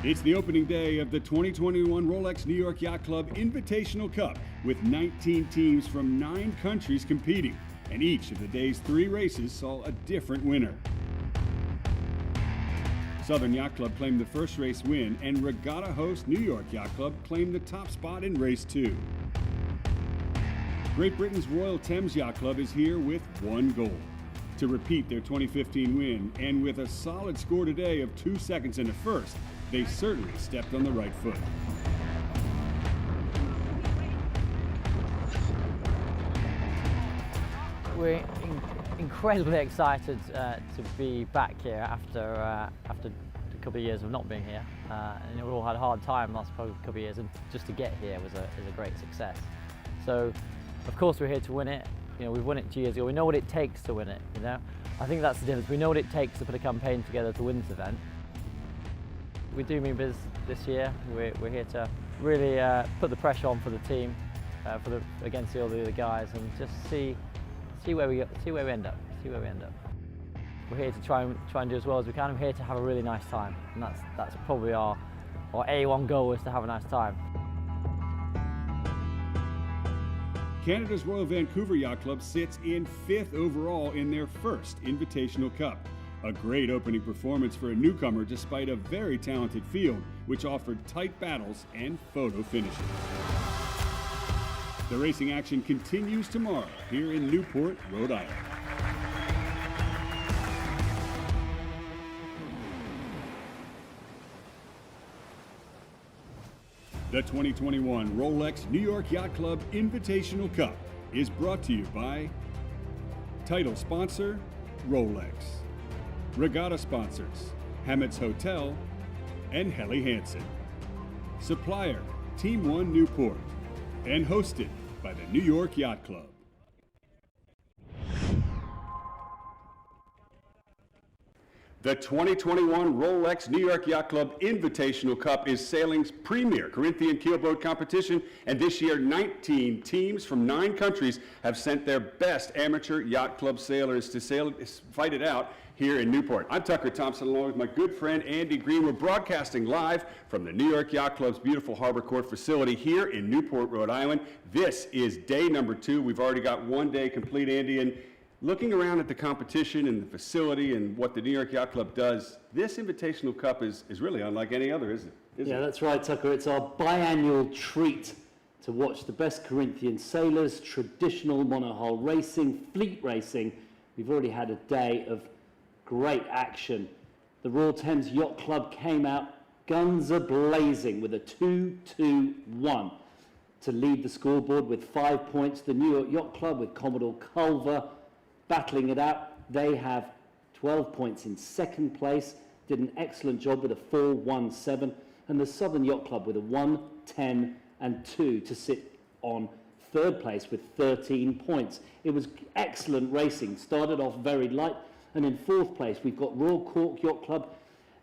It's the opening day of the 2021 Rolex New York Yacht Club Invitational Cup with 19 teams from 9 countries competing, and each of the day's 3 races saw a different winner. Southern Yacht Club claimed the first race win, and regatta host New York Yacht Club claimed the top spot in race 2. Great Britain's Royal Thames Yacht Club is here with one goal: to repeat their 2015 win, and with a solid score today of 2 seconds in the first, they certainly stepped on the right foot. We're incredibly excited to be back here after a couple of years of not being here. And we all had a hard time last couple of years, and just to get here is a great success. So, of course, we're here to win it. You know, we've won it 2 years ago. We know what it takes to win it. You know, I think that's the difference. We know what it takes to put a campaign together to win this event. We do mean business this year. We're here to really put the pressure on for the team, against all the other guys, and just see where we end up. We're here to try and do as well as we can. I'm here to have a really nice time, and that's probably our A1 goal, is to have a nice time. Canada's Royal Vancouver Yacht Club sits in 5th overall in their first Invitational Cup. A great opening performance for a newcomer despite a very talented field, which offered tight battles and photo finishes. The racing action continues tomorrow here in Newport, Rhode Island. The 2021 Rolex New York Yacht Club Invitational Cup is brought to you by title sponsor, Rolex. Regatta sponsors, Hammett's Hotel and Helly Hansen. Supplier, Team 1 Newport. And hosted by the New York Yacht Club. The 2021 Rolex New York Yacht Club Invitational Cup is sailing's premier Corinthian keelboat competition, and this year 19 teams from 9 countries have sent their best amateur yacht club sailors to fight it out here in Newport. I'm Tucker Thompson, along with my good friend Andy Green. We're broadcasting live from the New York Yacht Club's beautiful Harbor Court facility here in Newport, Rhode Island. This is day number 2. We've already got one day complete, Andy, and looking around at the competition and the facility and what the New York Yacht Club does, this Invitational Cup is really unlike any other, isn't it? Yeah, that's right, Tucker. It's our biannual treat to watch the best Corinthian sailors, traditional monohull racing, fleet racing. We've already had a day of great action. The Royal Thames Yacht Club came out guns a-blazing with a 2-2-1 to lead the scoreboard with 5 points. The New York Yacht Club with Commodore Culver battling it out. They have 12 points in second place, did an excellent job with a 4-1-7, and the Southern Yacht Club with a 1-10-2 to sit on third place with 13 points. It was excellent racing, started off very light, and in fourth place we've got Royal Cork Yacht Club,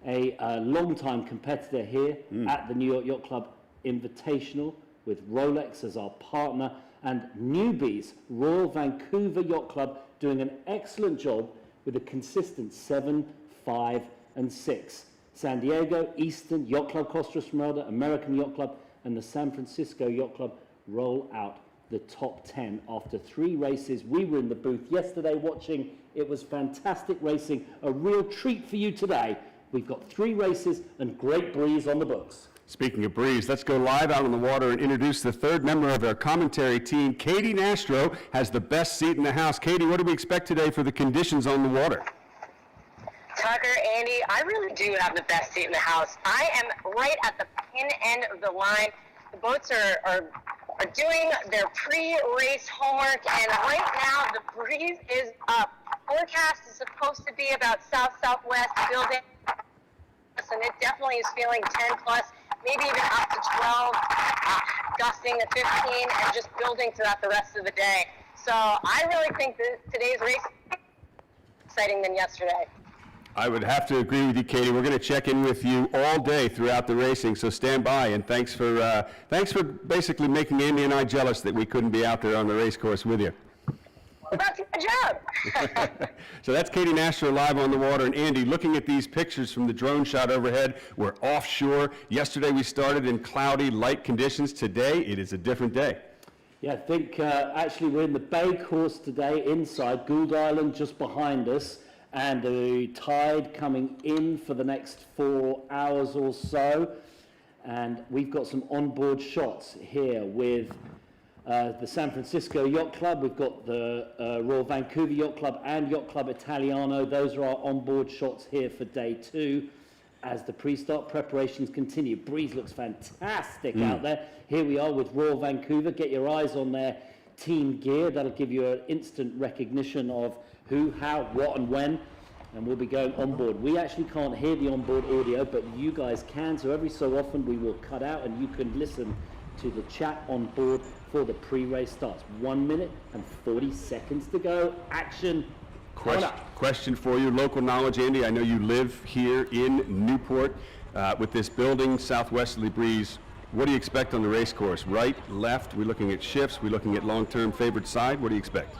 a long-time competitor here at the New York Yacht Club Invitational, with Rolex as our partner, and newbies, Royal Vancouver Yacht Club, doing an excellent job with a consistent 7, 5, and 6. San Diego, Eastern Yacht Club, Costa Esmeralda, American Yacht Club, and the San Francisco Yacht Club roll out the top 10 after 3 races. We were in the booth yesterday watching. It was fantastic racing, a real treat for you today. We've got 3 races and great breeze on the books. Speaking of breeze, let's go live out on the water and introduce the third member of our commentary team. Katie Nastro has the best seat in the house. Katie, what do we expect today for the conditions on the water? Tucker, Andy, I really do have the best seat in the house. I am right at the pin end of the line. The boats are doing their pre-race homework, and right now the breeze is up. Forecast is supposed to be about south-southwest, building, and it definitely is feeling 10 plus, maybe even up to 12, gusting to 15, and just building throughout the rest of the day. So I really think that today's race is more exciting than yesterday. I would have to agree with you, Katie. We're going to check in with you all day throughout the racing, so stand by. And thanks for basically making Andy and I jealous that we couldn't be out there on the race course with you. Well, that's my job. So that's Katie Nasher live on the water. And Andy, looking at these pictures from the drone shot overhead, we're offshore. Yesterday we started in cloudy, light conditions. Today it is a different day. Yeah, I think actually we're in the bay course today inside Gould Island just behind us, and the tide coming in for the next 4 hours or so. And we've got some onboard shots here with the San Francisco Yacht Club. We've got the Royal Vancouver Yacht Club and Yacht Club Italiano. Those are our onboard shots here for day 2 as the pre-start preparations continue. Breeze looks fantastic out there. Here we are with Royal Vancouver. Get your eyes on their team gear. That'll give you an instant recognition of who, how, what and when. And we'll be going on board. We actually can't hear the onboard audio, but you guys can. So every so often we will cut out and you can listen to the chat on board for the pre-race starts. 1 minute and 40 seconds to go. Action. Question for you, local knowledge, Andy. I know you live here in Newport with this building, southwesterly breeze. What do you expect on the race course? Right, left? We're looking at shifts. We're looking at long-term favored side. What do you expect?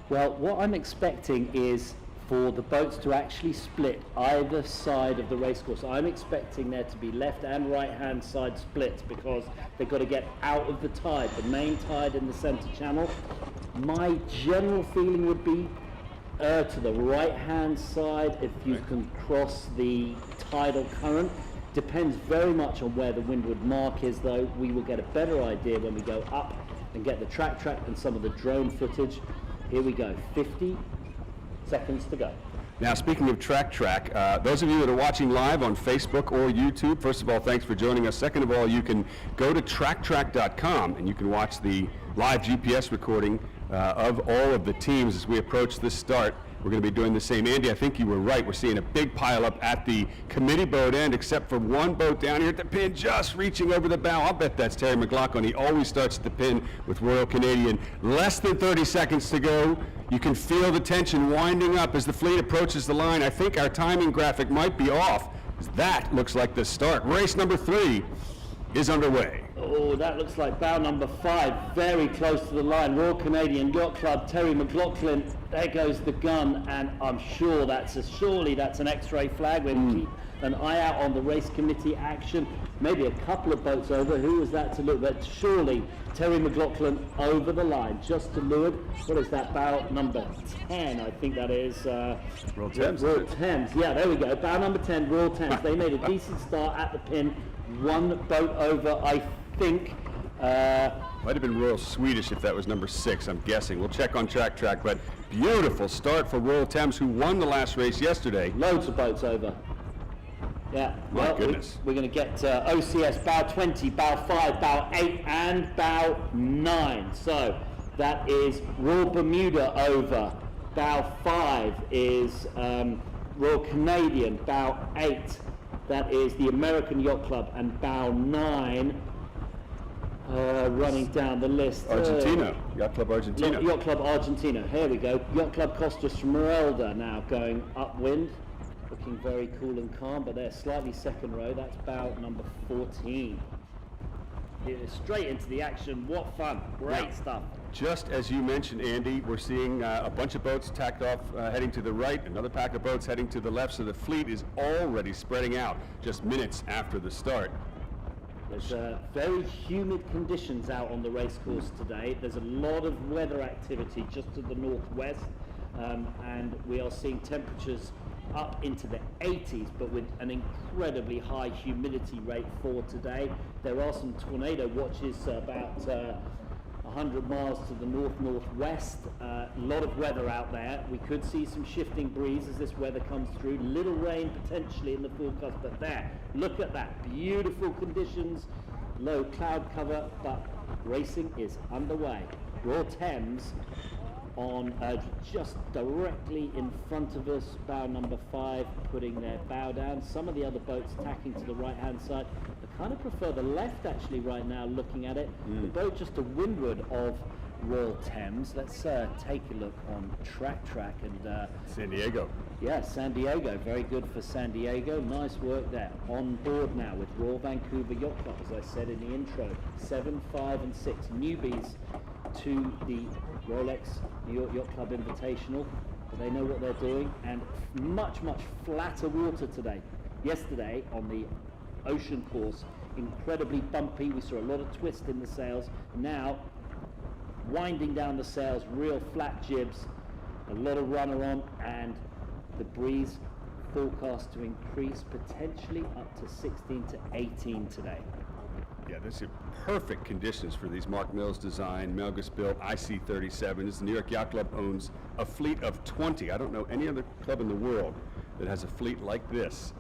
Well, what I'm expecting is for the boats to actually split either side of the race course. I'm expecting there to be left and right hand side splits because they've got to get out of the tide, the main tide in the center channel. My general feeling would be to the right hand side if you can cross the tidal current. Depends very much on where the windward mark is though. We will get a better idea when we go up and get the track and some of the drone footage. Here we go, 50 seconds to go. Now, speaking of track, those of you that are watching live on Facebook or YouTube, first of all, thanks for joining us. Second of all, you can go to tracktrack.com and you can watch the live GPS recording of all of the teams as we approach this start. We're going to be doing the same. Andy, I think you were right. We're seeing a big pile up at the committee boat end, except for one boat down here at the pin just reaching over the bow. I'll bet that's Terry McLaughlin. He always starts at the pin with Royal Canadian. Less than 30 seconds to go. You can feel the tension winding up as the fleet approaches the line. I think our timing graphic might be off. That looks like the start. Race number 3 is underway. Oh, that looks like bow number 5, very close to the line. Royal Canadian Yacht Club, Terry McLaughlin. There goes the gun, and I'm sure surely that's an X-ray flag. We'll keep an eye out on the race committee action. Maybe a couple of boats over. Who was that to look? But surely Terry McLaughlin over the line, just to leeward. What is that? Bow number 10, I think that is. Royal Thames. Royal Thames. Yeah, there we go. Bow number 10, Royal Thames. They made a decent start at the pin. One boat over, I think. Might have been Royal Swedish if that was number 6, I'm guessing. We'll check on track, but beautiful start for Royal Thames, who won the last race yesterday. Loads of boats over. Yeah, My goodness. We're going to get OCS bow 20, bow 5, bow 8, and bow 9. So that is Royal Bermuda over. Bow 5 is Royal Canadian, bow 8. That is the American Yacht Club, and bow 9 running down the list. Argentina, Yacht Club Argentina. Yacht Club Argentina, here we go. Yacht Club Costa Smeralda now going upwind. Looking very cool and calm, but they're slightly second row. That's bow number 14. Straight into the action. What fun. Great stuff. Just as you mentioned, Andy, we're seeing a bunch of boats tacked off heading to the right, another pack of boats heading to the left, so the fleet is already spreading out just minutes after the start. There's very humid conditions out on the race course today. There's a lot of weather activity just to the northwest, and we are seeing temperatures up into the 80s, but with an incredibly high humidity rate for today. There are some tornado watches about 100 miles to the north-northwest. A lot of weather out there. We could see some shifting breeze as this weather comes through. Little rain potentially in the forecast, but there, look at that. Beautiful conditions, low cloud cover, but racing is underway. Royal Thames on just directly in front of us, bow number 5 putting their bow down. Some of the other boats tacking to the right hand side. I kind of prefer the left actually right now looking at it. The boat just to windward of Royal Thames. Let's take a look on track and San Diego. yeah, San Diego, very good for San Diego. Nice work there. On board now with Royal Vancouver Yacht Club, as I said in the intro. 7, 5 and 6 newbies to the Rolex New York Yacht Club Invitational, but they know what they're doing, and much flatter water today. Yesterday on the ocean course, incredibly bumpy, we saw a lot of twist in the sails. Now winding down the sails, real flat jibs, a lot of runner on, and the breeze forecast to increase potentially up to 16 to 18 today. Yeah, this is perfect conditions for these Mark Mills design, Melgus built IC-37s. The New York Yacht Club owns a fleet of 20. I don't know any other club in the world that has a fleet like this.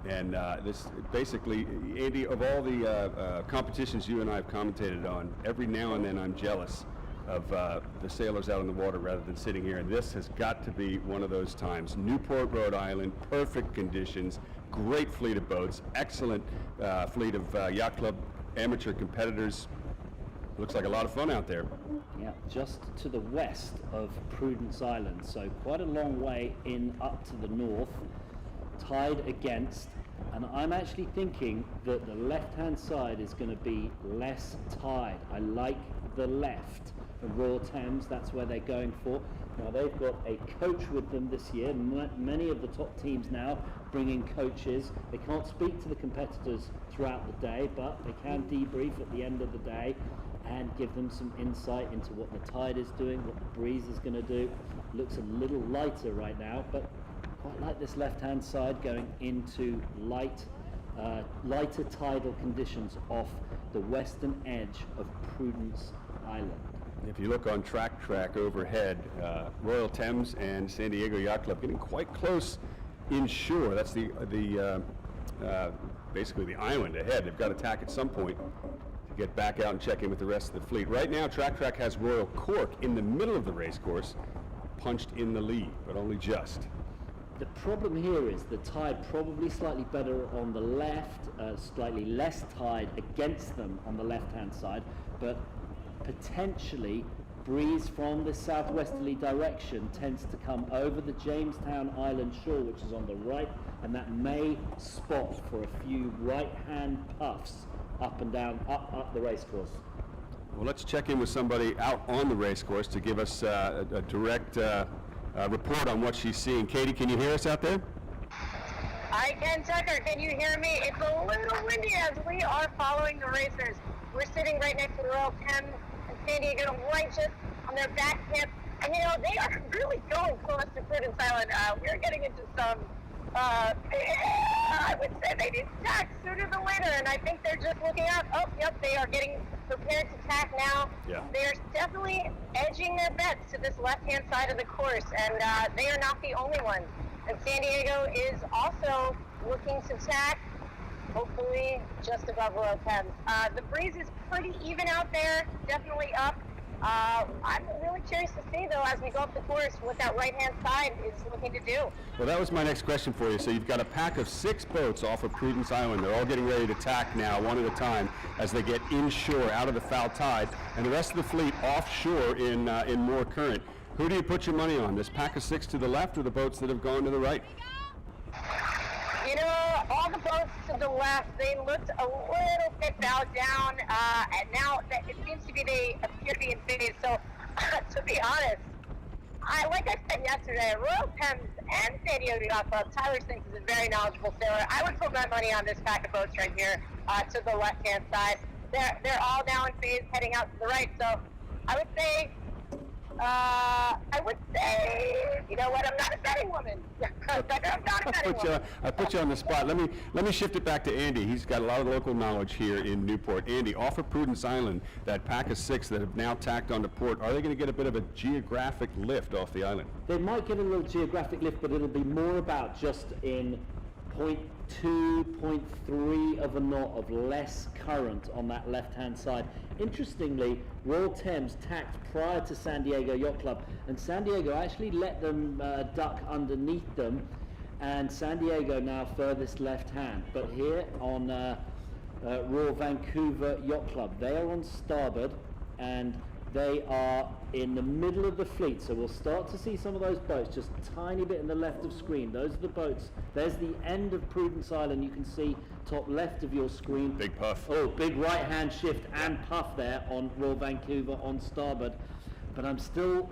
And this basically, Andy, of all the competitions you and I have commentated on, every now and then I'm jealous of the sailors out on the water rather than sitting here. And this has got to be one of those times. Newport, Rhode Island, perfect conditions, great fleet of boats, excellent fleet of yacht club amateur competitors. Looks like a lot of fun out there. Yeah, just to the west of Prudence Island, so quite a long way in up to the north, tide against, and I'm actually thinking that the left-hand side is going to be less tide. I like the left of Royal Thames, that's where they're going for. Now they've got a coach with them this year. Many of the top teams now bringing coaches. They can't speak to the competitors throughout the day, but they can debrief at the end of the day and give them some insight into what the tide is doing, what the breeze is going to do. Looks a little lighter right now, but quite like this left-hand side going into lighter tidal conditions off the western edge of Prudence Island. If you look on track overhead, Royal Thames and San Diego Yacht Club getting quite close inshore. That's the basically the island ahead. They've got to tack at some point to get back out and check in with the rest of the fleet. Right now, track has Royal Cork in the middle of the race course, punched in the lead, but only just. The problem here is the tide probably slightly better on the left, slightly less tide against them on the left-hand side, but potentially breeze from the southwesterly direction tends to come over the Jamestown Island shore, which is on the right, and that may spot for a few right-hand puffs up and down, up the race course. Well, let's check in with somebody out on the race course to give us a direct report on what she's seeing. Katie, can you hear us out there? I can, Tucker. Can you hear me? It's a little windy as we are following the racers. We're sitting right next to the Royal Thames and San Diego, right just on their back tip. And, you know, they are really going close to Prudence Island. We're getting into some, I would say they need to tack sooner than later. And I think they're just looking out. Oh, yep, they are getting prepared to tack now. Yeah. They're definitely edging their bets to this left-hand side of the course. And they are not the only ones. And San Diego is also looking to tack, hopefully just above Royal Thames. The breeze is pretty even out there, definitely up. I'm really curious to see, though, as we go up the course, what that right-hand side is looking to do. Well, that was my next question for you. So you've got a pack of 6 boats off of Prudence Island. They're all getting ready to tack now, one at a time, as they get inshore, out of the foul tide, and the rest of the fleet offshore in more current. Who do you put your money on, this pack of 6 to the left or the boats that have gone to the right? You know, all the boats to the left, they looked a little bit bowed down, and now it seems to be they appear to be in phase. So, to be honest, like I said yesterday, Royal Thames and San Diego Yacht Club, Tyler Sinks is a very knowledgeable sailor. I would put my money on this pack of boats right here to the left-hand side. They're all now in phase, heading out to the right. So, I would say, you know what? I'm not a betting woman. I'm not a betting woman. I put you on the spot. Let me shift it back to Andy. He's got a lot of local knowledge here in Newport. Andy, off of Prudence Island, that pack of 6 that have now tacked onto port, are they going to get a bit of a geographic lift off the island? They might get a little geographic lift, but it'll be more about just in 0.2, 0.3 of a knot of less current on that left-hand side. Interestingly, Royal Thames tacked prior to San Diego Yacht Club, and San Diego actually let them duck underneath them, and San Diego now furthest left-hand. But here on Royal Vancouver Yacht Club, they are on starboard, and they are in the middle of the fleet, so we'll start to see some of those boats just a tiny bit in the left of screen. Those are the boats. There's the end of Prudence Island. You can see top left of your screen. Big puff. Oh, big right-hand shift and puff there on Royal Vancouver on starboard. but I'm still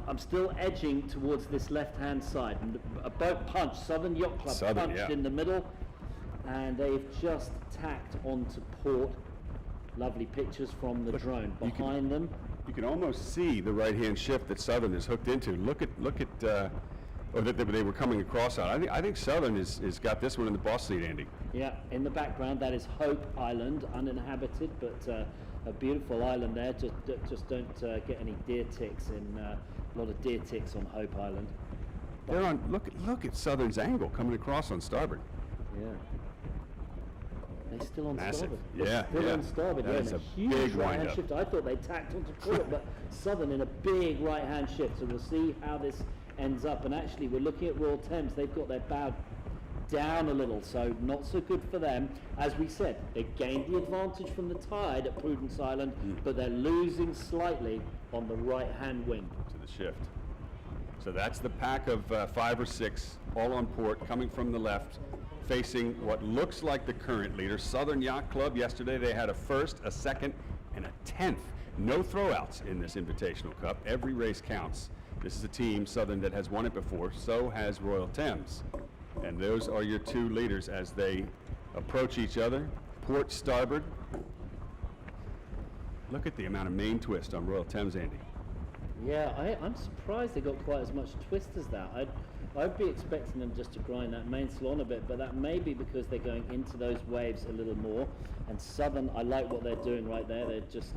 edging towards this left-hand side. And a boat punch, Southern Yacht Club punched yeah. in the middle, and they've just tacked onto port. Lovely pictures from the drone behind them. You can almost see the right-hand shift that Southern is hooked into. Look at, or that they were coming across on. I think Southern is got this one in the boss seat, Andy. Yeah, in the background that is Hope Island, uninhabited, but a beautiful island there. Just don't get any deer ticks a lot of deer ticks on Hope Island. They're on. Look at Southern's angle coming across on starboard. Yeah. They're still on Massive. starboard. Yeah, They're still yeah. on starboard. That Yeah, is and a huge big right-hand wind-up. shift. I thought they tacked onto port, but Southern in a big right-hand shift. So we'll see how this ends up. And actually, we're looking at Royal Thames. They've got their bow down a little, so not so good for them. As we said, they gained the advantage from the tide at Prudence Island, but they're losing slightly on the right-hand wind. To the shift. So that's the pack of 5 or 6, all on port, coming from the left, facing what looks like the current leader, Southern Yacht Club. Yesterday they had a first, a second, and a 10th. No throwouts in this Invitational Cup. Every race counts. This is a team, Southern, that has won it before. So has Royal Thames. And those are your two leaders as they approach each other. Port starboard. Look at the amount of main twist on Royal Thames, Andy. Yeah, I'm surprised they got quite as much twist as that. I'd be expecting them just to grind that mainsail on a bit, but that may be because they're going into those waves a little more. And Southern, I like what they're doing right there. They're just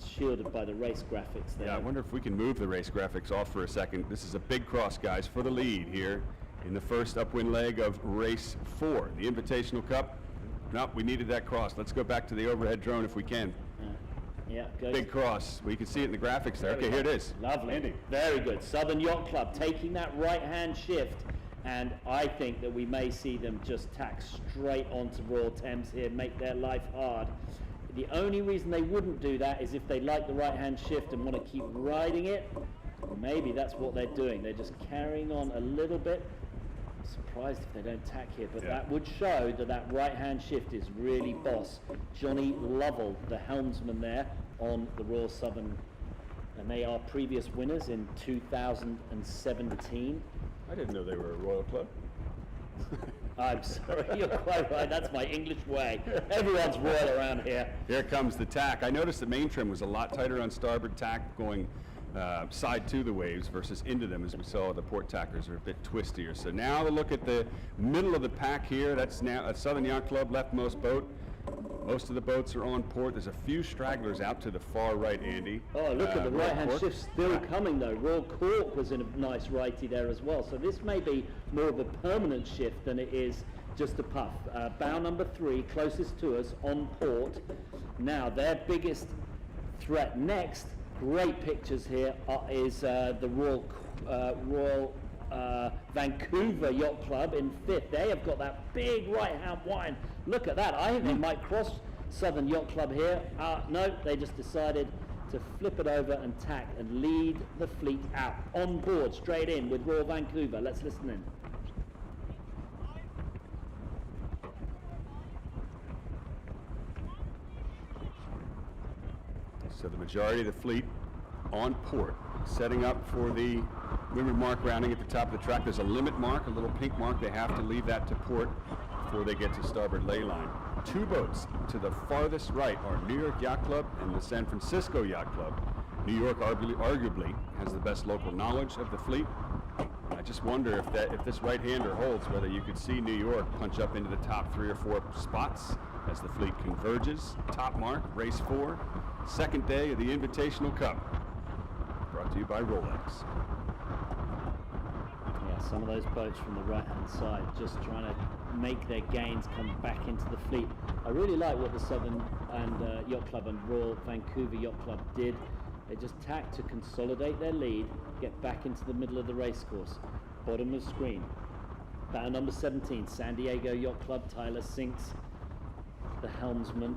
shielded by the race graphics there. Yeah, I wonder if we can move the race graphics off for a second. This is a big cross, guys, for the lead here in the first upwind leg of race 4, the Invitational Cup. Nope, we needed that cross. Let's go back to the overhead drone if we can. Yeah, good. Big cross. We can see it in the graphics there. Okay, here it is. Lovely. Andy. Very good. Southern Yacht Club taking that right-hand shift, and I think that we may see them just tack straight onto Royal Thames here, make their life hard. The only reason they wouldn't do that is if they like the right-hand shift and want to keep riding it. Maybe that's what they're doing. They're just carrying on a little bit. I'm surprised if they don't tack here, but that would show that that right-hand shift is really boss. Johnny Lovell, the helmsman there on the Royal Southern, and they are previous winners in 2017. I didn't know they were a Royal Club. I'm sorry, you're quite right. That's my English way. Everyone's royal around here. Here comes the tack. I noticed the main trim was a lot tighter on starboard tack, going side to the waves versus into them, as we saw the port tackers are a bit twistier. So now look at the middle of the pack here. That's now a Southern Yacht Club leftmost boat. Most of the boats are on port. There's a few stragglers out to the far right, Andy. Oh, look at the Royal right-hand Cork. shift still coming though. Royal Cork was in a nice righty there as well. So this may be more of a permanent shift than it is just a puff. Bow number 3, closest to us, on port. Now, their biggest threat next, great pictures here, is the Royal Vancouver Yacht Club in 5th. They have got that big right-hand wind. Look at that. I think they might cross Southern Yacht Club here. No, they just decided to flip it over and tack and lead the fleet out on board straight in with Royal Vancouver. Let's listen in. So the majority of the fleet on port, setting up for the windward mark rounding at the top of the track. There's a limit mark, a little pink mark. They have to leave that to port before they get to starboard ley line. 2 boats to the farthest right are New York Yacht Club and the San Francisco Yacht Club. New York arguably has the best local knowledge of the fleet. I just wonder if this right-hander holds, whether you could see New York punch up into the top 3 or 4 spots as the fleet converges. Top mark, race 4, second day of the Invitational Cup. Brought to you by Rolex. Yeah, some of those boats from the right-hand side just trying to make their gains come back into the fleet. I really like what the Southern and Yacht Club and Royal Vancouver Yacht Club did. They just tacked to consolidate their lead, get back into the middle of the race course. Bottom of screen. Bow number 17, San Diego Yacht Club, Tyler Sinks, the helmsman.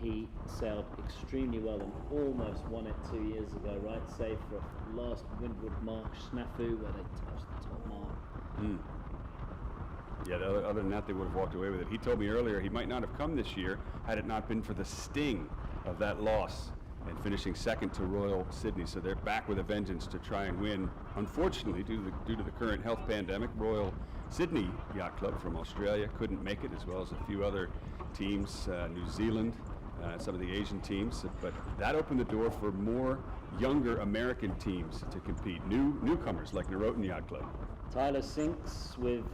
He sailed extremely well and almost won it 2 years ago, right? Save for a last windward mark snafu where they touched the top mark. Yeah, other than that, they would have walked away with it. He told me earlier he might not have come this year had it not been for the sting of that loss and finishing second to Royal Sydney. So they're back with a vengeance to try and win. Unfortunately, due to the current health pandemic, Royal Sydney Yacht Club from Australia couldn't make it, as well as a few other teams, New Zealand, some of the Asian teams. But that opened the door for more younger American teams to compete. Newcomers like Norotan Yacht Club. Tyler Sinks with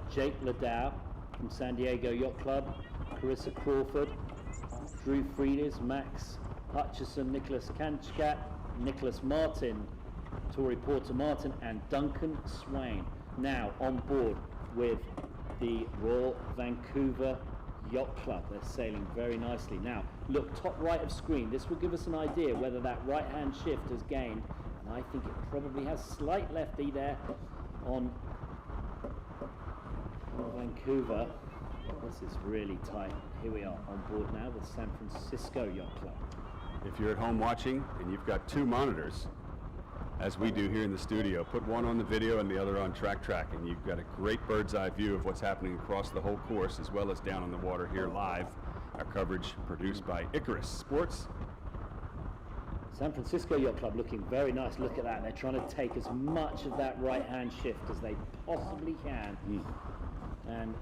Jake Ladow from San Diego Yacht Club, Carissa Crawford, Drew Frieders, Max Hutchison, Nicholas Kanchkat, Nicholas Martin, Tori Porter Martin, and Duncan Swain. Now on board with the Royal Vancouver Yacht Club. They're sailing very nicely. Now, look, top right of screen. This will give us an idea whether that right-hand shift has gained, and I think it probably has slight lefty there on Vancouver. This is really tight. Here we are on board now with San Francisco Yacht Club. If you're at home watching and you've got two monitors, as we do here in the studio, put one on the video and the other on track, and you've got a great bird's eye view of what's happening across the whole course, as well as down on the water here live. Our coverage produced by Icarus Sports. San Francisco Yacht Club looking very nice. Look at that. They're trying to take as much of that right-hand shift as they possibly can. And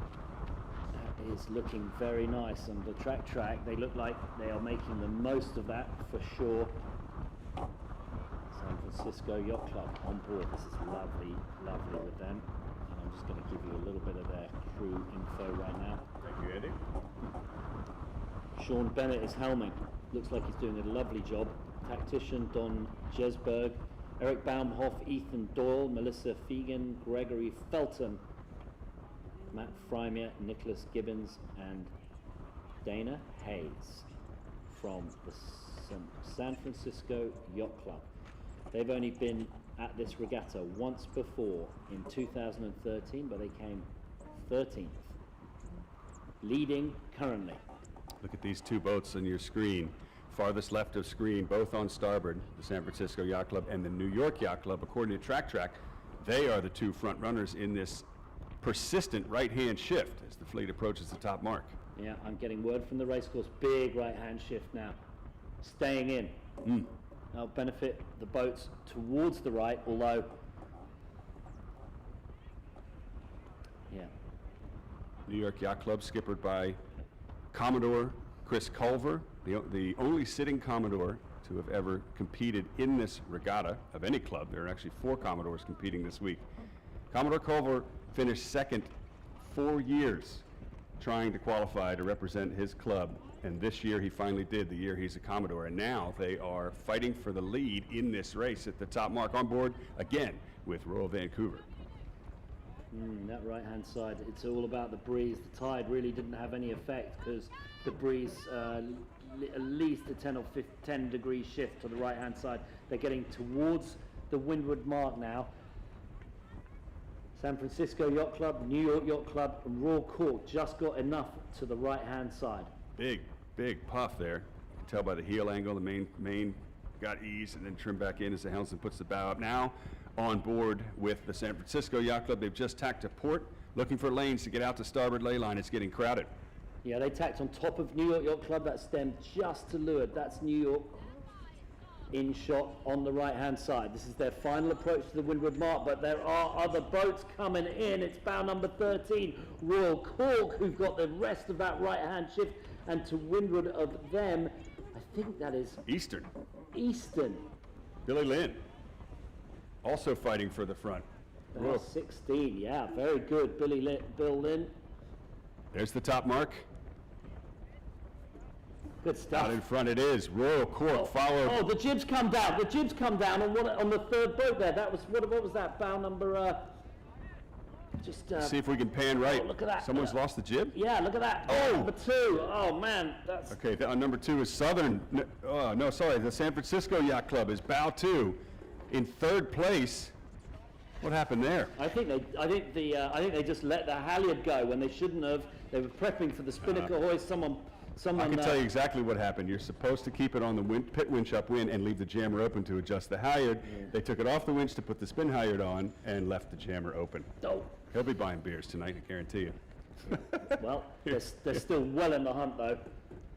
that is looking very nice on the track. They look like they are making the most of that for sure. San Francisco Yacht Club on board. This is lovely with them. And I'm just going to give you a little bit of their crew info right now. Thank you, Andy. Sean Bennett is helming. Looks like he's doing a lovely job. Tactician Don Jesberg, Eric Baumhoff, Ethan Doyle, Melissa Fegan, Gregory Felton, Matt Frymer, Nicholas Gibbons, and Dana Hayes from the San Francisco Yacht Club. They've only been at this regatta once before in 2013, but they came 13th, leading currently. Look at these two boats on your screen. Farthest left of screen, both on starboard, the San Francisco Yacht Club and the New York Yacht Club. According to Track, they are the two front runners in this persistent right-hand shift as the fleet approaches the top mark. Yeah, I'm getting word from the racecourse. Big right-hand shift now. Staying in. That'll benefit the boats towards the right, although, yeah. New York Yacht Club skippered by Commodore Chris Culver, the only sitting Commodore to have ever competed in this regatta of any club. There are actually 4 Commodores competing this week. Commodore Culver finished second 4 years trying to qualify to represent his club, and this year he finally did, the year he's a Commodore, and now they are fighting for the lead in this race at the top mark. On board again with Royal Vancouver. That right-hand side, it's all about the breeze. The tide really didn't have any effect because the breeze, at least a 10 or 10 degree shift to the right-hand side. They're getting towards the windward mark now. San Francisco Yacht Club, New York Yacht Club, and Royal Cork just got enough to the right-hand side. Big puff there. You can tell by the heel angle, the main got ease and then trimmed back in as the helmsman puts the bow up. Now on board with the San Francisco Yacht Club. They've just tacked to port, looking for lanes to get out to starboard ley line. It's getting crowded. Yeah, they tacked on top of New York Yacht Club. That stemmed just to leeward. That's New York in shot on the right-hand side. This is their final approach to the windward mark, but there are other boats coming in. It's bow number 13, Royal Cork, who've got the rest of that right-hand shift, and to windward of them, I think that is Eastern. Billy Lynn, also fighting for the front. Royal 16, yeah, very good, Bill Lynn. There's the top mark. Good stuff. Out in front it is. Royal Cork followed. Oh, the jibs come down. The jibs come down on the third boat there. That was what was that? Bow number. See if we can pan right. Oh, look at that. Someone's lost the jib. Yeah, look at that. Oh, number 2. Oh man, that's. Okay, on number 2 is Southern. No, sorry. The San Francisco Yacht Club is bow 2 in third place. What happened there? I think they just let the halyard go when they shouldn't have. They were prepping for the spinnaker hoist. Someone. I can tell you exactly what happened. You're supposed to keep it on the pit winch upwind and leave the jammer open to adjust the halyard. Yeah. They took it off the winch to put the spin halyard on and left the jammer open. Oh. He'll be buying beers tonight, I guarantee you. Well, they're still well in the hunt though.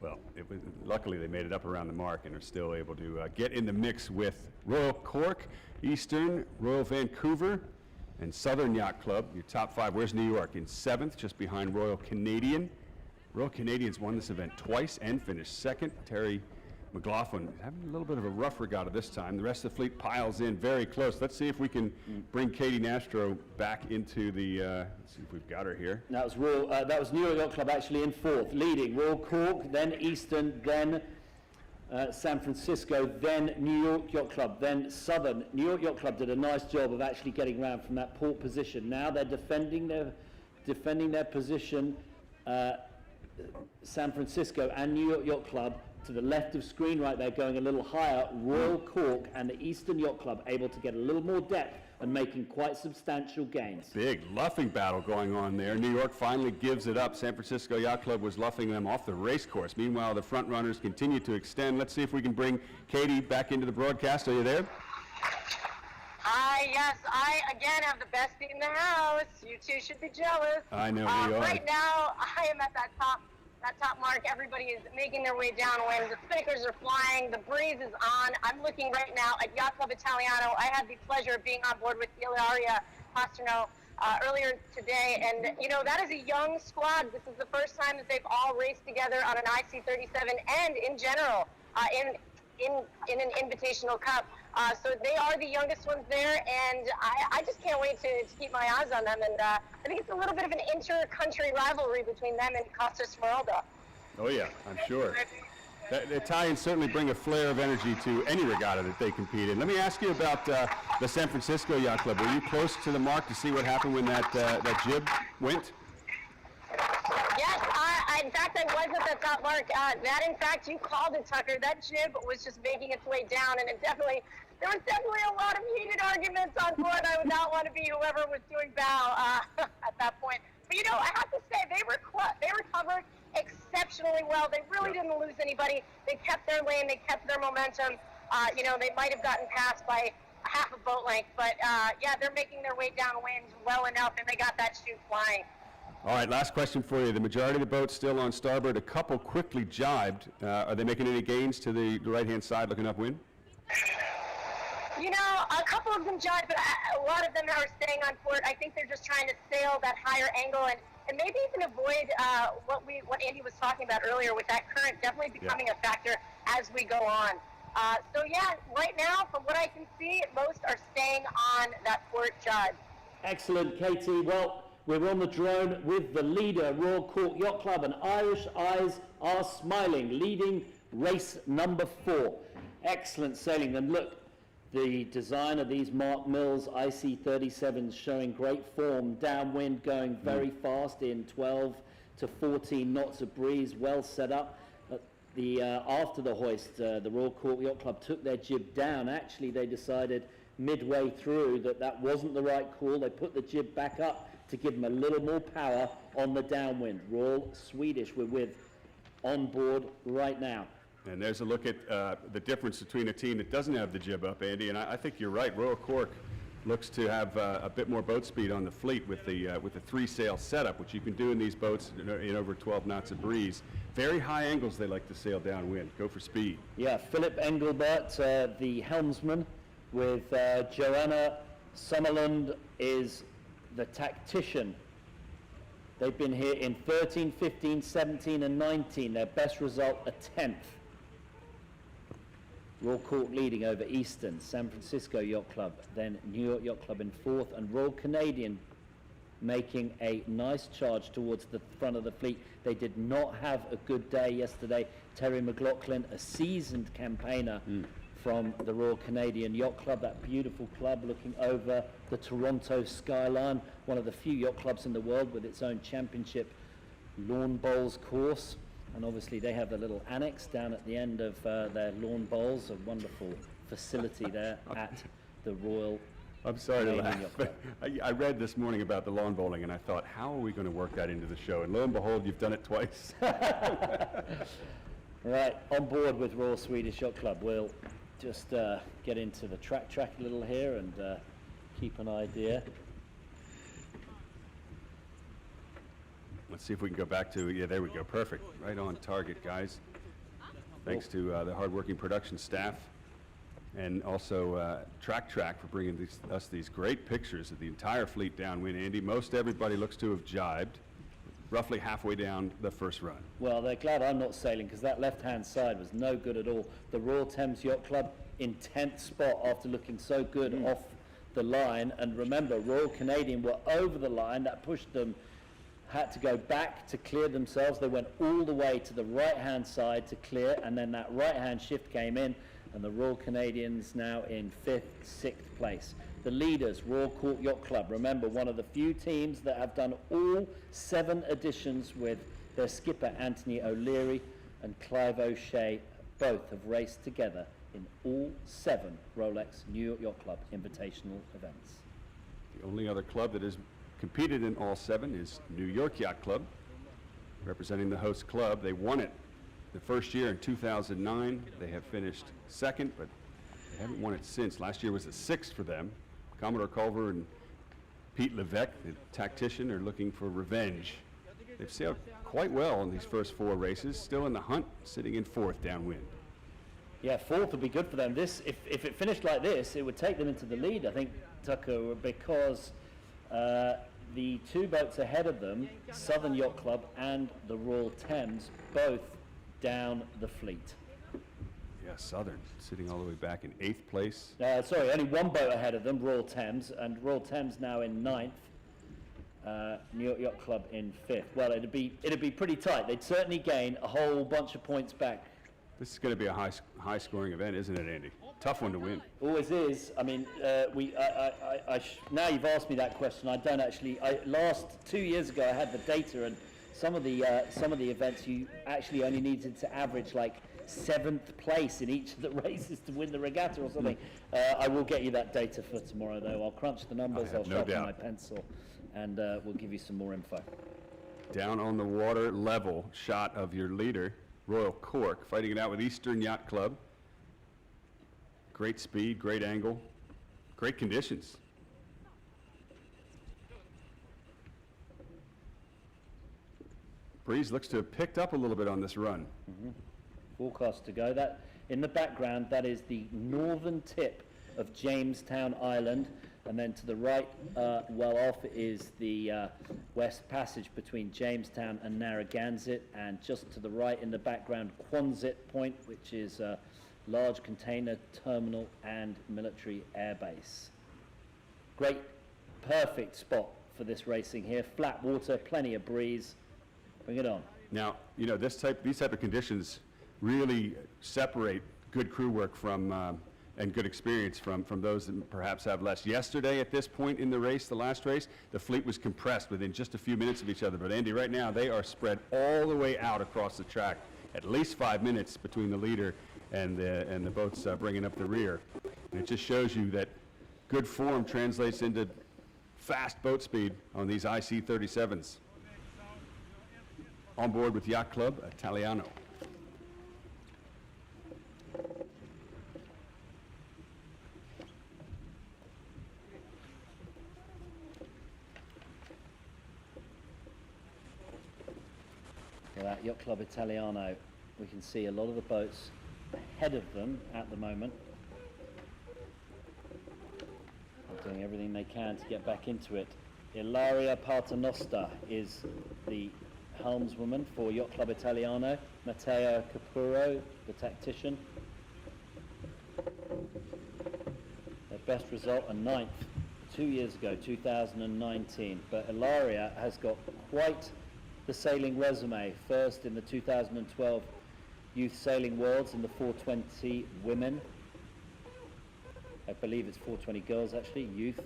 Well, luckily they made it up around the mark and are still able to get in the mix with Royal Cork, Eastern, Royal Vancouver, and Southern Yacht Club. Your top 5. Where's New York? In 7th, just behind Royal Canadian. Royal Canadians won this event twice and finished 2nd. Terry McLaughlin having a little bit of a rough regatta this time. The rest of the fleet piles in very close. Let's see if we can bring Katie Nastro back into the, let's see if we've got her here. That was New York Yacht Club actually in 4th, leading Royal Cork, then Eastern, then San Francisco, then New York Yacht Club, then Southern. New York Yacht Club did a nice job of actually getting around from that port position. Now they're defending their position. San Francisco and New York Yacht Club to the left of screen right there, going a little higher. Royal Cork and the Eastern Yacht Club able to get a little more depth and making quite substantial gains. Big luffing battle going on there. New York finally gives it up. San Francisco Yacht Club was luffing them off the race course. Meanwhile, the front runners continue to extend. Let's see if we can bring Katie back into the broadcast. Are you there? Hi, yes, I again have the best seat in the house. You two should be jealous. I know we are. Right now, I am at that top mark. Everybody is making their way downwind. The spinnakers are flying. The breeze is on. I'm looking right now at Yacht Club Italiano. I had the pleasure of being on board with Ilaria Pasterno earlier today, and you know that is a young squad. This is the first time that they've all raced together on an IC37 and in general in an Invitational Cup. So they are the youngest ones there, and I just can't wait to keep my eyes on them. And I think it's a little bit of an inter-country rivalry between them and Costa Smeralda. Oh yeah, I'm sure. The Italians certainly bring a flare of energy to any regatta that they compete in. Let me ask you about the San Francisco Yacht Club. Were you close to the mark to see what happened when that jib went? Yes, in fact, I was at the top mark. That, in fact, you called it, Tucker. That jib was just making its way down, and there was definitely a lot of heated arguments on board. I would not want to be whoever was doing bow at that point. But, you know, I have to say, they recovered exceptionally well. They really didn't lose anybody. They kept their lane. They kept their momentum. You know, they might have gotten passed by half a boat length. But, yeah, they're making their way downwind well enough, and they got that chute flying. All right, last question for you. The majority of the boats still on starboard. A couple quickly jibed. Are they making any gains to the right-hand side looking upwind? You know, a couple of them jibed, but a lot of them are staying on port. I think they're just trying to sail that higher angle and maybe even avoid what Andy was talking about earlier with that current definitely becoming a factor as we go on. So, yeah, right now, from what I can see, most are staying on that port jibe. Excellent, Katie. Well, we're on the drone with the leader, Royal Cork Yacht Club, and Irish eyes are smiling, leading race number 4. Excellent sailing. And look, the design of these Mark Mills IC37s showing great form, downwind going very fast in 12 to 14 knots of breeze, well set up. After the hoist, the Royal Cork Yacht Club took their jib down. Actually, they decided midway through that wasn't the right call. They put the jib back up to give them a little more power on the downwind. Royal Swedish we're with on board right now. And there's a look at the difference between a team that doesn't have the jib up, Andy, and I think you're right. Royal Cork looks to have a bit more boat speed on the fleet with the 3-sail setup, which you can do in these boats in over 12 knots of breeze. Very high angles they like to sail downwind. Go for speed. Yeah, Philip Engelbert, the helmsman, with Joanna Summerland is the tactician. They've been here in 13, 15, 17 and 19. Their best result, a 10th. Royal Cork leading over Eastern, San Francisco Yacht Club, then New York Yacht Club in 4th, and Royal Canadian making a nice charge towards the front of the fleet. They did not have a good day yesterday. Terry McLaughlin, a seasoned campaigner from the Royal Canadian Yacht Club, that beautiful club looking over the Toronto skyline, one of the few yacht clubs in the world with its own championship lawn bowls course. And obviously they have a little annex down at the end of their lawn bowls, a wonderful facility there at the Royal I'm sorry to Canadian laugh. Yacht Club. I read this morning about the lawn bowling, and I thought, how are we going to work that into the show? And lo and behold, you've done it twice. Right, on board with Royal Swedish Yacht Club. We'll just get into the track a little here and keep an idea. Let's see if we can go back to, yeah, there we go, perfect. Right on target, guys. Thanks to the hardworking production staff and also Track for bringing us these great pictures of the entire fleet downwind. Andy, most everybody looks to have jibed roughly halfway down the first run. Well, they're glad I'm not sailing because that left-hand side was no good at all. The Royal Thames Yacht Club in 10th spot after looking so good off the line. And remember, Royal Canadian were over the line. That pushed them, had to go back to clear themselves. They went all the way to the right-hand side to clear, and then that right-hand shift came in, and the Royal Canadians now in 5th, 6th place. The leaders, Royal Cork Yacht Club, remember, one of the few teams that have done all 7 editions with their skipper Anthony O'Leary and Clive O'Shea. Both have raced together in all 7 Rolex New York Yacht Club Invitational events. The only other club that has competed in all 7 is New York Yacht Club, representing the host club. They won it the first year in 2009. They have finished 2nd, but they haven't won it since. Last year was the 6th for them. Commodore Culver and Pete Levesque, the tactician, are looking for revenge. They've sailed quite well in these first 4 races, still in the hunt, sitting in 4th downwind. Yeah, 4th would be good for them. This, if it finished like this, it would take them into the lead, I think, Tucker, because the 2 boats ahead of them, Southern Yacht Club and the Royal Thames, both down the fleet. Yeah, Southern sitting all the way back in 8th place. Sorry, only 1 boat ahead of them, Royal Thames, and Royal Thames now in 9th. New York Yacht Club in 5th. Well, it'd be pretty tight. They'd certainly gain a whole bunch of points back. This is going to be a high scoring event, isn't it, Andy? Tough one to win. Always is. I mean, now you've asked me that question. I don't actually. Last 2 years ago, I had the data, and some of the events you actually only needed to average like 7th place in each of the races to win the regatta or something. I will get you that data for tomorrow, though. I'll crunch the numbers. I'll sharpen my pencil, and we'll give you some more info. Down on the water level shot of your leader, Royal Cork, fighting it out with Eastern Yacht Club. Great speed, great angle, great conditions. Breeze looks to have picked up a little bit on this run. Forecast to go. That in the background, that is the northern tip of Jamestown Island, and then to the right, well off, is the West Passage between Jamestown and Narragansett, and just to the right in the background, Quonset Point, which is a large container terminal and military airbase. Great, perfect spot for this racing here. Flat water, plenty of breeze. Bring it on. Now, you know, these type of conditions really separate good crew work from and good experience from those that perhaps have less. Yesterday, at this point in the race, the last race, the fleet was compressed within just a few minutes of each other. But Andy, right now, they are spread all the way out across the track, at least 5 minutes between the leader and the boats bringing up the rear. And it just shows you that good form translates into fast boat speed on these IC-37s. On board with Yacht Club Italiano. That Yacht Club Italiano, we can see a lot of the boats ahead of them at the moment. They're doing everything they can to get back into it. Ilaria Paternoster is the helmswoman for Yacht Club Italiano. Matteo Capurro, the tactician. Their best result, a 9th 2 years ago, 2019. But Ilaria has got quite the sailing resume. First in the 2012 Youth Sailing Worlds in the 420 women. I believe it's 420 girls actually, youth.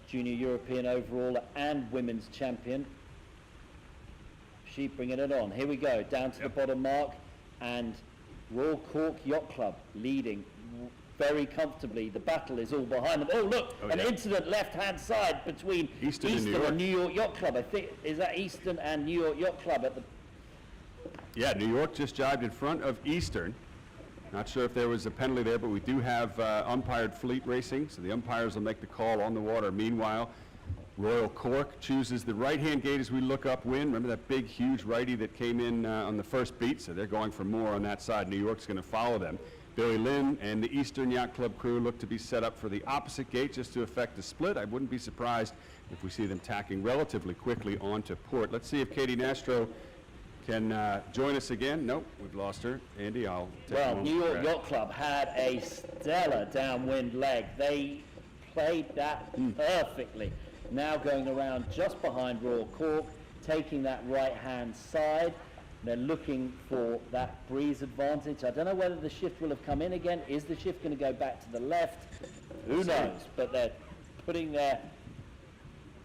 Junior European overall and women's champion. She bringing it on. Here we go, down to the bottom mark, and Royal Cork Yacht Club leading very comfortably. The battle is all behind them. Oh look, an incident left-hand side between Eastern and New York Yacht Club. I think, is that Eastern and New York Yacht Club at the... Yeah, New York just jibed in front of Eastern. Not sure if there was a penalty there, but we do have umpired fleet racing, so the umpires will make the call on the water. Meanwhile, Royal Cork chooses the right-hand gate as we look upwind. Remember that big, huge righty that came in on the first beat, so they're going for more on that side. New York's going to follow them. Billy Lynn and the Eastern Yacht Club crew look to be set up for the opposite gate just to effect a split. I wouldn't be surprised if we see them tacking relatively quickly onto port. Let's see if Katie Nastro can join us again. Nope, we've lost her. Andy, I'll take Well, one New York grab. Yacht Club had a stellar downwind leg. They played that perfectly. Now going around just behind Royal Cork, taking that right-hand side. They're looking for that breeze advantage. I don't know whether the shift will have come in again. Is the shift going to go back to the left? Who knows? But they're putting their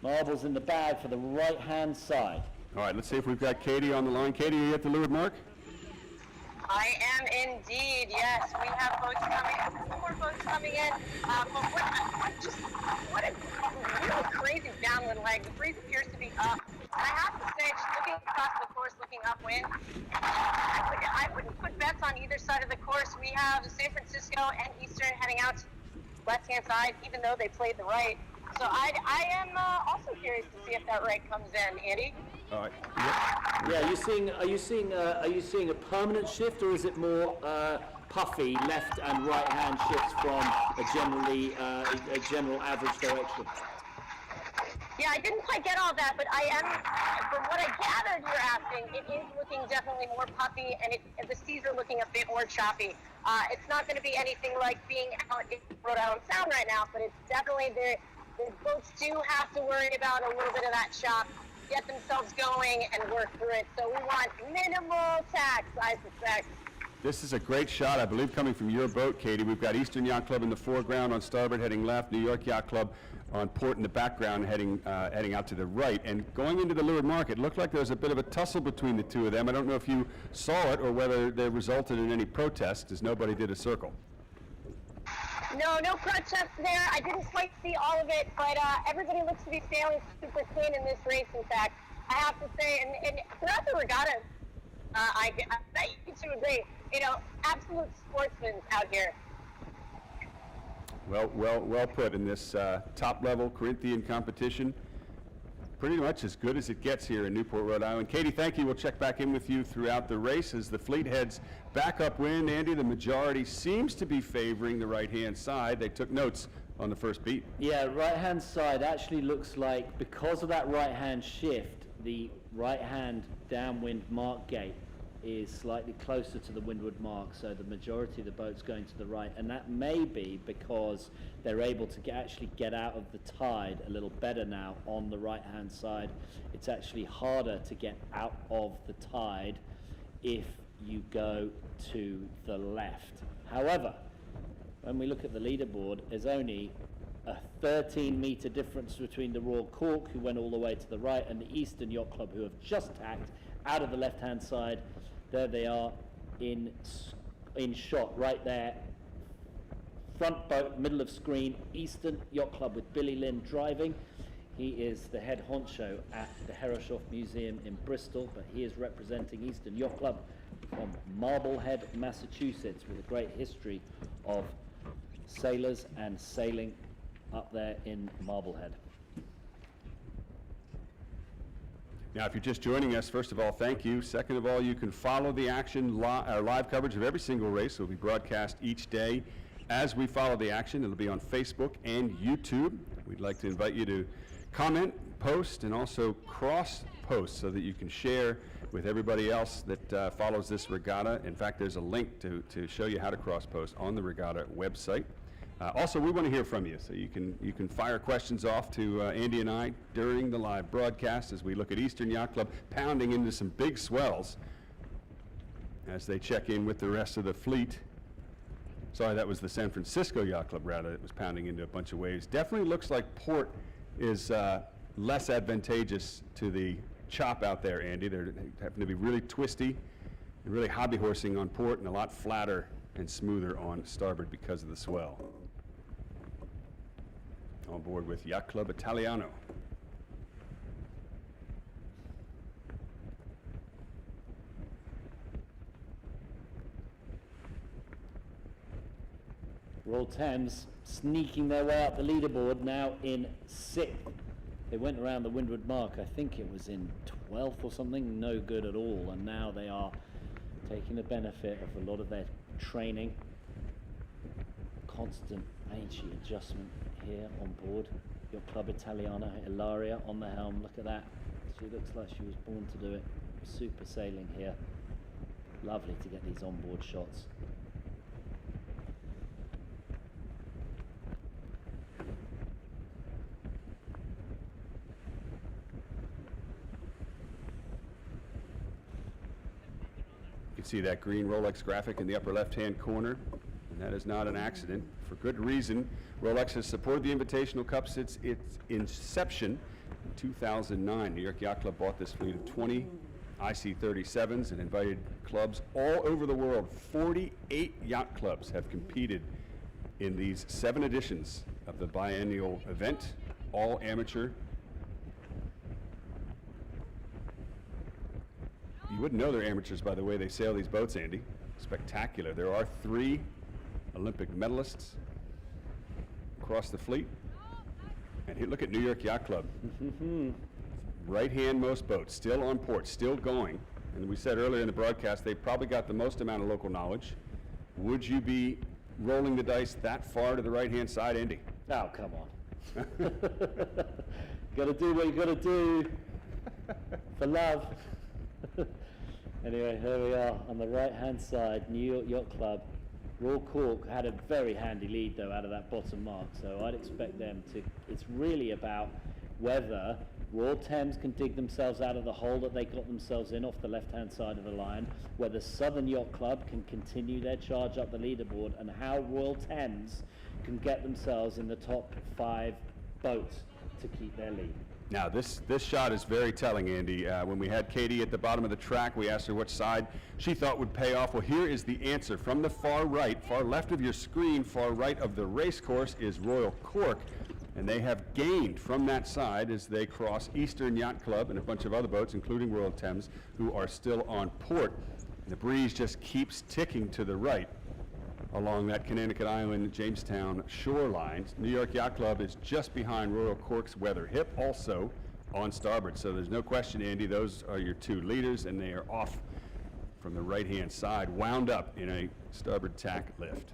marbles in the bag for the right-hand side. All right, let's see if we've got Katie on the line. Katie, are you at the leeward mark? I am indeed, yes. We have boats coming, more boats coming in. But what a really crazy downwind leg. The breeze appears to be up. I have to say, just looking across the course, looking upwind, I wouldn't put bets on either side of the course. We have San Francisco and Eastern heading out to the left-hand side, even though they played the right. So I am also curious to see if that right comes in, Andy. All right. Yeah, are you seeing a permanent shift, or is it more puffy left and right hand shifts from a general average direction? Yeah, I didn't quite get all that, but I am, from what I gathered you're asking, it is looking definitely more puffy, and the seas are looking a bit more choppy. It's not going to be anything like being out in Rhode Island Sound right now, but it's definitely the boats do have to worry about a little bit of that chop, get themselves going and work through it. So we want minimal tax, I suspect. This is a great shot, I believe, coming from your boat, Katie. We've got Eastern Yacht Club in the foreground on starboard heading left, New York Yacht Club on port in the background heading out to the right. And going into the leeward mark, it looked like there was a bit of a tussle between the two of them. I don't know if you saw it or whether they resulted in any protest, as nobody did a circle. No protests there. I didn't quite see all of it, but everybody looks to be sailing super clean in this race, in fact. I have to say, and throughout the regatta, I you two agree, absolute sportsmen out here. Well put in this top-level Corinthian competition. Pretty much as good as it gets here in Newport, Rhode Island. Katie, thank you. We'll check back in with you throughout the race as the fleet heads back upwind. Andy, the majority seems to be favoring the right-hand side. They took notes on the first beat. Yeah, right-hand side actually looks like, because of that right-hand shift, the right-hand downwind mark gate is slightly closer to the windward mark, so the majority of the boats going to the right, and that may be because they're able to actually get out of the tide a little better now on the right-hand side. It's actually harder to get out of the tide if you go to the left. However, when we look at the leaderboard, there's only a 13-meter difference between the Royal Cork, who went all the way to the right, and the Eastern Yacht Club, who have just tacked out of the left-hand side. There they are in shot right there. Front boat, middle of screen, Eastern Yacht Club with Billy Lynn driving. He is the head honcho at the Herreshoff Museum in Bristol, but he is representing Eastern Yacht Club from Marblehead, Massachusetts, with a great history of sailors and sailing up there in Marblehead. Now, if you're just joining us, first of all, thank you. Second of all, you can follow the action, live coverage of every single race. It will be broadcast each day as we follow the action. It'll be on Facebook and YouTube. We'd like to invite you to comment, post, and also cross-post so that you can share with everybody else that follows this regatta. In fact, there's a link to show you how to cross-post on the regatta website. Also, we want to hear from you, so you can fire questions off to Andy and I during the live broadcast as we look at Eastern Yacht Club pounding into some big swells as they check in with the rest of the fleet. Sorry, that was the San Francisco Yacht Club, rather. It was pounding into a bunch of waves. Definitely looks like port is less advantageous to the chop out there, Andy. They're having to be really twisty and really hobby horsing on port and a lot flatter and smoother on starboard because of the swell. On board with Yacht Club Italiano. Royal Thames sneaking their way up the leaderboard, now in 6th They went around the windward mark, I think it was in 12th or something, no good at all, and now they are taking the benefit of a lot of their training. Constant ancient adjustment here on board. Yacht Club Italiana, Ilaria on the helm, look at that. She looks like she was born to do it. Super sailing here. Lovely to get these onboard shots. You can see that green Rolex graphic in the upper left-hand corner, and that is not an accident. For good reason, Rolex has supported the Invitational Cup since its inception in 2009. New York Yacht Club bought this fleet of 20 IC-37s and invited clubs all over the world. 48 yacht clubs have competed in these 7 editions of the biennial event, all amateur. You wouldn't know they're amateurs by the way they sail these boats, Andy. Spectacular. There are 3 Olympic medalists across the fleet. And here, look at New York Yacht Club. Right-hand most boats, still on port, still going. And we said earlier in the broadcast, they've probably got the most amount of local knowledge. Would you be rolling the dice that far to the right-hand side, Andy? Oh, come on. Gotta do what you gotta do for love. Anyway, here we are on the right-hand side, New York Yacht Club. Royal Cork had a very handy lead, though, out of that bottom mark, so I'd expect them to... It's really about whether Royal Thames can dig themselves out of the hole that they got themselves in off the left-hand side of the line, whether Southern Yacht Club can continue their charge up the leaderboard, and how Royal Thames can get themselves in the top 5 boats to keep their lead. Now, this shot is very telling, Andy. When we had Katie at the bottom of the track, we asked her which side she thought would pay off. Well, here is the answer. From the far right, far left of your screen, far right of the race course is Royal Cork. And they have gained from that side as they cross Eastern Yacht Club and a bunch of other boats, including Royal Thames, who are still on port. And the breeze just keeps ticking to the right along that Connecticut Island, Jamestown shoreline. New York Yacht Club is just behind Royal Cork's weather hip, also on starboard. So there's no question, Andy, those are your 2 leaders, and they are off from the right-hand side, wound up in a starboard tack lift.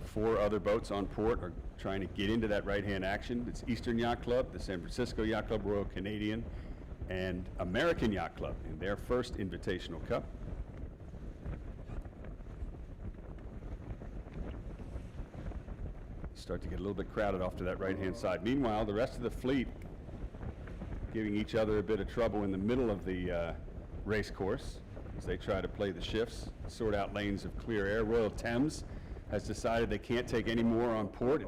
Four other boats on port are trying to get into that right-hand action. It's Eastern Yacht Club, the San Francisco Yacht Club, Royal Canadian, and American Yacht Club in their first Invitational Cup. Start to get a little bit crowded off to that right-hand side. Meanwhile, the rest of the fleet giving each other a bit of trouble in the middle of the race course as they try to play the shifts, sort out lanes of clear air. Royal Thames has decided they can't take any more on port.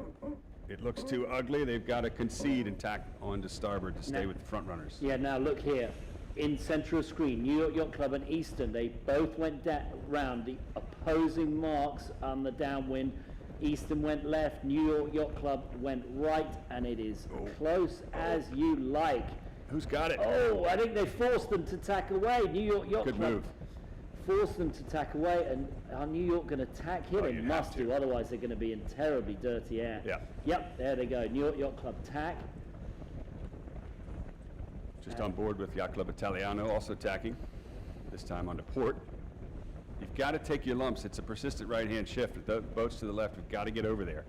It looks too ugly. They've got to concede and tack on to starboard to stay with the front runners. Yeah, now look here. In central screen, New York Yacht Club and Eastern, they both went round the opposing marks on the downwind. Eastern went left, New York Yacht Club went right, and it is close as you like. Who's got it? Oh, I think they forced them to tack away. New York Yacht Good Club move. forced them to tack away, and are New York going to tack here? They must do, otherwise they're going to be in terribly dirty air. Yeah. Yep, there they go. New York Yacht Club tack. Just on board with Yacht Club Italiano, also tacking, this time onto port. You've got to take your lumps. It's a persistent right-hand shift. The boats to the left have got to get over there.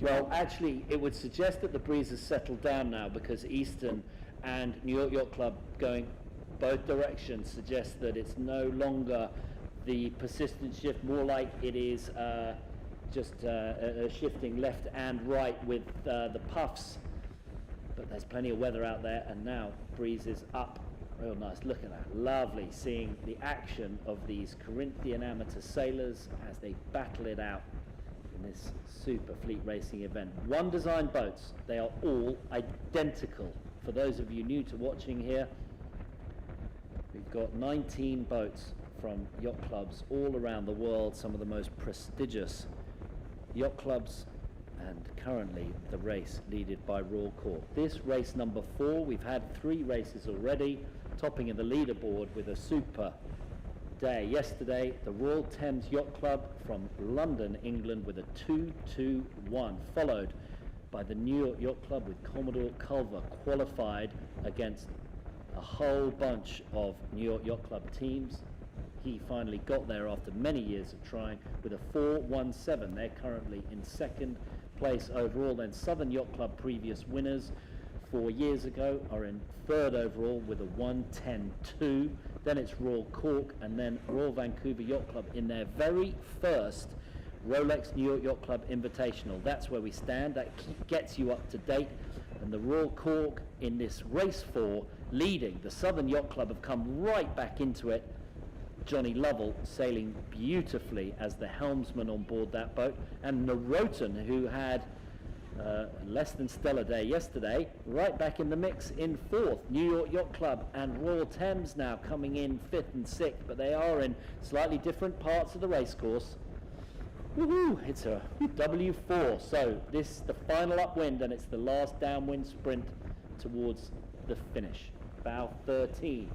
Well, actually, it would suggest that the breeze has settled down now, because Eastern and New York Yacht Club going both directions suggests that it's no longer the persistent shift, more like it is just shifting left and right with the puffs. But there's plenty of weather out there, and now breeze is up. Real nice. Look at that. Lovely seeing the action of these Corinthian amateur sailors as they battle it out in this super fleet racing event. One design boats. They are all identical. For those of you new to watching here, we've got 19 boats from yacht clubs all around the world, some of the most prestigious yacht clubs, and currently the race leaded by Royal Cork. This race number 4, we've had 3 races already, topping in the leaderboard with a super day. Yesterday, the Royal Thames Yacht Club from London, England, with a 2-2-1, followed by the New York Yacht Club with Commodore Culver, qualified against a whole bunch of New York Yacht Club teams. He finally got there after many years of trying with a 4-1-7. They're currently in second place overall. Then Southern Yacht Club, previous winners 4 years ago, are in third overall with a 1-10-2. Then it's Royal Cork and then Royal Vancouver Yacht Club in their very first Rolex New York Yacht Club Invitational. That's where we stand. That gets you up to date. And the Royal Cork in this race 4 leading. The Southern Yacht Club have come right back into it. Johnny Lovell sailing beautifully as the helmsman on board that boat, and Noroton, who had less than stellar day yesterday, right back in the mix in 4th. New York Yacht Club and Royal Thames now coming in 5th and 6th, but they are in slightly different parts of the racecourse. Woohoo! It's a W4, so this is the final upwind, and it's the last downwind sprint towards the finish. Bow 13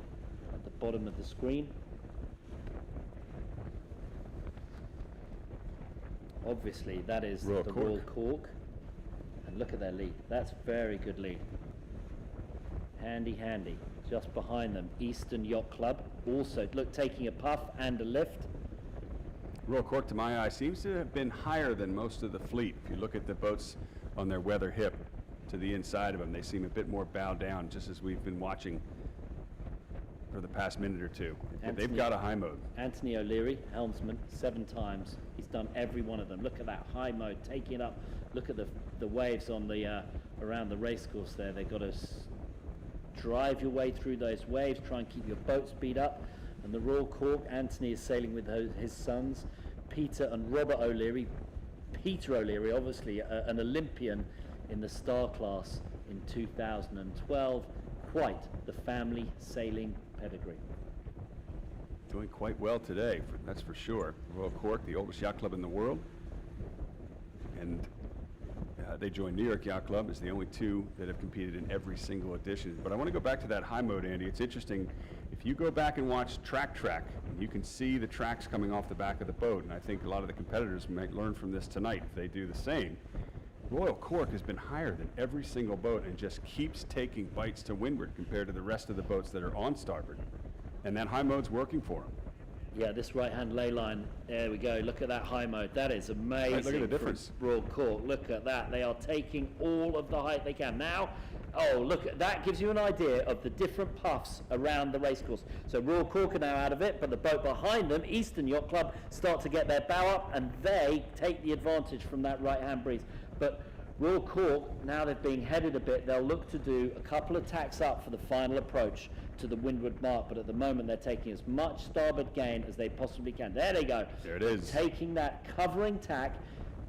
at the bottom of the screen. Obviously, that is Royal the Cork. Royal Cork. And look at their lead. That's very good lead. Handy, handy. Just behind them, Eastern Yacht Club. Also, look, taking a puff and a lift. Royal Cork, to my eye, seems to have been higher than most of the fleet. If you look at the boats on their weather hip to the inside of them, they seem a bit more bowed down, just as we've been watching for the past minute or two. They've got a high mode. Anthony O'Leary, helmsman, 7 times. He's done every one of them. Look at that high mode, taking it up. Look at the waves on the around the racecourse there. They've got to drive your way through those waves, try and keep your boat speed up. And the Royal Cork, Anthony is sailing with his sons, Peter and Robert O'Leary. Peter O'Leary, obviously an Olympian in the star class in 2012. Quite the family sailing pedigree. Doing quite well today, that's for sure. Royal Cork, the oldest yacht club in the world. And they joined New York Yacht Club as the only 2 that have competed in every single edition. But I want to go back to that high mode, Andy. It's interesting. If you go back and watch Track, you can see the tracks coming off the back of the boat. And I think a lot of the competitors might learn from this tonight if they do the same. Royal Cork has been higher than every single boat and just keeps taking bites to windward compared to the rest of the boats that are on starboard. And that high mode's working for them. Yeah, this right-hand ley line, there we go. Look at that high mode. That is amazing. Right, look at the difference. Royal Cork, look at that. They are taking all of the height they can. Now, oh, look, that gives you an idea of the different puffs around the racecourse. So Royal Cork are now out of it, but the boat behind them, Eastern Yacht Club, start to get their bow up, and they take the advantage from that right-hand breeze. But Royal Cork, now they're being headed a bit, they'll look to do a couple of tacks up for the final approach to the windward mark, but at the moment they're taking as much starboard gain as they possibly can. There they go. There it is. Taking that covering tack,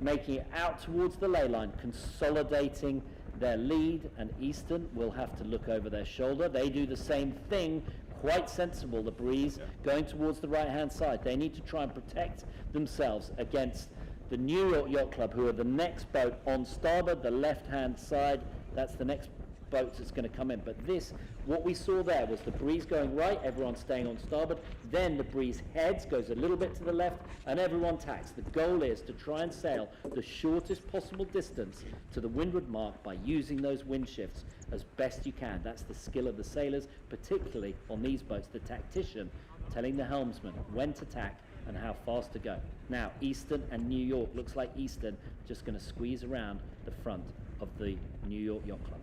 making it out towards the ley line, consolidating their lead, and Eastern will have to look over their shoulder. They do the same thing, quite sensible, the breeze going towards the right-hand side. They need to try and protect themselves against the New York Yacht Club, who are the next boat on starboard, the left-hand side. That's the next boat that's going to come in. But this, what we saw there was the breeze going right, everyone staying on starboard. Then the breeze heads, goes a little bit to the left, and everyone tacks. The goal is to try and sail the shortest possible distance to the windward mark by using those wind shifts as best you can. That's the skill of the sailors, particularly on these boats. The tactician telling the helmsman when to tack and how fast to go. Now, Eastern and New York, looks like Eastern just going to squeeze around the front of the New York Yacht Club.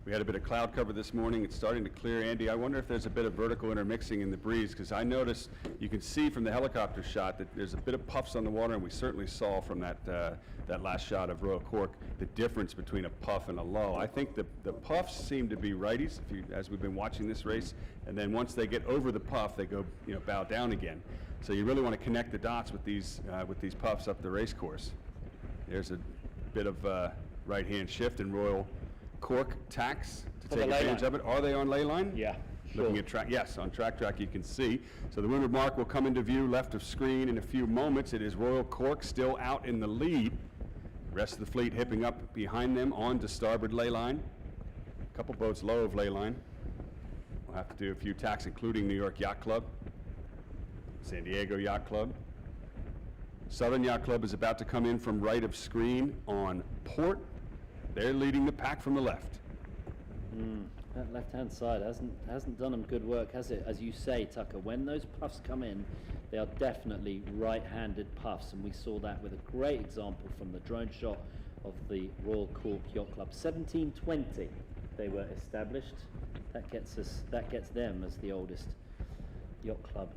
We had a bit of cloud cover this morning. It's starting to clear. Andy, I wonder if there's a bit of vertical intermixing in the breeze, because I noticed, you can see from the helicopter shot that there's a bit of puffs on the water, and we certainly saw from that last shot of Royal Cork the difference between a puff and a lull. I think the puffs seem to be righties, as we've been watching this race, and then once they get over the puff, they go bow down again. So you really want to connect the dots with these puffs up the race course. There's a bit of right-hand shift in Royal Cork tacks to take advantage of it. Are they on ley line? Yeah, sure. Looking at track, yes, on track you can see. So the windward mark will come into view left of screen in a few moments. It is Royal Cork still out in the lead. Rest of the fleet hipping up behind them on to starboard ley line. A couple boats low of ley line. We'll have to do a few tacks, including New York Yacht Club. San Diego Yacht Club. Southern Yacht Club is about to come in from right of screen on port. They're leading the pack from the left. That left-hand side hasn't done them good work, has it? As you say, Tucker, when those puffs come in, they are definitely right-handed puffs, and we saw that with a great example from the drone shot of the Royal Cork Yacht Club. 1720 they were established. That gets them as the oldest yacht club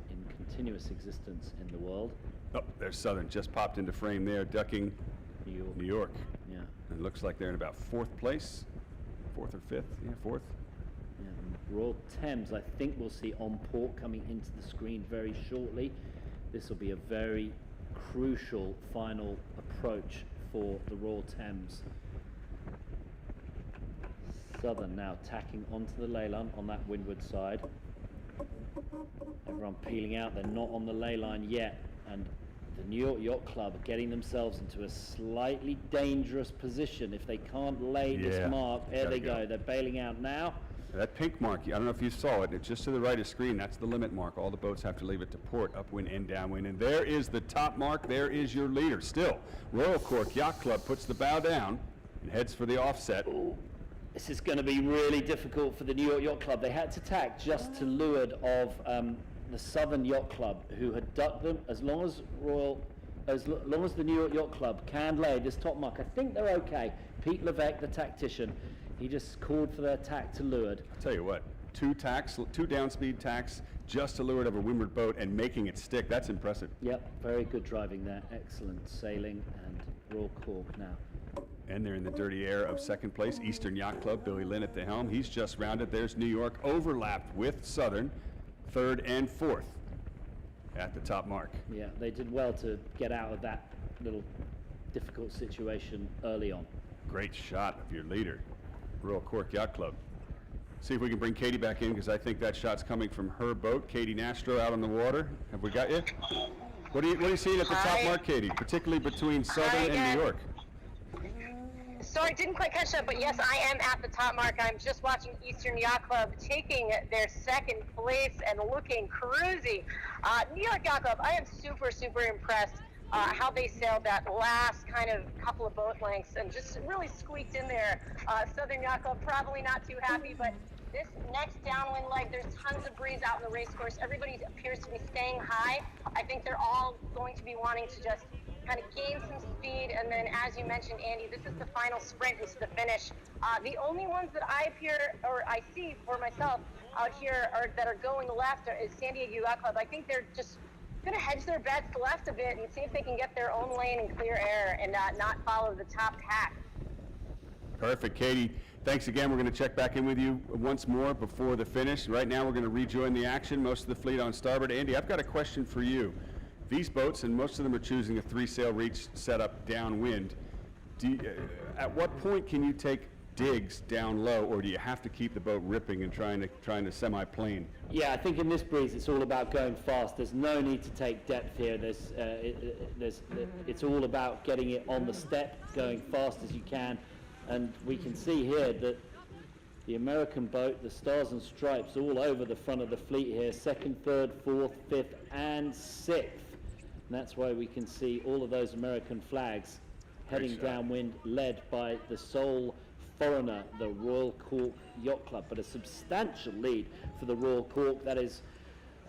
in continuous existence in the world. Oh, there's Southern, just popped into frame there, ducking New York. New York. Yeah. It looks like they're in about fourth place. Fourth or fifth? Yeah, fourth. Yeah, and Royal Thames, I think we'll see on port coming into the screen very shortly. This will be a very crucial final approach for the Royal Thames. Southern now tacking onto the ley line on that windward side. Everyone peeling out, they're not on the ley line yet, and the New York Yacht Club are getting themselves into a slightly dangerous position if they can't lay this mark. There they go. They're bailing out now. That pink mark, I don't know if you saw it, it's just to the right of screen. That's the limit mark. All the boats have to leave it to port, upwind and downwind. And there is the top mark. There is your leader. Still, Royal Cork Yacht Club puts the bow down and heads for the offset. Ooh, this is going to be really difficult for the New York Yacht Club. They had to tack just to leeward of the Southern Yacht Club, who had ducked them. As long as the New York Yacht Club can lay this top mark, I think they're okay. Pete Levesque, the tactician, he just called for their tack to leeward. I'll tell you what, two downspeed tacks just to leeward of a windward boat and making it stick. That's impressive. Yep, very good driving there. Excellent sailing, and Royal Cork now. And they're in the dirty air of second place, Eastern Yacht Club, Billy Lynn at the helm. He's just rounded. There's New York overlapped with Southern, third and fourth at the top mark. Yeah, they did well to get out of that little difficult situation early on. Great shot of your leader, Royal Cork Yacht Club. See if we can bring Katie back in, because I think that shot's coming from her boat. Katie Nastro out on the water. Have we got you? What are you seeing at the top mark, Katie, particularly between Southern and New York? Sorry, didn't quite catch that, but yes, I am at the top mark. I'm just watching Eastern Yacht Club taking their second place and looking cruisy. New York Yacht Club, I am super, super impressed how they sailed that last kind of couple of boat lengths and just really squeaked in there. Southern Yacht Club probably not too happy, but this next downwind leg, there's tons of breeze out in the race course. Everybody appears to be staying high. I think they're all going to be wanting to just kind of gain some speed, and then as you mentioned, Andy, this is the final sprint into the finish. The only ones that I see for myself out here that are going left is San Diego Yacht Club. I think they're just going to hedge their bets left a bit and see if they can get their own lane in clear air and not follow the top tack. Perfect, Katie. Thanks again. We're going to check back in with you once more before the finish. Right now, we're going to rejoin the action. Most of the fleet on starboard. Andy, I've got a question for you. These boats, and most of them are choosing a three-sail reach setup downwind. At what point can you take digs down low, or do you have to keep the boat ripping and trying to semi-plane? Yeah, I think in this breeze it's all about going fast. There's no need to take depth here. It's all about getting it on the step, going fast as you can, and we can see here that the American boat, the Stars and Stripes, all over the front of the fleet here, second, third, fourth, fifth, and sixth. And that's why we can see all of those American flags heading downwind, led by the sole foreigner, the Royal Cork Yacht Club. But a substantial lead for the Royal Cork. That is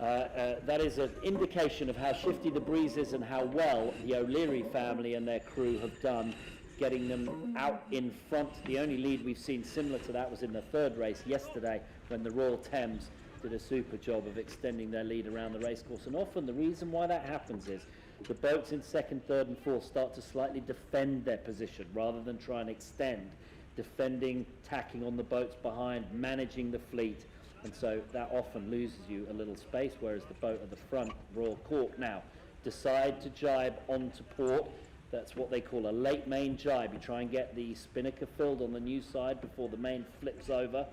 an indication of how shifty the breeze is and how well the O'Leary family and their crew have done getting them out in front. The only lead we've seen similar to that was in the third race yesterday, when the Royal Thames did a super job of extending their lead around the racecourse. And often the reason why that happens is the boats in second, third and fourth start to slightly defend their position rather than try and extend. Defending, tacking on the boats behind, managing the fleet, and so that often loses you a little space, whereas the boat at the front, Royal Cork, now decide to jibe onto port. That's what they call a late main jibe. You try and get the spinnaker filled on the new side before the main flips over.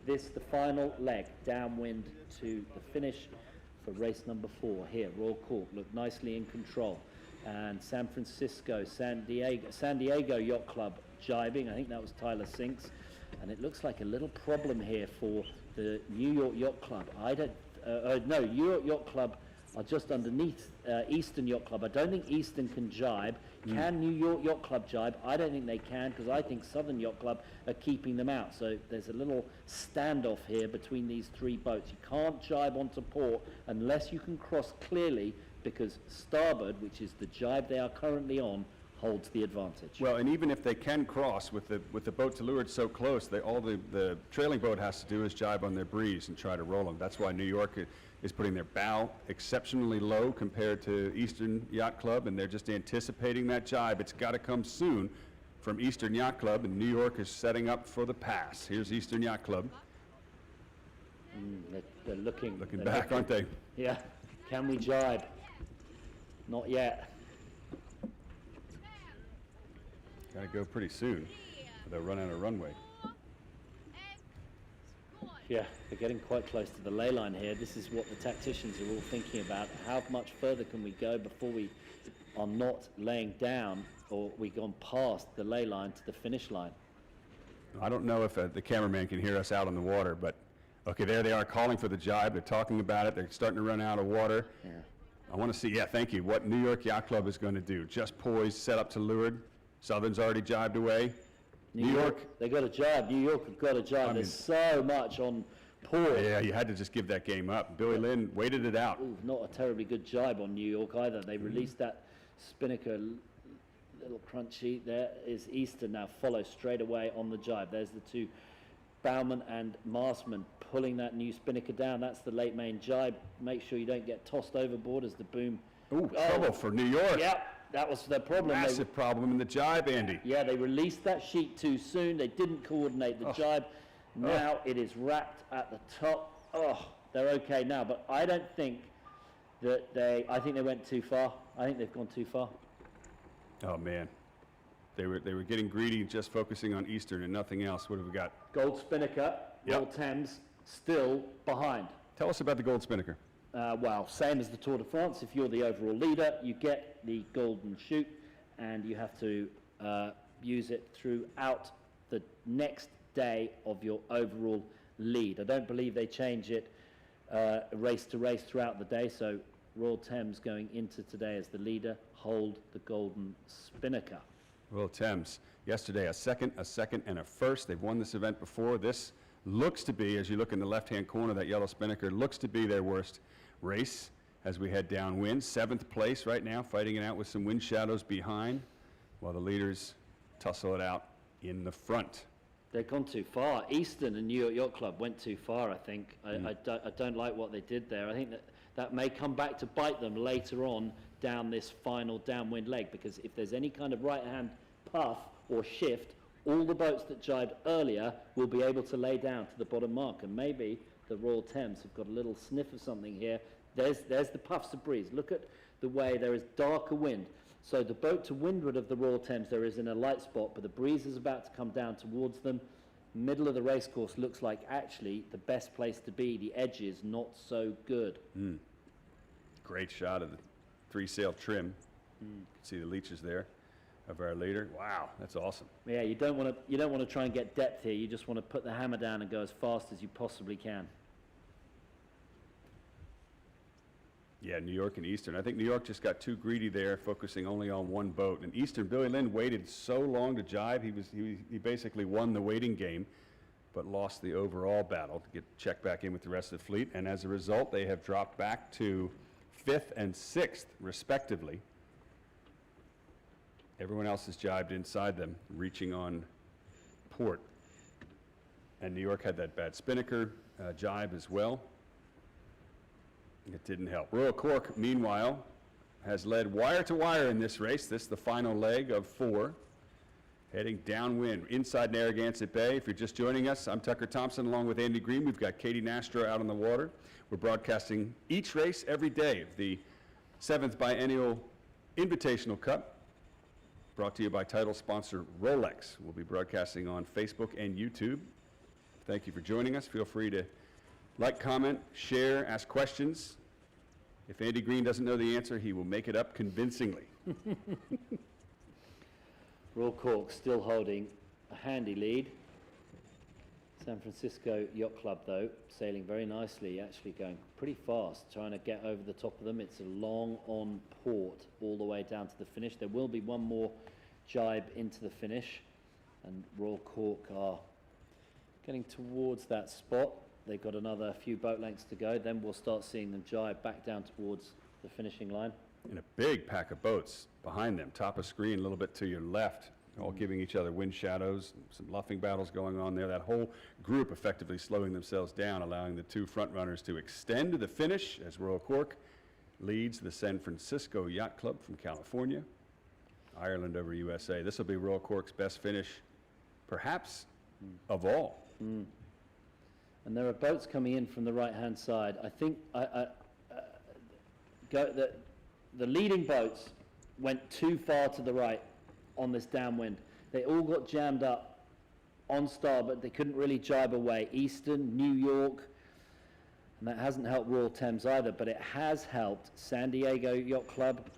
This, the final leg, downwind to the finish for race number 4 here. Royal Cork look nicely in control. And San Francisco, San Diego Yacht Club jibing. I think that was Tyler Sinks. And it looks like a little problem here for the New York Yacht Club. no, New York Yacht Club are just underneath Eastern Yacht Club. I don't think Eastern can jibe. Can New York Yacht Club jibe? I don't think they can, because I think Southern Yacht Club are keeping them out. So there's a little standoff here between these three boats. You can't jibe onto port unless you can cross clearly, because starboard, which is the jibe they are currently on, holds the advantage. Well, and even if they can cross with the boat to leeward so close, all the trailing boat has to do is jibe on their breeze and try to roll them. That's why New York is putting their bow exceptionally low compared to Eastern Yacht Club, and they're just anticipating that jibe. It's got to come soon from Eastern Yacht Club, and New York is setting up for the pass. Here's Eastern Yacht Club. They're looking Back, aren't they? Yeah. Can we jibe? Not yet. Got to go pretty soon, or they'll run out of runway. Yeah, they're getting quite close to the ley line here. This is what the tacticians are all thinking about. How much further can we go before we are not laying down, or we've gone past the ley line to the finish line? I don't know if the cameraman can hear us out on the water, but okay, there they are calling for the jibe. They're talking about it. They're starting to run out of water. Yeah. I want to see, thank you, what New York Yacht Club is going to do. Just poised, set up to leeward. Southern's already jibed away. New York. They got a jibe. New York have got a jibe. There's so much on port. Yeah, you had to just give that game up. Billy Lynn waited it out. Ooh, not a terribly good jibe on New York either. They released that spinnaker, little crunchy. There is Eastern now, follow straight away on the jibe. There's the two bowman and mastman pulling that new spinnaker down. That's the late main jibe. Make sure you don't get tossed overboard as the boom. Ooh, trouble for New York. Yeah, that was the problem. Massive problem in the jibe, Andy. Yeah, they released that sheet too soon. They didn't coordinate the jibe. Now it is wrapped at the top. Oh, they're okay now, but I don't think that I think they went too far. I think they've gone too far. Oh man, they were getting greedy, just focusing on Eastern and nothing else. What have we got? Gold spinnaker, Royal Thames, still behind. Tell us about the gold spinnaker. Well, same as the Tour de France. If you're the overall leader, you get the golden chute, and you have to use it throughout the next day of your overall lead. I don't believe they change it race to race throughout the day, so Royal Thames going into today as the leader hold the golden spinnaker. Royal Thames, yesterday a second, and a first. They've won this event before. This looks to be, as you look in the left-hand corner, that yellow spinnaker looks to be their worst race as we head downwind. 7th place right now, fighting it out with some wind shadows behind, while the leaders tussle it out in the front. They've gone too far. Eastern and New York Yacht Club went too far, I think. I don't like what they did there. I think that may come back to bite them later on down this final downwind leg, because if there's any kind of right-hand puff or shift, all the boats that jibed earlier will be able to lay down to the bottom mark, and maybe the Royal Thames have got a little sniff of something here. There's the puffs of breeze. Look at the way there is darker wind. So the boat to windward of the Royal Thames, there is in a light spot, but the breeze is about to come down towards them. Middle of the racecourse looks like actually the best place to be. The edge is not so good. Great shot of the 3-sail trim. You can see the leeches there of our leader. Wow, that's awesome. Yeah, you don't want to try and get depth here. You just want to put the hammer down and go as fast as you possibly can. Yeah, New York and Eastern. I think New York just got too greedy there, focusing only on one boat. And Eastern, Billy Lynn waited so long to jibe. He basically won the waiting game, but lost the overall battle to get checked back in with the rest of the fleet. And as a result, they have dropped back to 5th and 6th, respectively. Everyone else is jibed inside them, reaching on port. And New York had that bad spinnaker jibe as well. It didn't help. Royal Cork, meanwhile, has led wire to wire in this race. This is the final leg of 4. Heading downwind inside Narragansett Bay. If you're just joining us, I'm Tucker Thompson along with Andy Green. We've got Katie Nastro out on the water. We're broadcasting each race every day of the 7th Biennial Invitational Cup, brought to you by title sponsor Rolex. We'll be broadcasting on Facebook and YouTube. Thank you for joining us. Feel free to like, comment, share, ask questions. If Andy Green doesn't know the answer, he will make it up convincingly. Royal Cork still holding a handy lead. San Francisco Yacht Club, though, sailing very nicely, actually going pretty fast, trying to get over the top of them. It's a long on port all the way down to the finish. There will be one more jibe into the finish, and Royal Cork are getting towards that spot. They've got another few boat lengths to go, then we'll start seeing them jibe back down towards the finishing line. And a big pack of boats behind them, top of screen, a little bit to your left, all giving each other wind shadows, some luffing battles going on there. That whole group effectively slowing themselves down, allowing the two front runners to extend to the finish as Royal Cork leads the San Francisco Yacht Club from California, Ireland over USA. This will be Royal Cork's best finish, perhaps of all. And there are boats coming in from the right-hand side. I think the leading boats went too far to the right on this downwind. They all got jammed up on starboard. They couldn't really jibe away. Eastern, New York, and that hasn't helped Royal Thames either, but it has helped San Diego Yacht Club,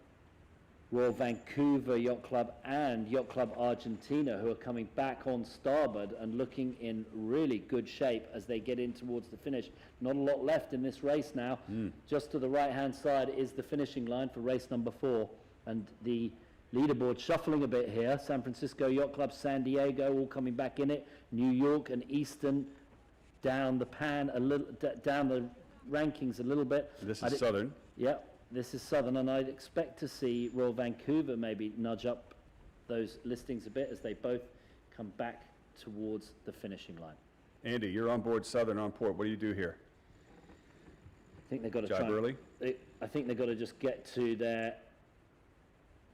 Royal Vancouver Yacht Club, and Yacht Club Argentina, who are coming back on starboard and looking in really good shape as they get in towards the finish. Not a lot left in this race now. Just to the right-hand side is the finishing line for race number 4, and the leaderboard shuffling a bit here. San Francisco Yacht Club, San Diego, all coming back in it. New York and Eastern down the pan a little, down the rankings a little bit. This is Southern. Yep. This is Southern, and I'd expect to see Royal Vancouver maybe nudge up those listings a bit as they both come back towards the finishing line. Andy, you're on board Southern on port. What do you do here? I think they've got to Jibe early? I think they've got to just get to their.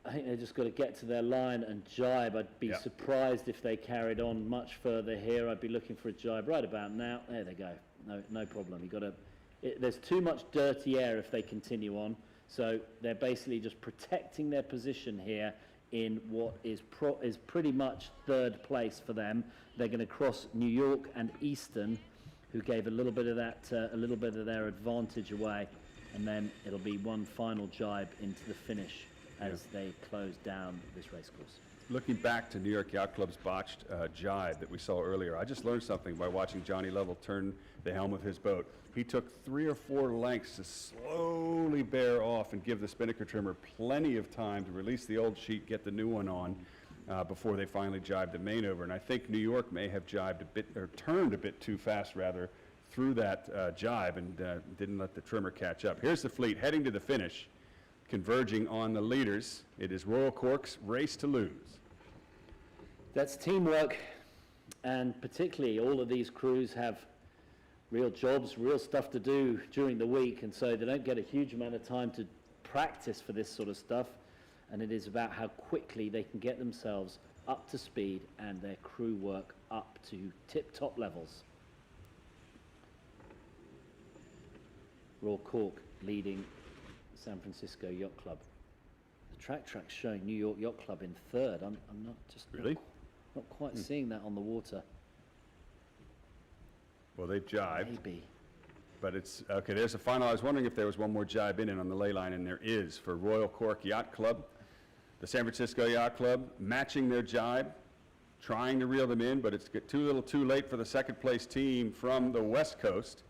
I think they've just got to get to their line and jibe. I'd be surprised if they carried on much further here. I'd be looking for a jibe right about now. There they go. No problem. You got to. There's too much dirty air if they continue on. So they're basically just protecting their position here in what is pretty much third place for them. They're going to cross New York and Eastern, who gave a little bit of their advantage away, and then it'll be one final jibe into the finish as they close down this race course. Looking back to New York Yacht Club's botched jibe that we saw earlier, I just learned something by watching Johnny Lovell turn the helm of his boat. He took 3 or 4 lengths to slowly bear off and give the spinnaker trimmer plenty of time to release the old sheet, get the new one on before they finally jibed the main over. And I think New York may have jibed a bit, or turned a bit too fast rather, through that jibe and didn't let the trimmer catch up. Here's the fleet heading to the finish, converging on the leaders. It is Royal Cork's race to lose. That's teamwork, and particularly all of these crews have real jobs, real stuff to do during the week, and so they don't get a huge amount of time to practice for this sort of stuff, and it is about how quickly they can get themselves up to speed and their crew work up to tip-top levels. Royal Cork leading San Francisco Yacht Club. The track's showing New York Yacht Club in third. I'm not just Really? not quite seeing that on the water. Well, they've jibed. Maybe. But it's, okay, there's a final. I was wondering if there was one more jibe in it on the ley line, and there is for Royal Cork Yacht Club. The San Francisco Yacht Club matching their jibe, trying to reel them in, but it's too little too late for the second place team from the West Coast.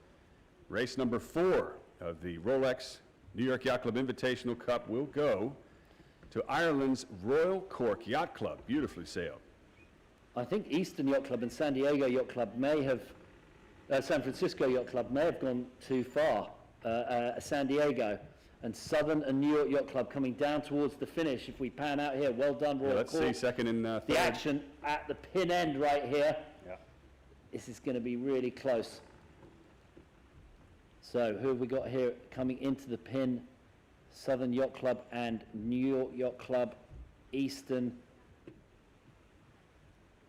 Race number 4 of the Rolex New York Yacht Club Invitational Cup will go to Ireland's Royal Cork Yacht Club. Beautifully sailed. I think Eastern Yacht Club and San Diego Yacht Club may have, San Francisco Yacht Club may have gone too far. San Diego and Southern and New York Yacht Club coming down towards the finish. If we pan out here, well done, Royal Let's Cork. see, second and third. The action at the pin end right here. Yeah. This is going to be really close. So who have we got here coming into the pin? Southern Yacht Club and New York Yacht Club, Eastern,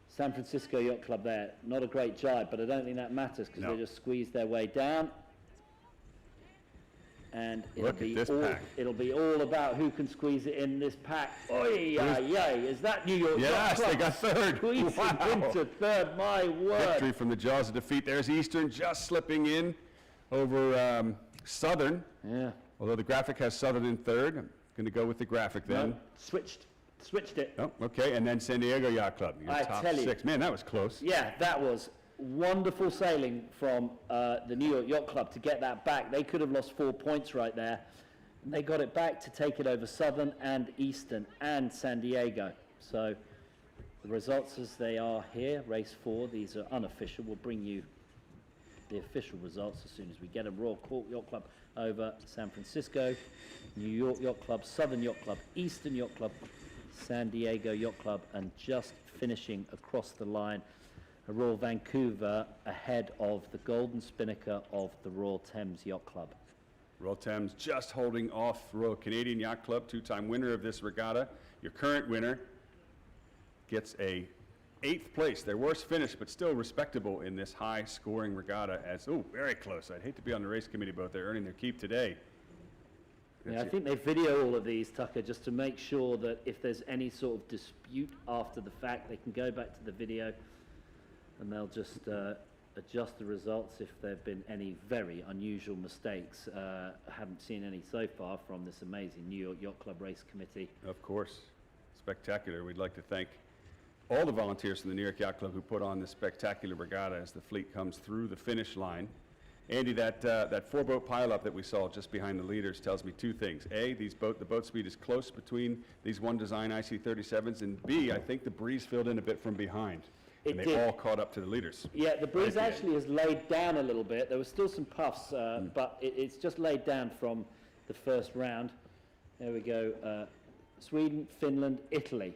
San Francisco Yacht Club there. Not a great jibe, but I don't think that matters because they just squeeze their way down. And it'll be all about who can squeeze it in this pack. Oy, is that New York Yacht Club? Yes, they got third. Squeezing into third, my word. Victory from the jaws of defeat. There's Eastern just slipping in over Southern. Yeah. Although the graphic has Southern in third. I'm going to go with the graphic then. No, switched it. Oh, okay, and then San Diego Yacht Club. Your I top tell you. 6. Man, that was close. Yeah, that was. wonderful sailing from the New York Yacht Club to get that back. They could have lost 4 points right there. And they got it back to take it over Southern and Eastern and San Diego. So the results as they are here, race 4, these are unofficial. We'll bring you the official results as soon as we get them. Royal Cork Yacht Club over San Francisco, New York Yacht Club, Southern Yacht Club, Eastern Yacht Club, San Diego Yacht Club, and just finishing across the line, a Royal Vancouver ahead of the Golden Spinnaker of the Royal Thames Yacht Club. Royal Thames just holding off Royal Canadian Yacht Club, two-time winner of this regatta. Your current winner gets a 8th place, their worst finish, but still respectable in this high-scoring regatta. As very close. I'd hate to be on the race committee boat. They're earning their keep today. Yeah, I think they video all of these, Tucker, just to make sure that if there's any sort of dispute after the fact, they can go back to the video and they'll just adjust the results if there have been any very unusual mistakes. I haven't seen any so far from this amazing New York Yacht Club Race Committee. Of course. Spectacular. We'd like to thank all the volunteers from the New York Yacht Club who put on this spectacular regatta as the fleet comes through the finish line. Andy, that 4-boat pileup that we saw just behind the leaders tells me 2 things. A, the boat speed is close between these one design IC-37s, and B, I think the breeze filled in a bit from behind. It And they did. all caught up to the leaders. Yeah, the breeze Right at the actually has laid down a little bit. There was still some puffs, but it's just laid down from the first round. There we go. Sweden, Finland, Italy.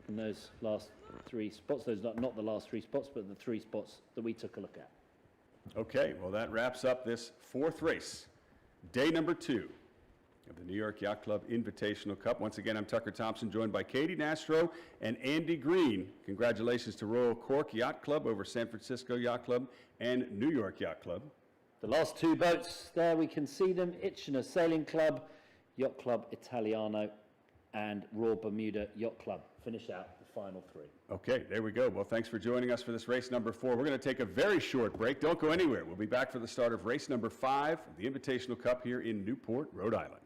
And those last 3 spots, those not the last 3 spots, but the 3 spots that we took a look at. Okay, well that wraps up this 4th race, day number 2 of the New York Yacht Club Invitational Cup. Once again, I'm Tucker Thompson, joined by Katie Nastro and Andy Green. Congratulations to Royal Cork Yacht Club over San Francisco Yacht Club and New York Yacht Club. The last 2 boats there, we can see them. Itchener Sailing Club, Yacht Club Italiano, and Royal Bermuda Yacht Club finish out the final 3. Okay, there we go. Well, thanks for joining us for this race number 4. We're going to take a very short break. Don't go anywhere. We'll be back for the start of race number 5 of the Invitational Cup here in Newport, Rhode Island.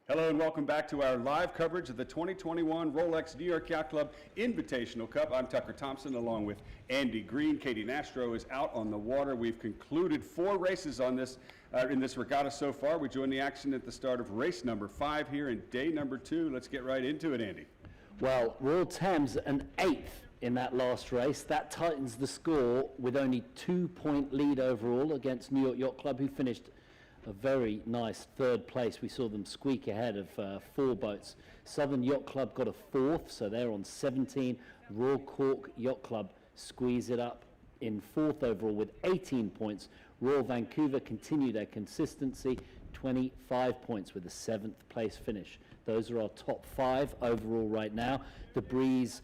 Hello and welcome back to our live coverage of the 2021 Rolex New York Yacht Club Invitational Cup. I'm Tucker Thompson along with Andy Green. Katie Nastro is out on the water. We've concluded 4 races on this in this regatta so far. We join the action at the start of race number 5 here in day number 2. Let's get right into it, Andy. Well, Royal Thames an 8th in that last race. That tightens the score with only 2-point lead overall against New York Yacht Club, who finished a very nice 3rd place. We saw them squeak ahead of 4 boats. Southern Yacht Club got a 4th, so they're on 17. Royal Cork Yacht Club squeeze it up in 4th overall with 18 points. Royal Vancouver continue their consistency, 25 points with a 7th place finish. Those are our top 5 overall right now. The breeze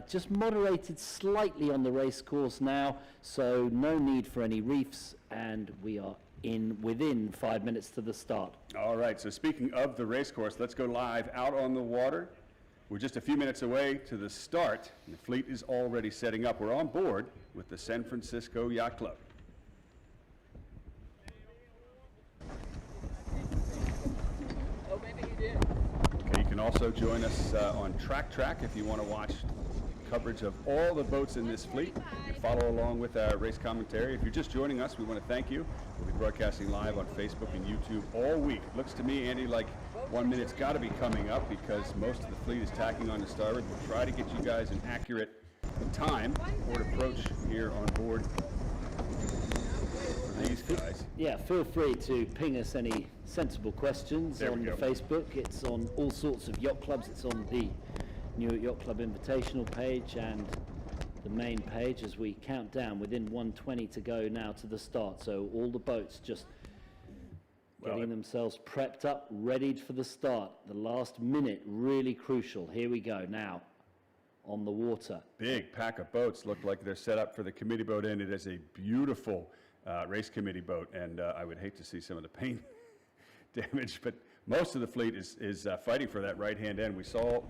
just moderated slightly on the race course now, so no need for any reefs, and we are within 5 minutes to the start. All right, so speaking of the race course, let's go live out on the water. We're just a few minutes away to the start, and the fleet is already setting up. We're on board with the San Francisco Yacht Club. Okay, you can also join us on Track if you want to watch coverage of all the boats in this fleet and follow along with our race commentary. If you're just joining us, we want to thank you. We'll be broadcasting live on Facebook and YouTube all week. It looks to me, Andy, like 1 minute's got to be coming up because most of the fleet is tacking on to starboard. We'll try to get you guys an accurate time port approach here on board for these guys. Yeah, feel free to ping us any sensible questions on the Facebook. It's on all sorts of yacht clubs. It's on the New York Yacht Club Invitational page and the main page as we count down within 1:20 to go now to the start. So all the boats just getting themselves prepped up, readied for the start. The last minute, really crucial. Here we go now on the water. Big pack of boats look like they're set up for the committee boat end. It is a beautiful race committee boat, and I would hate to see some of the paint damage, but most of the fleet is fighting for that right-hand end. We saw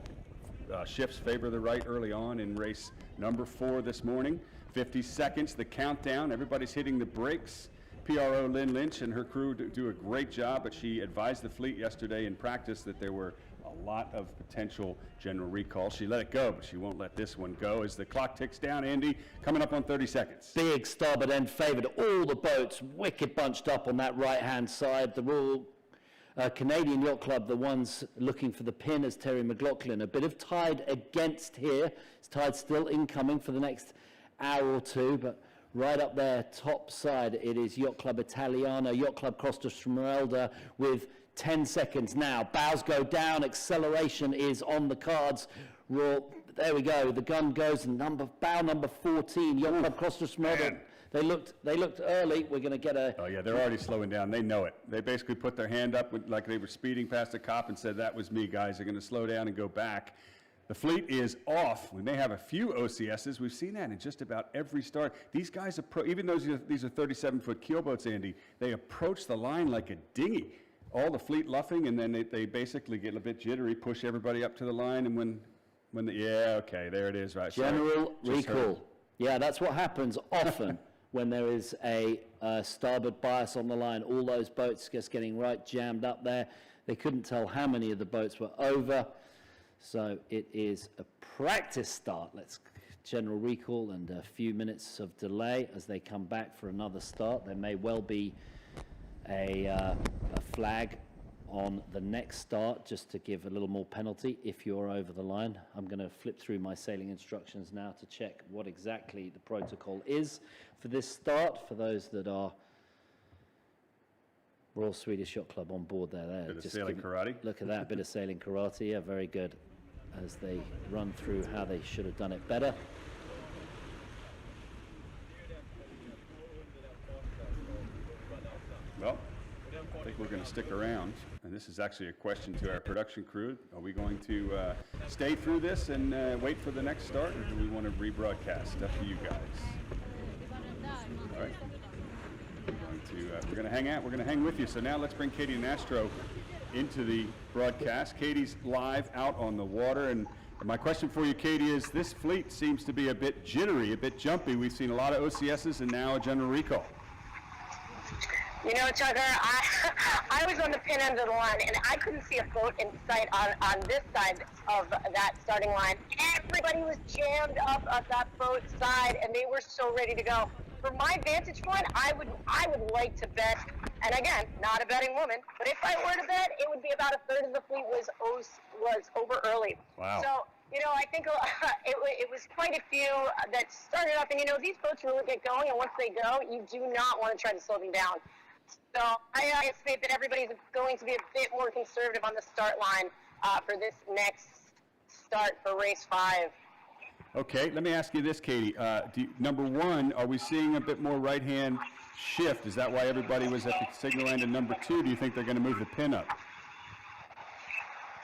shifts favor the right early on in race number 4 this morning. 50 seconds, the countdown. Everybody's hitting the brakes. PRO Lynn Lynch and her crew do a great job, but she advised the fleet yesterday in practice that there were a lot of potential general recall. She let it go, but she won't let this one go as the clock ticks down. Andy, coming up on 30 seconds. Big starboard end favoured. All the boats wicked bunched up on that right-hand side. The Royal Canadian Yacht Club, the ones looking for the pin as Terry McLaughlin. A bit of tide against here. It's tide still incoming for the next hour or 2, but right up there, top side, it is Yacht Club Italiano, Yacht Club Costa Smeralda with 10 seconds now. Bows go down, acceleration is on the cards. There we go, the gun goes, and bow number 14, Yacht Club Costa Smeralda. They looked early. We're going to get a... Oh, yeah, they're already slowing down. They know it. They basically put their hand up like they were speeding past a cop and said, that was me, guys. They're going to slow down and go back. The fleet is off. We may have a few OCSs. We've seen that in just about every start. These guys, even though these are 37-foot keelboats, Andy, they approach the line like a dinghy. All the fleet luffing, and then they basically get a bit jittery, push everybody up to the line, and there it is, right. General recall. Yeah, that's what happens often. When there is a starboard bias on the line, all those boats just getting right jammed up there. They couldn't tell how many of the boats were over. So it is a practice start. Let's general recall and a few minutes of delay as they come back for another start. There may well be a flag on the next start just to give a little more penalty if you're over the line. I'm going to flip through my sailing instructions now to check what exactly the protocol is for this start for those that are Royal Swedish Yacht Club on board there. Bit of sailing karate. Look at that, bit of sailing karate. Yeah, very good. As they run through how they should have done it better. Well, I think we're going to stick around, and this is actually a question to our production crew. Are we going to stay through this and wait for the next start, or do we want to rebroadcast? Up to you guys. All right. We're going to hang out. We're going to hang with you. So now let's bring Katie Nastro into the broadcast. Katie's live out on the water, and my question for you, Katie, is this fleet seems to be a bit jittery, a bit jumpy. We've seen a lot of OCSs and now a general recall. You know, Tucker, I was on the pin end of the line, and I couldn't see a boat in sight on this side of that starting line. Everybody was jammed up at that boat side, and they were so ready to go. From my vantage point, I would like to bet, and again, not a betting woman, but if I were to bet, it would be about a third of the fleet was over early. Wow. So, you know, I think it was quite a few that started up, and you know, these boats really get going, and once they go, you do not want to try to slow them down. So I anticipate that everybody's going to be a bit more conservative on the start line for this next start for race 5. Okay, let me ask you this, Katie. Number one, are we seeing a bit more right-hand shift? Is that why everybody was at the signal end? And number two, do you think they're going to move the pin up?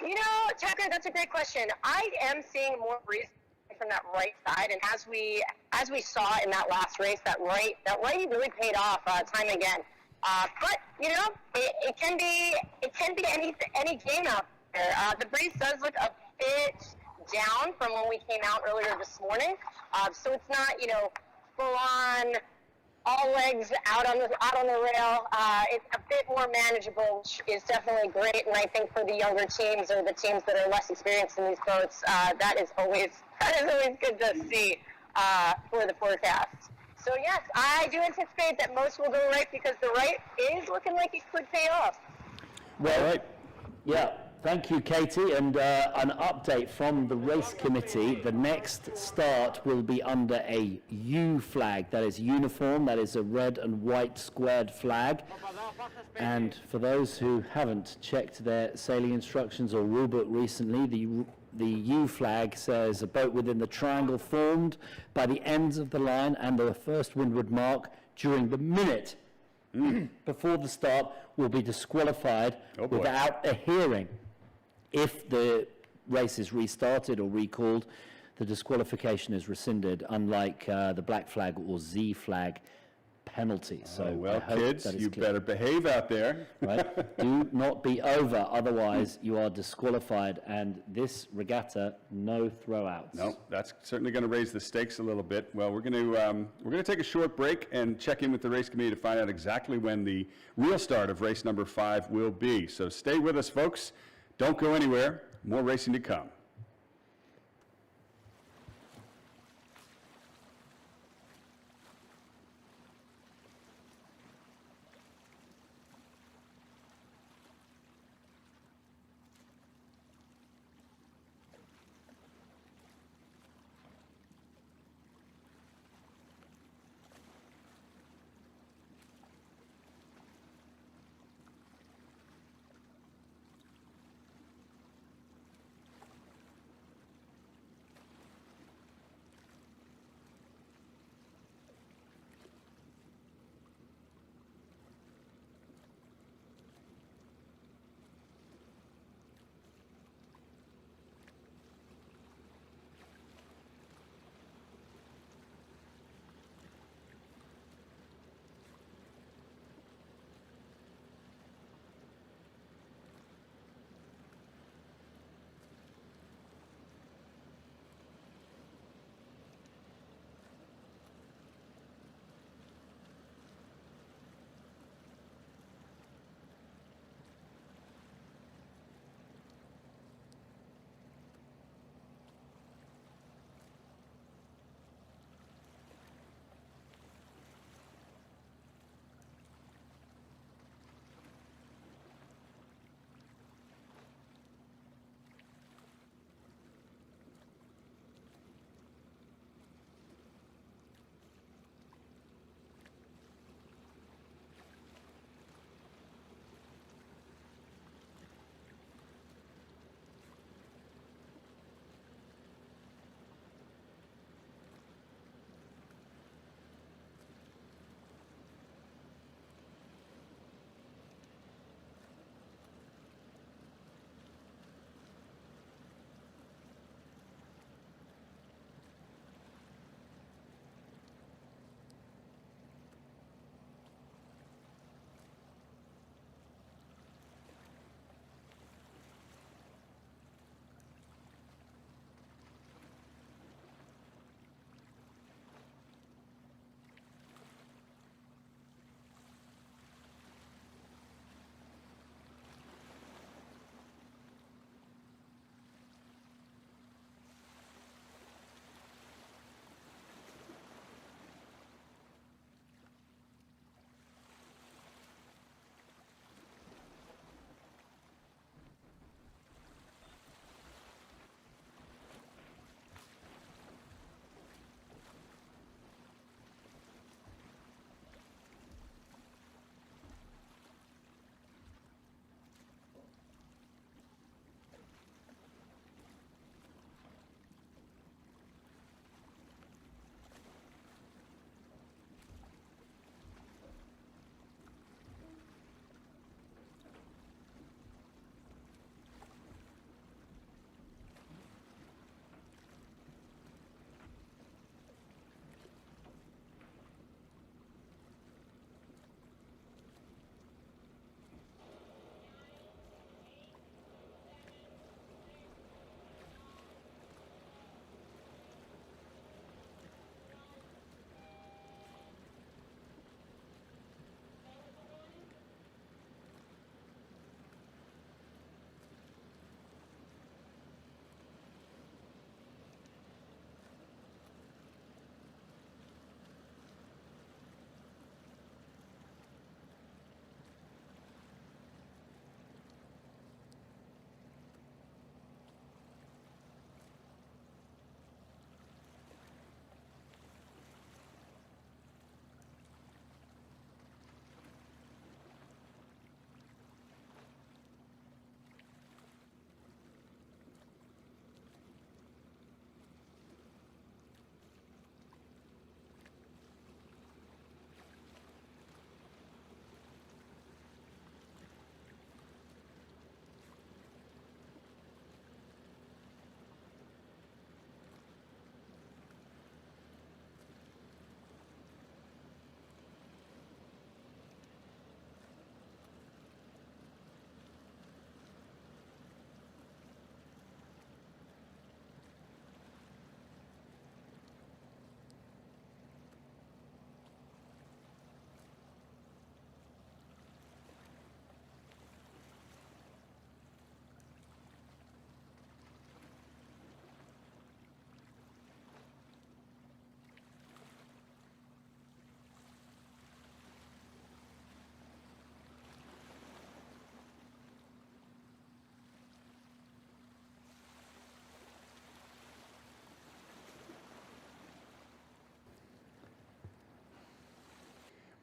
You know, Tucker, that's a great question. I am seeing more breeze from that right side, and as we saw in that last race, that right really paid off time again. But you know, it can be any game out there. The breeze does look a bit down from when we came out earlier this morning, so it's not, you know, full on all legs out on the rail. It's a bit more manageable, which is definitely great. And I think for the younger teams or the teams that are less experienced in these boats, that is always good to see for the forecast. So yes, I do anticipate that most will go right because the right is looking like it could pay off. Well, right. Yeah, thank you, Katie. And an update from the race committee. The next start will be under a U flag. That is uniform. That is a red and white squared flag. And for those who haven't checked their sailing instructions or rulebook recently, the U flag says a boat within the triangle formed by the ends of the line and the first windward mark during the minute before the start will be disqualified without a hearing. If the race is restarted or recalled, the disqualification is rescinded, unlike the black flag or Z flag penalty. So well, I hope kids, that is you clear. better behave out there. Right? Do not be over, otherwise you are disqualified. And this regatta, no throwouts. No, that's certainly going to raise the stakes a little bit. Well, we're going to take a short break and check in with the race committee to find out exactly when the real start of race number 5 will be. So stay with us, folks. Don't go anywhere. More racing to come.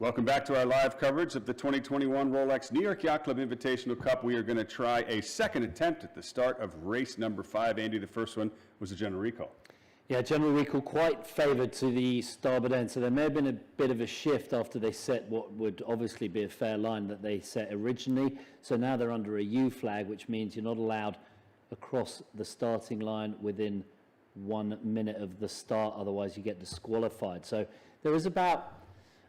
Welcome back to our live coverage of the 2021 Rolex New York Yacht Club Invitational Cup. We are going to try a second attempt at the start of race number 5. Andy, the first one was a general recall. Yeah, general recall quite favoured to the starboard end, so there may have been a bit of a shift after they set what would obviously be a fair line that they set originally. So now they're under a U flag, which means you're not allowed across the starting line within 1 minute of the start, otherwise you get disqualified. So there is about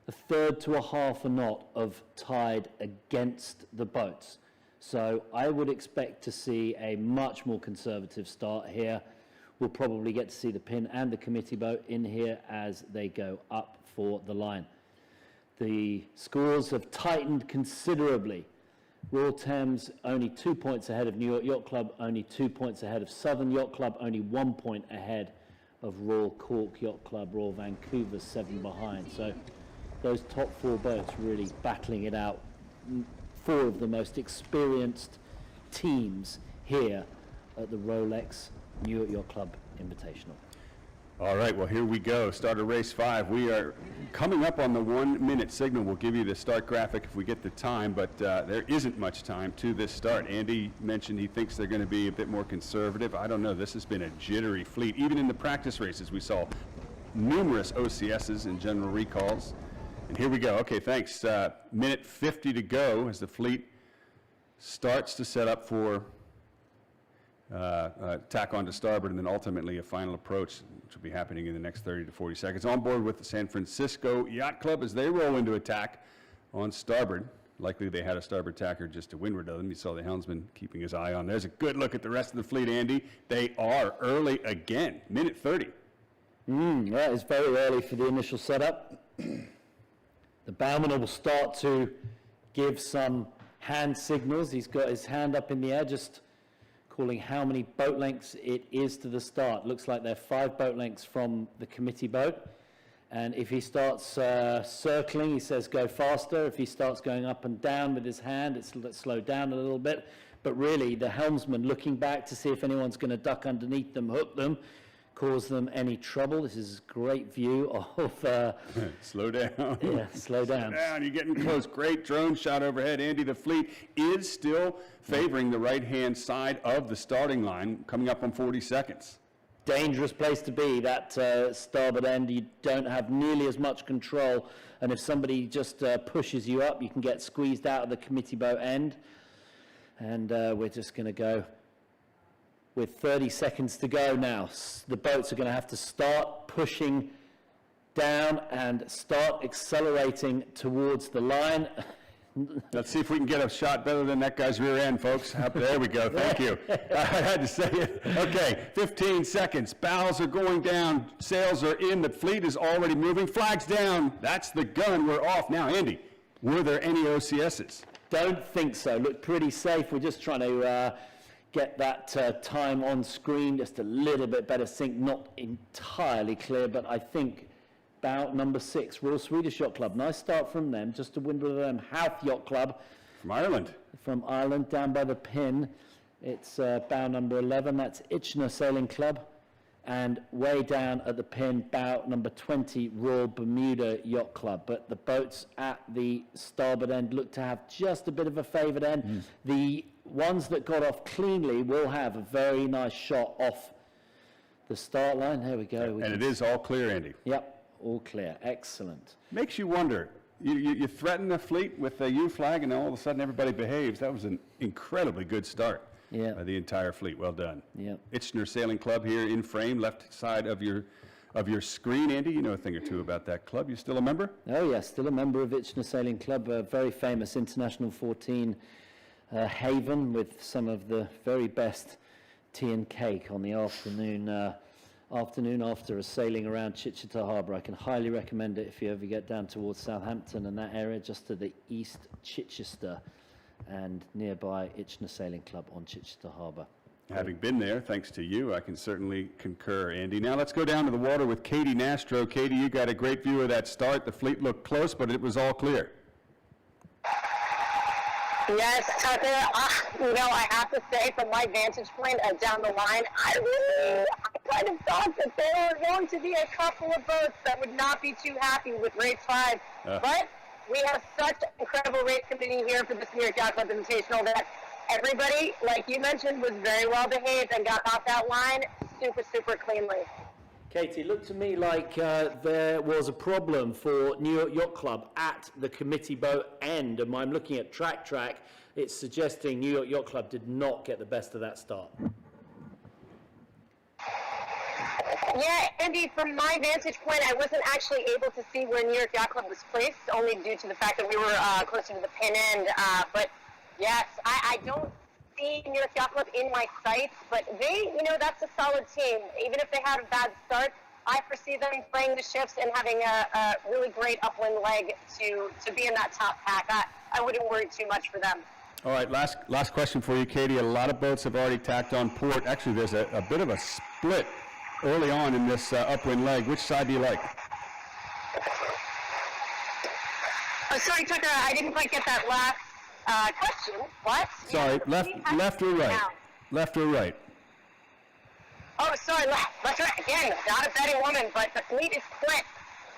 a third to a half a knot of tide against the boats. So I would expect to see a much more conservative start here. We'll probably get to see the pin and the committee boat in here as they go up for the line. The scores have tightened considerably. Royal Thames only 2 points ahead of New York Yacht Club, only 2 points ahead of Southern Yacht Club, only 1 point ahead of Royal Cork Yacht Club, Royal Vancouver 7 behind. So those top 4 boats really battling it out. 4 of the most experienced teams here at the Rolex New York Yacht Club Invitational. All right, well, here we go. Start of race 5. We are coming up on the 1 minute signal. We'll give you the start graphic if we get the time, but there isn't much time to this start. Andy mentioned he thinks they're going to be a bit more conservative. I don't know. This has been a jittery fleet. Even in the practice races, we saw numerous OCSs and general recalls. And here we go. Okay, thanks. Minute 50 to go as the fleet starts to set up for tack on to starboard, and then ultimately a final approach, which will be happening in the next 30 to 40 seconds. On board with the San Francisco Yacht Club as they roll into attack on starboard. Likely they had a starboard tacker just to windward of them. You saw the helmsman keeping his eye on. There's a good look at the rest of the fleet, Andy. They are early again. Minute 30. That is very early for the initial setup. The bowman will start to give some hand signals. He's got his hand up in the air, just calling how many boat lengths it is to the start. Looks like they're 5 boat lengths from the committee boat. And if he starts circling, he says go faster. If he starts going up and down with his hand, it's slowed down a little bit. But really, the helmsman looking back to see if anyone's going to duck underneath them, hook them, cause them any trouble. This is a great view of... Slow down. Yeah, slow down. You're getting close. Great drone shot overhead. Andy, the fleet is still favoring the right-hand side of the starting line, coming up on 40 seconds. Dangerous place to be, that starboard end. You don't have nearly as much control, and if somebody just pushes you up, you can get squeezed out of the committee boat end. And we're just going to go with 30 seconds to go now. The boats are going to have to start pushing down and start accelerating towards the line. Let's see if we can get a shot better than that guy's rear end, folks. There we go. Thank you. I had to say it. Okay, 15 seconds. Bows are going down. Sails are in. The fleet is already moving. Flags down. That's the gun. We're off. Now, Andy, were there any OCSs? Don't think so. Look pretty safe. We're just trying to get that time on screen, just a little bit better sync. Not entirely clear, but I think bow number 6, Royal Swedish Yacht Club. Nice start from them, just to windward of them. Howth Yacht Club. From Ireland. From Ireland, down by the pin. It's bow number 11, that's Itchner Sailing Club. And way down at the pin, bow number 20, Royal Bermuda Yacht Club. But the boats at the starboard end look to have just a bit of a favoured end. The ones that got off cleanly will have a very nice shot off the start line. There we go. And it is all clear, Andy. Yep. All clear. Excellent. Makes you wonder. You threaten the fleet with a U flag, and all of a sudden everybody behaves. That was an incredibly good start by the entire fleet. Well done. Yeah. Itchner Sailing Club here in frame, left side of your screen. Andy, you know a thing or two about that club. You still a member? Oh, yes. Still a member of Itchner Sailing Club, a very famous International 14 haven with some of the very best tea and cake on the afternoon after a sailing around Chichester Harbour. I can highly recommend it if you ever get down towards Southampton and that area, just to the east Chichester and nearby Itchner Sailing Club on Chichester Harbour. Having been there, thanks to you, I can certainly concur, Andy. Now let's go down to the water with Katie Nastro. Katie, you got a great view of that start. The fleet looked close, but it was all clear. Yes, Tucker, I have to say from my vantage point down the line, I kind of thought that there were going to be a couple of boats that would not be too happy with race 5. But we have such an incredible race committee here for this New York Yacht Club Invitational that everybody, like you mentioned, was very well behaved and got off that line super, super cleanly. Katie, it looked to me like there was a problem for New York Yacht Club at the committee boat end, and I'm looking at track. It's suggesting New York Yacht Club did not get the best of that start. Yeah, Andy, from my vantage point, I wasn't actually able to see where New York Yacht Club was placed, only due to the fact that we were closer to the pin end. But yes, I don't see New York Yacht Club in my sights, but they, that's a solid team. Even if they had a bad start, I foresee them playing the shifts and having a really great upwind leg to be in that top pack. I wouldn't worry too much for them. All right, last question for you, Katie. A lot of boats have already tacked on port. Actually, there's a bit of a split early on in this upwind leg. Which side do you like? Oh, sorry, Tucker, I didn't quite get that last question. What? Sorry, left or right? Now. Left or right? Oh, sorry, left, right. Again, not a betting woman, but the fleet is split.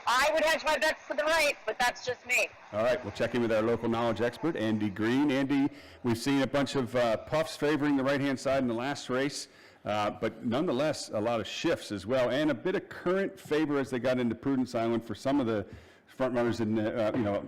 I would hedge my bets to the right, but that's just me. All right, we'll check in with our local knowledge expert, Andy Green. Andy, we've seen a bunch of puffs favoring the right-hand side in the last race, but nonetheless, a lot of shifts as well, and a bit of current favor as they got into Prudence Island for some of the front runners in,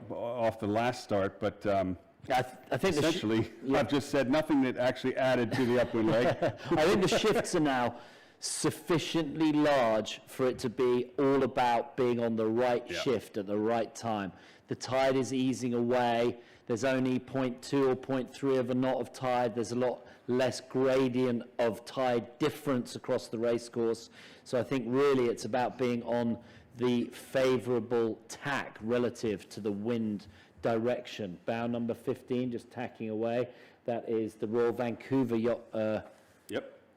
off the last start. But I think essentially, I've just said nothing that actually added to the upwind leg. I think the shifts are now sufficiently large for it to be all about being on the right shift at the right time. The tide is easing away. There's only 0.2 or 0.3 of a knot of tide. There's a lot less gradient of tide difference across the race course. So I think really it's about being on the favorable tack relative to the wind direction. Bow number 15 just tacking away. That is the Royal Vancouver Yacht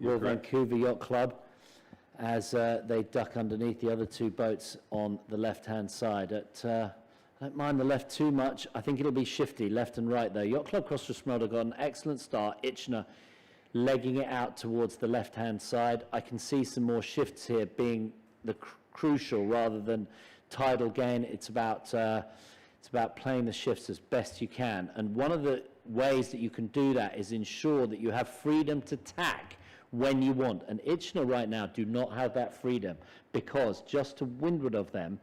Royal Vancouver Yacht Club, as they duck underneath the other two boats on the left-hand side. I don't mind the left too much. I think it'll be shifty, left and right, though. Yacht Club Cross-Smeralda got an excellent start. Itchner legging it out towards the left-hand side. I can see some more shifts here being the crucial rather than tidal gain. It's about playing the shifts as best you can. And one of the ways that you can do that is ensure that you have freedom to tack when you want. And Itchner right now do not have that freedom, because just to windward of them,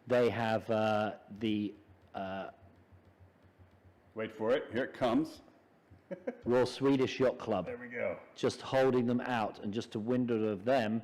they have the... Wait for it. Here it comes. Royal Swedish Yacht Club. There we go. Just holding them out, and just to windward of them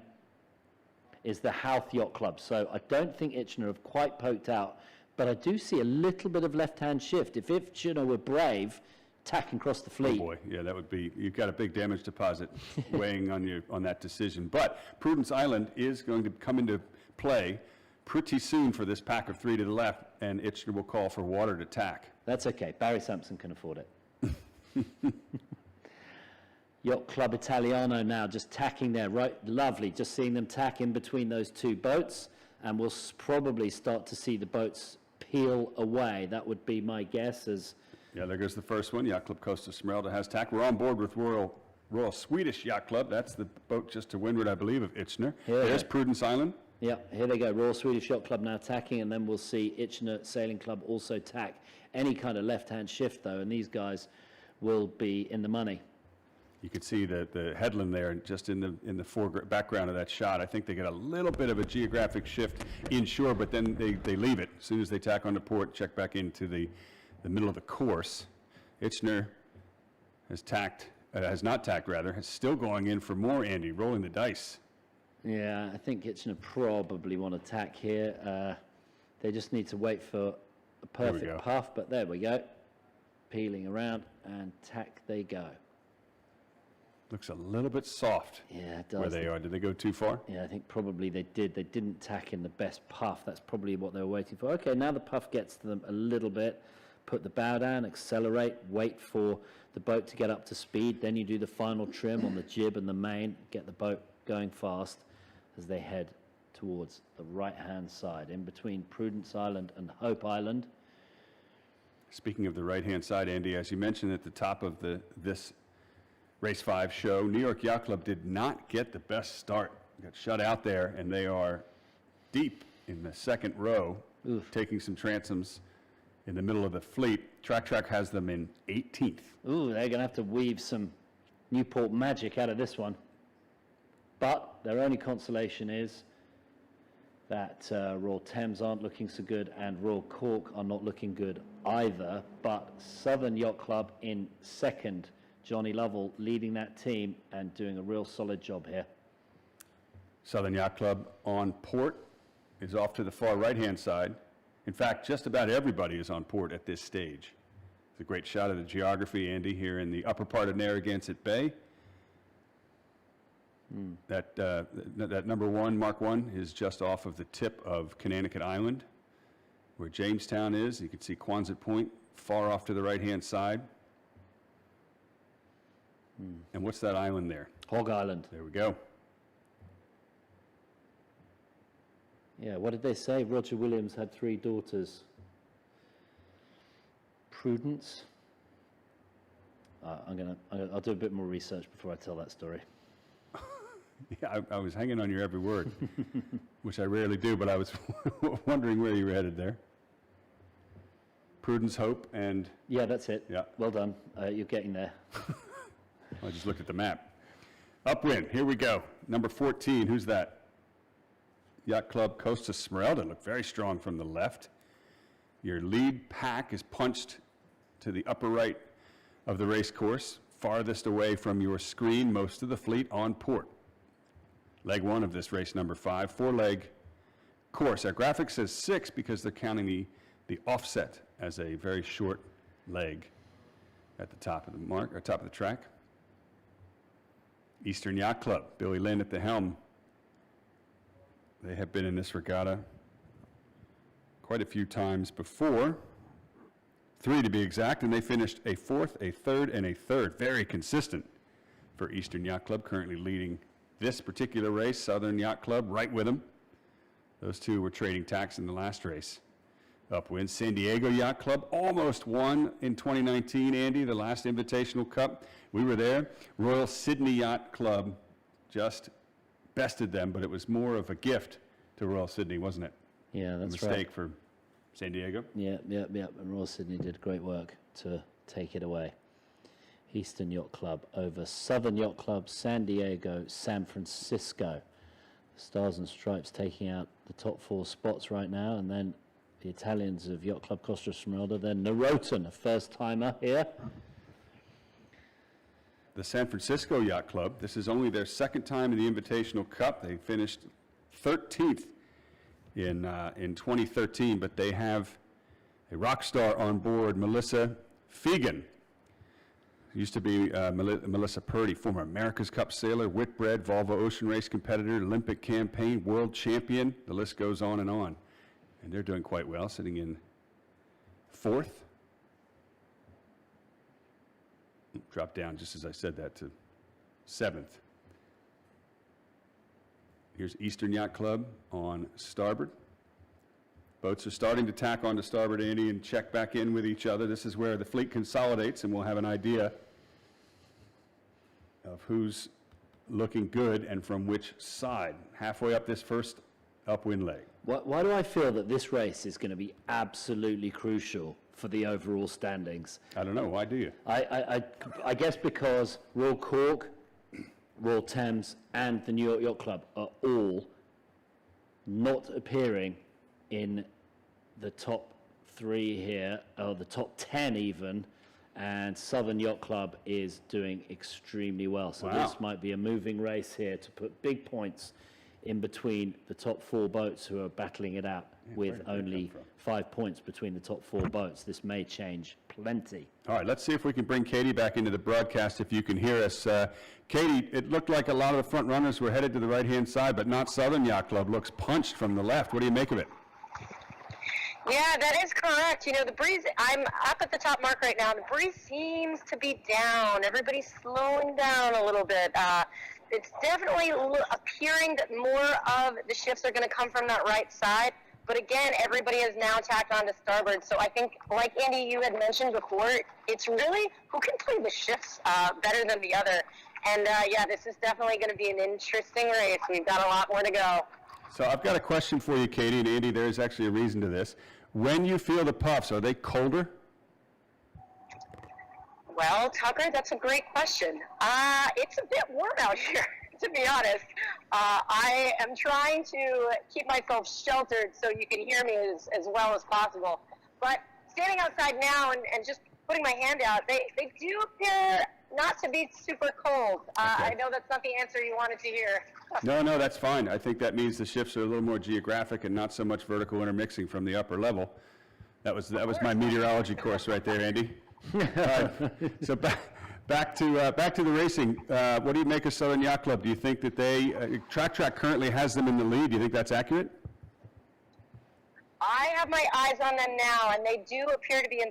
is the Houth Yacht Club. So I don't think Itchner have quite poked out, but I do see a little bit of left-hand shift. If Itchner were brave, tacking across the fleet. Oh boy, yeah, that would be, you've got a big damage deposit weighing on that decision. But Prudence Island is going to come into play pretty soon for this pack of three to the left, and Itchner will call for water to tack. That's okay. Barry Sampson can afford it. Yacht Club Italiano now just tacking there, right? Lovely, just seeing them tack in between those two boats, and we'll probably start to see the boats peel away. That would be my guess. As yeah, there goes the first one. Yacht Club Costa Smeralda has tack. We're on board with Royal Swedish Yacht Club. That's the boat just to windward, I believe, of Itchner. There's Prudence Island. Yeah, here they go. Royal Swedish Yacht Club now tacking, and then we'll see Itchner Sailing Club also tack. Any kind of left-hand shift, though, and these guys will be in the money. You could see the headland there, just in the background of that shot. I think they get a little bit of a geographic shift inshore, but then they leave it. As soon as they tack onto port, check back into the middle of the course. Itchner has not tacked, is still going in for more, Andy, rolling the dice. Yeah, I think Itchner probably want to tack here. They just need to wait for a perfect puff, but there we go. Peeling around, and tack they go. Looks a little bit soft. Yeah, it does. Where they are. Did they go too far? Yeah, I think probably they did. They didn't tack in the best puff. That's probably what they were waiting for. Okay, now the puff gets to them a little bit. Put the bow down, accelerate, wait for the boat to get up to speed. Then you do the final trim on the jib and the main, get the boat going fast as they head towards the right-hand side, in between Prudence Island and Hope Island. Speaking of the right-hand side, Andy, as you mentioned at the top of this Race 5 show, New York Yacht Club did not get the best start. Got shut out there, and they are deep in the second row taking some transoms in the middle of the fleet. Track has them in 18th. Ooh, they're going to have to weave some Newport magic out of this one. But their only consolation is that Royal Thames aren't looking so good and Royal Cork are not looking good either. But Southern Yacht Club in second. Johnny Lovell leading that team and doing a real solid job here. Southern Yacht Club on port is off to the far right-hand side. In fact, just about everybody is on port at this stage. It's a great shot of the geography, Andy, here in the upper part of Narragansett Bay. That number one, Mark 1, is just off of the tip of Conanicut Island, where Jamestown is. You can see Quonset Point far off to the right-hand side. And what's that island there? Hog Island. There we go. Yeah, what did they say? Roger Williams had 3 daughters. Prudence. I'll do a bit more research before I tell that story. Yeah, I was hanging on your every word, which I rarely do, but I was wondering where you were headed there. Prudence, Hope, and... Yeah, that's it. Yeah. Well done. You're getting there. I just looked at the map. Upwind, here we go. Number 14, who's that? Yacht Club Costa Smeralda looked very strong from the left. Your lead pack is punched to the upper right of the race course, farthest away from your screen, most of the fleet on port. Leg 1 of this race, number 5, 4-leg course. Our graphic says 6 because they're counting the offset as a very short leg at the top of the mark, or top of the track. Eastern Yacht Club, Billy Lynn at the helm. They have been in this regatta quite a few times before, 3 to be exact, and they finished a 4th, a 3rd, and a 3rd. Very consistent for Eastern Yacht Club, currently leading this particular race. Southern Yacht Club right with them. Those two were trading tacks in the last race. Upwind. San Diego Yacht Club almost won in 2019, Andy, the last Invitational Cup. We were there. Royal Sydney Yacht Club just bested them, but it was more of a gift to Royal Sydney, wasn't it? Yeah, that's a mistake for San Diego. Yeah. And Royal Sydney did great work to take it away. Eastern Yacht Club over Southern Yacht Club, San Diego, San Francisco. Stars and Stripes taking out the top 4 spots right now, and then the Italians of Yacht Club Costa Smeralda, then Noroton, a first-timer here. The San Francisco Yacht Club, this is only their 2nd time in the Invitational Cup. They finished 13th in 2013, but they have a rock star on board, Melissa Fegan. Used to be Melissa Purdy, former America's Cup sailor, Whitbread, Volvo Ocean Race competitor, Olympic campaign, world champion. The list goes on. And they're doing quite well, sitting in 4th. Dropped down just as I said that to 7th. Here's Eastern Yacht Club on starboard. Boats are starting to tack onto starboard, Andy, and check back in with each other. This is where the fleet consolidates, and we'll have an idea of who's looking good and from which side. Halfway up this first upwind leg. Why do I feel that this race is going to be absolutely crucial for the overall standings? I don't know. Why do you? I guess because Royal Cork, Royal Thames, and the New York Yacht Club are all not appearing in the top 3 here, or the top 10 even, and Southern Yacht Club is doing extremely well. So Wow. this might be a moving race here to put big points in between the top 4 boats who are battling it out with only 5 points between the top 4 boats. This may change plenty. All right, let's see if we can bring Katie back into the broadcast if you can hear us. Katie, it looked like a lot of the front runners were headed to the right-hand side, but not Southern Yacht Club. Looks punched from the left. What do you make of it? Yeah, that is correct. You know, the breeze, I'm up at the top mark right now. The breeze seems to be down. Everybody's slowing down a little bit. It's definitely appearing that more of the shifts are going to come from that right side. But again, everybody is now tacked on to starboard. So I think, like Andy, you had mentioned before, it's really who can play the shifts better than the other. And yeah, this is definitely going to be an interesting race. We've got a lot more to go. So I've got a question for you, Katie, and Andy, there is actually a reason to this. When you feel the puffs, are they colder? Well, Tucker, that's a great question. It's a bit warm out here, to be honest. I am trying to keep myself sheltered so you can hear me as well as possible. But standing outside now and just putting my hand out, they do appear not to be super cold. I know that's not the answer you wanted to hear. No, that's fine. I think that means the shifts are a little more geographic and not so much vertical intermixing from the upper level. That was my meteorology course right there, Andy. All right. So back to the racing. What do you make of Southern Yacht Club? Do you think that Track currently has them in the lead? Do you think that's accurate? I have my eyes on them now, and they do appear to be in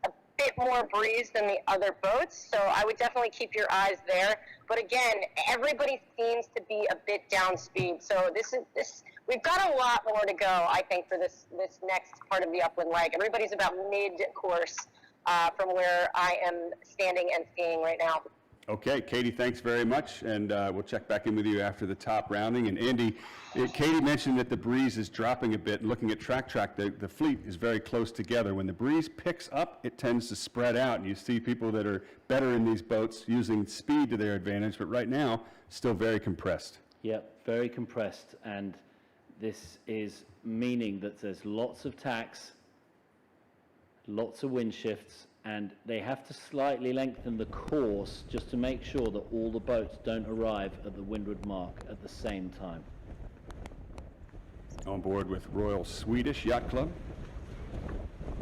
a bit more breeze than the other boats, so I would definitely keep your eyes there. But again, everybody seems to be a bit down speed, so we've got a lot more to go, I think, for this next part of the upwind leg. Everybody's about mid-course from where I am standing and skiing right now. Okay, Katie, thanks very much, and we'll check back in with you after the top rounding. And Andy, Katie mentioned that the breeze is dropping a bit. Looking at track, the fleet is very close together. When the breeze picks up, it tends to spread out, and you see people that are better in these boats using speed to their advantage, but right now, still very compressed. Yep, very compressed, and this is meaning that there's lots of tacks, lots of wind shifts, and they have to slightly lengthen the course just to make sure that all the boats don't arrive at the windward mark at the same time. On board with Royal Swedish Yacht Club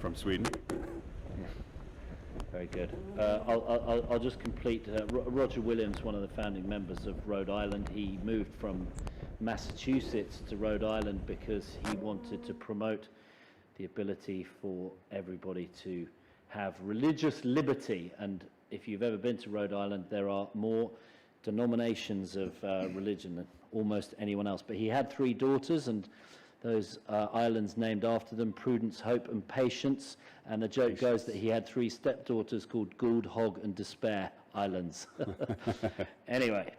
from Sweden. Very good. I'll just complete. Roger Williams, one of the founding members of Rhode Island, he moved from Massachusetts to Rhode Island because he wanted to promote the ability for everybody to have religious liberty. And if you've ever been to Rhode Island, there are more denominations of religion than almost anyone else. But he had 3 daughters, and those islands named after them: Prudence, Hope, and Patience. And the joke goes that he had 3 stepdaughters called Gould, Hog, and Despair Islands. Anyway,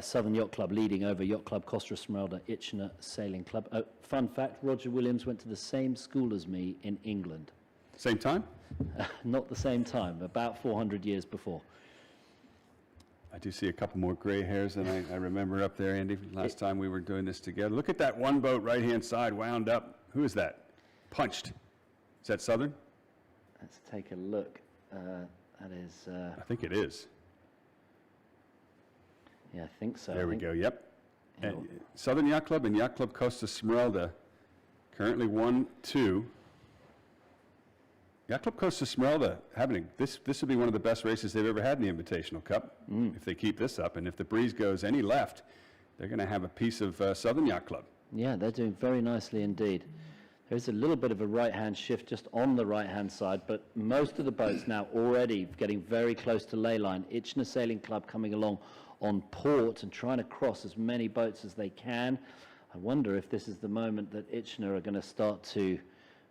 Southern Yacht Club leading over Yacht Club Costa Smeralda, Itchener Sailing Club. Fun fact, Roger Williams went to the same school as me in England. Same time? Not the same time, about 400 years before. I do see a couple more gray hairs than I remember up there, Andy, last time we were doing this together. Look at that one boat right-hand side wound up. Who is that? Punched. Is that Southern? Let's take a look. That is... I think it is. Yeah, I think so. There we go, yep. And Southern Yacht Club and Yacht Club Costa Smeralda, currently 1-2. Yacht Club Costa Smeralda this would be one of the best races they've ever had in the Invitational Cup if they keep this up. And if the breeze goes any left, they're going to have a piece of Southern Yacht Club. Yeah, they're doing very nicely indeed. There's a little bit of a right-hand shift just on the right-hand side, but most of the boats now already getting very close to ley line. Itchener Sailing Club coming along on port and trying to cross as many boats as they can. I wonder if this is the moment that Itchener are going to start to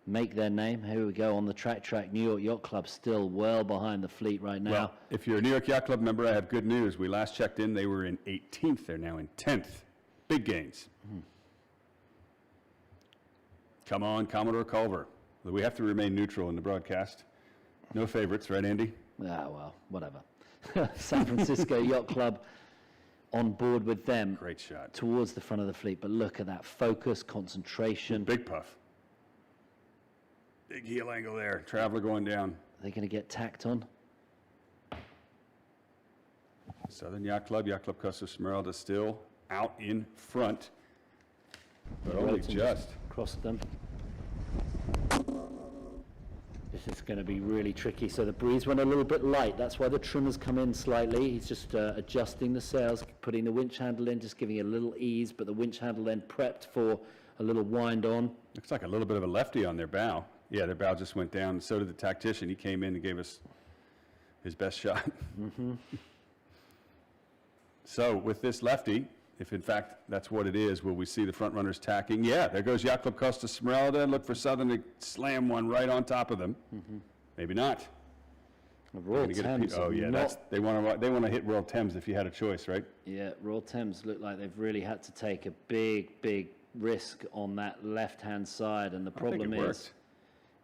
make their name. Here we go on the track. New York Yacht Club still well behind the fleet right now. Well, if you're a New York Yacht Club member, I have good news. We last checked in, they were in 18th. They're now in 10th. Big gains. Come on, Commodore Culver. We have to remain neutral in the broadcast. No favorites, right, Andy? Ah, well, whatever. San Francisco Yacht Club on board with them. Great shot. Towards the front of the fleet, but look at that focus, concentration. Big puff. Big heel angle there. Traveler going down. Are they going to get tacked on? Southern Yacht Club Costa Smeralda still out in front, but only just. Crossed them. This is going to be really tricky. So the breeze went a little bit light. That's why the trimmer's come in slightly. He's just adjusting the sails, putting the winch handle in, just giving it a little ease, but the winch handle then prepped for a little wind on. Looks like a little bit of a lefty on their bow. Yeah, their bow just went down. So did the tactician. He came in and gave us his best shot. So with this lefty, if in fact that's what it is, will we see the front runners tacking? Yeah, there goes Yacht Club Costa Smeralda. Look for Southern to slam one right on top of them. Maybe not. Royal Gonna get a Thames. oh yeah, they want to hit Royal Thames if you had a choice, right? Yeah, Royal Thames look like they've really had to take a big risk on that left-hand side, and the problem is,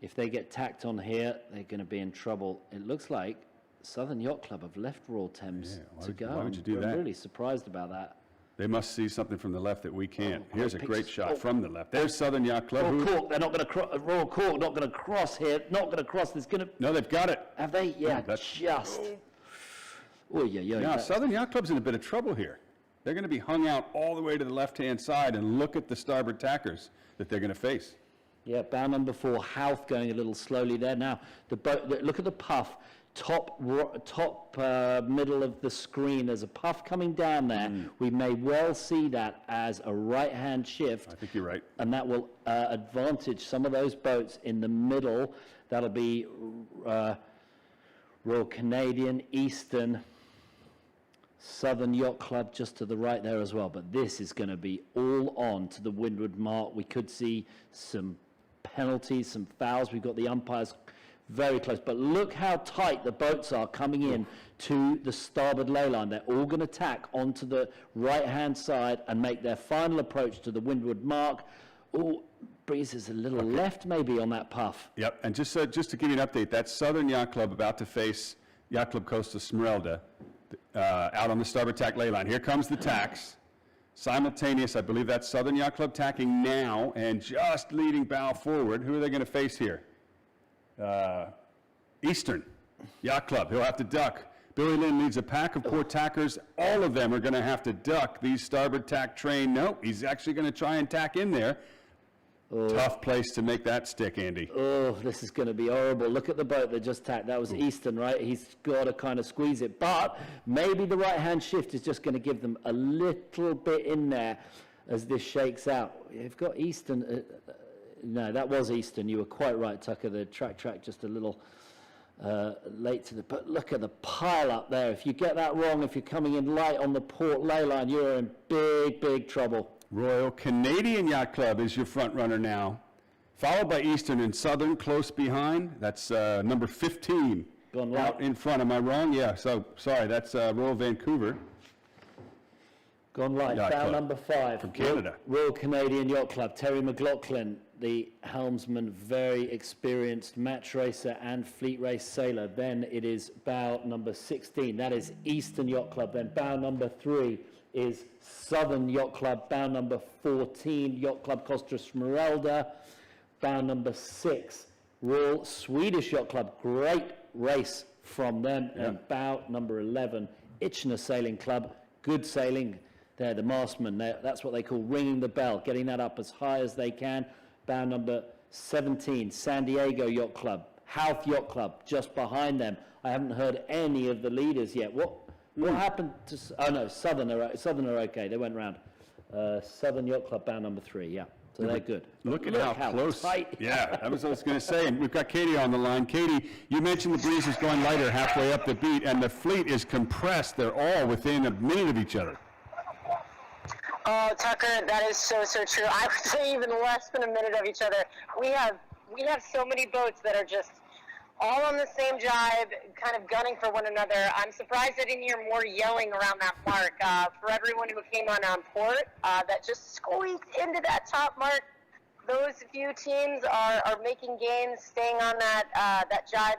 if they get tacked on here, they're going to be in trouble. It looks like Southern Yacht Club have left Royal Thames to go. Why would you do that? I'm really surprised about that. They must see something from the left that we can't. Oh, Here's a great shot from the left. There's Southern Yacht Club. Royal Cork, they're not going to cross. Royal Cork not going to cross here. Not going to cross. There's going to. No, they've got it. Have they? Yeah, just. Oh yeah. Now, Southern Yacht Club's in a bit of trouble here. They're going to be hung out all the way to the left-hand side, and look at the starboard tackers that they're going to face. Yeah, bow number 4, Houth going a little slowly there. Now, the boat, look at the puff, top middle of the screen. There's a puff coming down there. We may well see that as a right-hand shift. I think you're right. And that will advantage some of those boats in the middle. That'll be Royal Canadian, Eastern, Southern Yacht Club just to the right there as well. But this is going to be all on to the windward mark. We could see some penalties, some fouls. We've got the umpires very close. But look how tight the boats are coming in to the starboard ley line. They're all going to tack onto the right-hand side and make their final approach to the windward mark. Oh, breeze is a little left maybe on that puff. Yep, and just to give you an update, that's Southern Yacht Club about to face Yacht Club Costa Smeralda. Out on the starboard tack ley line. Here comes the tacks. Simultaneous, I believe that's Southern Yacht Club tacking now and just leading bow forward. Who are they going to face here? Eastern Yacht Club. He'll have to duck. Billy Lynn leads a pack of poor tackers. All of them are going to have to duck these starboard tack train. Nope, he's actually going to try and tack in there. Tough place to make that stick, Andy. Oh, this is going to be horrible. Look at the boat that just tacked. That was Eastern, right? He's got to kind of squeeze it. But maybe the right-hand shift is just going to give them a little bit in there as this shakes out. You've got Eastern. No, that was Eastern. You were quite right, Tucker. The track just a little late to the... But look at the pile up there. If you get that wrong, if you're coming in light on the port ley line, you're in big trouble. Royal Canadian Yacht Club is your front runner now, followed by Eastern and Southern close behind. That's number 15. Gone out light. in front. Am I wrong? Yeah. So sorry. That's Royal Vancouver. Gone light. Yacht Bow Club number 5. from Canada. Royal Canadian Yacht Club. Terry McLaughlin, the helmsman, very experienced match racer and fleet race sailor. Then it is bow number 16. That is Eastern Yacht Club. Then bow number 3 is Southern Yacht Club. Bow number 14, Yacht Club Costa Smeralda. Bow number 6, Royal Swedish Yacht Club. Great race from them. Yeah. And bow number 11, Itchner Sailing Club. Good sailing. They're the mastmen. That's what they call ringing the bell, getting that up as high as they can. Bow number 17, San Diego Yacht Club. Houth Yacht Club just behind them. I haven't heard any of the leaders yet. What happened to... Oh, no, Southern are okay. They went round. Southern Yacht Club, bow number 3, yeah. So they're good. Look at how close. Tight. Yeah, that was what I was going to say. And we've got Katie on the line. Katie, you mentioned the breeze is going lighter halfway up the beat, and the fleet is compressed. They're all within a minute of each other. Oh, Tucker, that is so true. I would say even less than a minute of each other. We have so many boats that are just all on the same jibe, kind of gunning for one another. I'm surprised I didn't hear more yelling around that mark. For everyone who came on port, that just squeaked into that top mark. Those few teams are making gains, staying on that jibe,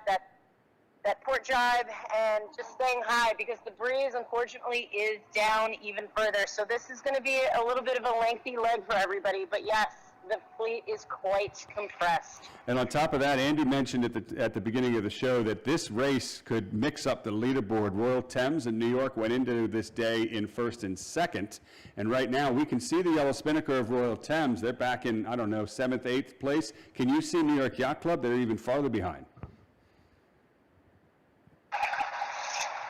that port jibe, and just staying high because the breeze, unfortunately, is down even further. So this is going to be a little bit of a lengthy leg for everybody. But yes, the fleet is quite compressed. And on top of that, Andy mentioned at the beginning of the show that this race could mix up the leaderboard. Royal Thames in New York went into this day in first and second. And right now we can see the yellow spinnaker of Royal Thames. They're back in, 7th, 8th place. Can you see New York Yacht Club? They're even farther behind.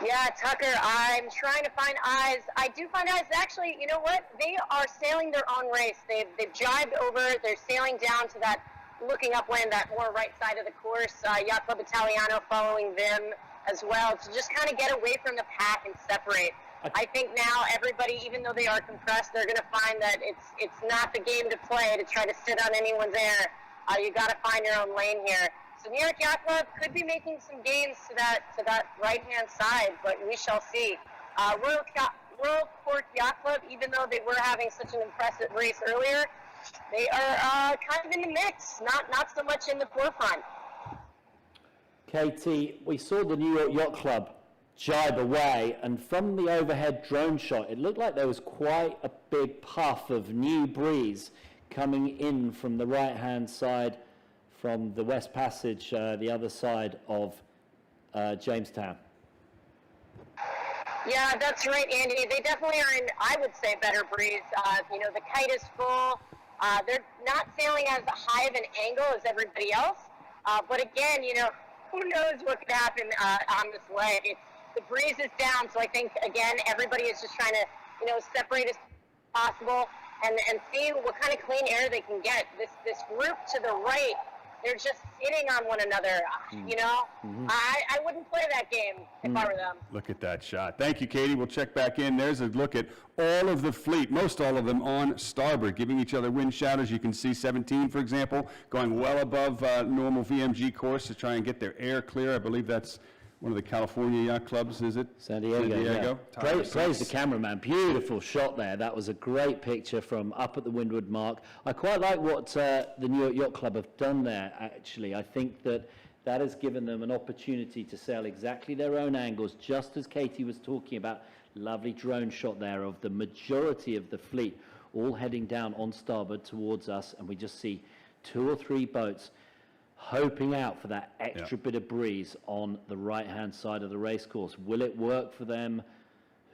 Yeah, Tucker, I'm trying to find eyes. I do find eyes. Actually, you know what? They are sailing their own race. They've jibed over. They're sailing down to that, looking upwind, that more right side of the course. Yacht Club Italiano following them as well to just kind of get away from the pack and separate. I think now everybody, even though they are compressed, they're going to find that it's not the game to play to try to sit on anyone's air. You got to find your own lane here. So New York Yacht Club could be making some gains to that right-hand side, but we shall see. Royal Cork Yacht Club, even though they were having such an impressive race earlier, they are kind of in the mix, not so much in the forefront. Katie, we saw the New York Yacht Club jibe away, and from the overhead drone shot, it looked like there was quite a big puff of new breeze coming in from the right-hand side, from the West Passage, the other side of Jamestown. Yeah, that's right, Andy. They definitely are in, I would say, better breeze. The kite is full. They're not sailing as high of an angle as everybody else. But again, who knows what could happen on this leg. The breeze is down, so I think, again, everybody is just trying to, separate as possible and see what kind of clean air they can get. This group to the right, they're just sitting on one another, I wouldn't play that game if I were them. Look at that shot. Thank you, Katie. We'll check back in. There's a look at all of the fleet, most all of them on starboard, giving each other wind shadows. You can see 17, for example, going well above normal VMG course to try and get their air clear. I believe that's one of the California yacht clubs, is it? San Diego. Yeah. Praise the cameraman. Beautiful shot there. That was a great picture from up at the windward mark. I quite like what the New York Yacht Club have done there, actually. I think that has given them an opportunity to sail exactly their own angles, just as Katie was talking about. Lovely drone shot there of the majority of the fleet all heading down on starboard towards us, and we just see 2 or 3 boats hoping out for that extra bit of breeze on the right-hand side of the race course. Will it work for them?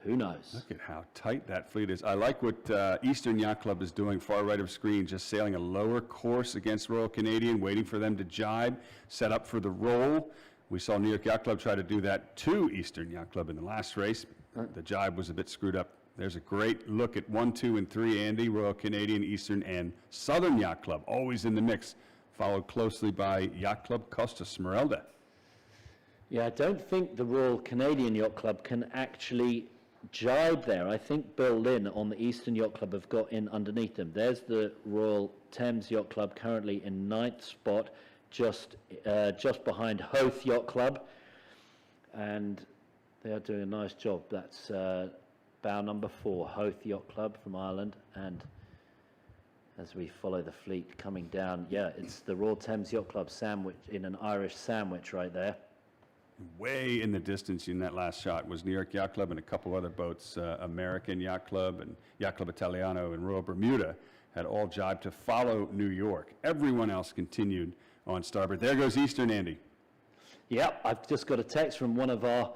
Who knows? Look at how tight that fleet is. I like what Eastern Yacht Club is doing, far right of screen, just sailing a lower course against Royal Canadian, waiting for them to jibe, set up for the roll. We saw New York Yacht Club try to do that to Eastern Yacht Club in the last race. The jibe was a bit screwed up. There's a great look at 1, 2, and 3, Andy, Royal Canadian, Eastern, and Southern Yacht Club, always in the mix, followed closely by Yacht Club Costa Smeralda. Yeah, I don't think the Royal Canadian Yacht Club can actually jibe there. I think Bill Lynn on the Eastern Yacht Club have got in underneath them. There's the Royal Thames Yacht Club currently in 9th spot, just behind Hoth Yacht Club, and they are doing a nice job. That's bow number 4, Hoth Yacht Club from Ireland, and as we follow the fleet coming down, it's the Royal Thames Yacht Club sandwich in an Irish sandwich right there. Way in the distance in that last shot was New York Yacht Club and a couple other boats, American Yacht Club and Yacht Club Italiano and Royal Bermuda, had all jibed to follow New York. Everyone else continued on starboard. There goes Eastern, Andy. Yep, I've just got a text from one of our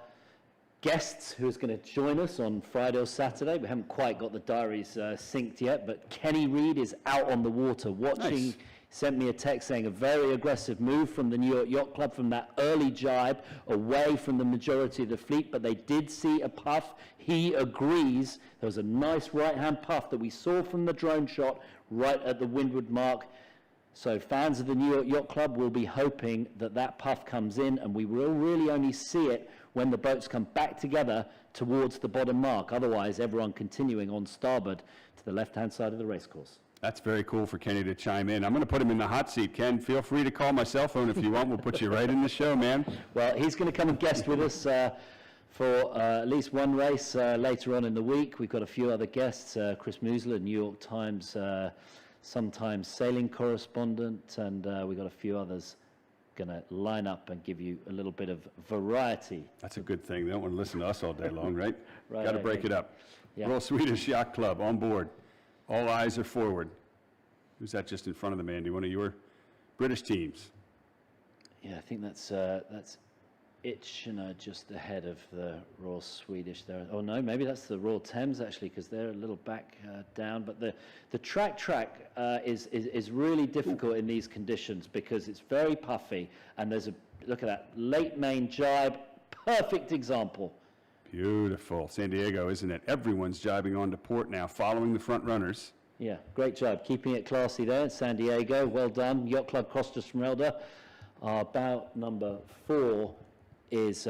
guests who's going to join us on Friday or Saturday. We haven't quite got the diaries synced yet, but Kenny Reed is out on the water watching. Nice. Sent me a text saying a very aggressive move from the New York Yacht Club from that early jibe away from the majority of the fleet, but they did see a puff. He agrees. There was a nice right-hand puff that we saw from the drone shot right at the windward mark. So fans of the New York Yacht Club will be hoping that that puff comes in, and we will really only see it when the boats come back together towards the bottom mark. Otherwise, everyone continuing on starboard to the left-hand side of the racecourse. That's very cool for Kenny to chime in. I'm going to put him in the hot seat. Ken, feel free to call my cell phone if you want. We'll put you right in the show, man. Well, he's going to come and guest with us for at least one race later on in the week. We've got a few other guests, Chris Musler, New York Times, sometimes sailing correspondent, and we've got a few others going to line up and give you a little bit of variety. That's a good thing. They don't want to listen to us all day long, right? Right, Got to break it up. Yeah. Royal Swedish Yacht Club on board. All eyes are forward. Who's that just in front of them, Andy? One of your British teams. Yeah, I think that's Itchner just ahead of the Royal Swedish there. Oh no, maybe that's the Royal Thames actually, because they're a little back down. But the track is really difficult in these conditions because it's very puffy, and there's a look at that late main jibe, perfect example. Beautiful. San Diego, isn't it? Everyone's jibing on to port now, following the front runners. Yeah, great job. Keeping it classy there in San Diego. Well done. Yacht Club Costa Smeralda. Our bow number 4 is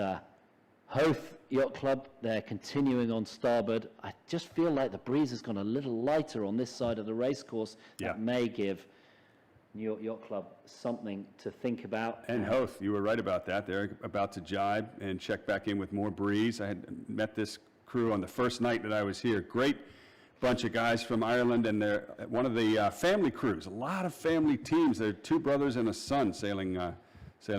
Hoth Yacht Club. They're continuing on starboard. I just feel like the breeze has gone a little lighter on this side of the racecourse. Yeah. That may give New York Yacht Club, something to think about. And Hoth, you were right about that. They're about to jibe and check back in with more breeze. I had met this crew on the first night that I was here. Great bunch of guys from Ireland, and they're one of the family crews. A lot of family teams. They're two brothers and a son sailing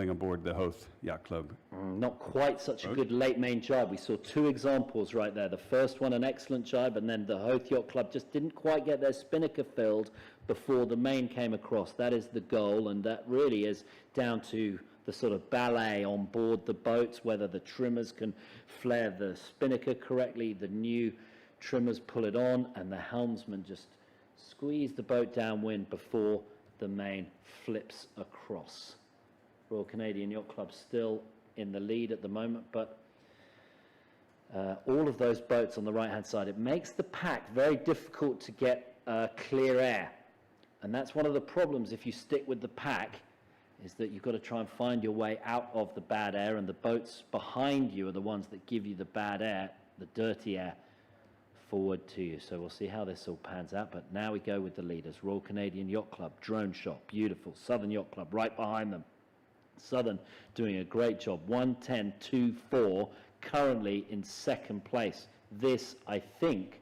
aboard the Hoth Yacht Club. Not quite such a good late main jibe. We saw two examples right there. The first one, an excellent jibe, and then the Hoth Yacht Club just didn't quite get their spinnaker filled before the main came across. That is the goal, and that really is down to the sort of ballet on board the boats, whether the trimmers can flare the spinnaker correctly, the new trimmers pull it on, and the helmsman just squeeze the boat downwind before the main flips across. Royal Canadian Yacht Club still in the lead at the moment, but all of those boats on the right-hand side, it makes the pack very difficult to get clear air. And that's one of the problems if you stick with the pack, is that you've got to try and find your way out of the bad air, and the boats behind you are the ones that give you the bad air, the dirty air, forward to you. So we'll see how this all pans out, but now we go with the leaders. Royal Canadian Yacht Club, drone shot, beautiful. Southern Yacht Club right behind them. Southern doing a great job, 1:10.24, currently in second place. This, I think,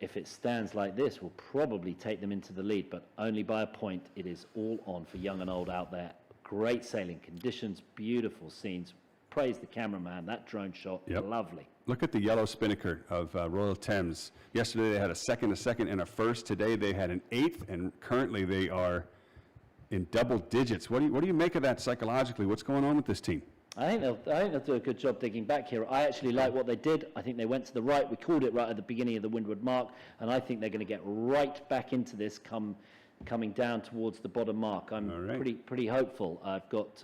if it stands like this, will probably take them into the lead, but only by a point. It is all on for young and old out there. Great sailing conditions, beautiful scenes. Praise the cameraman, that drone shot, lovely. Look at the yellow spinnaker of Royal Thames. Yesterday they had a second, and a first. Today they had an 8th, and currently they are in double digits. What do you make of that psychologically? What's going on with this team? I think they'll do a good job digging back here. I actually like what they did. I think they went to the right. We called it right at the beginning of the windward mark, and I think they're going to get right back into this coming down towards the bottom mark. I'm pretty hopeful. I've got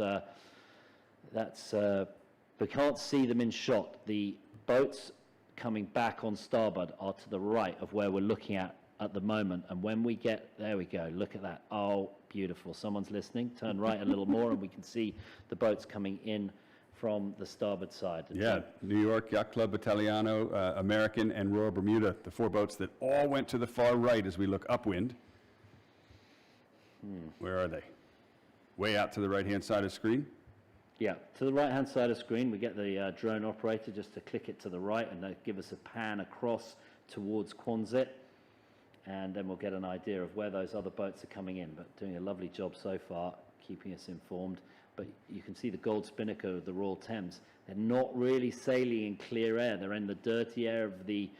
we can't see them in shot. The boats coming back on starboard are to the right of where we're looking at the moment, and when we get there, we go. Look at that. Oh, beautiful. Someone's listening. Turn right a little more and we can see the boats coming in from the starboard side. Yeah, New York Yacht Club, Italiano, American, and Royal Bermuda, the 4 boats that all went to the far right as we look upwind. Where are they? Way out to the right-hand side of the screen? Yeah, to the right-hand side of the screen, we get the drone operator just to click it to the right, and they give us a pan across towards Quonset. And then we'll get an idea of where those other boats are coming in, but doing a lovely job so far, keeping us informed. But you can see the gold spinnaker of the Royal Thames. They're not really sailing in clear air. They're in the dirty air of the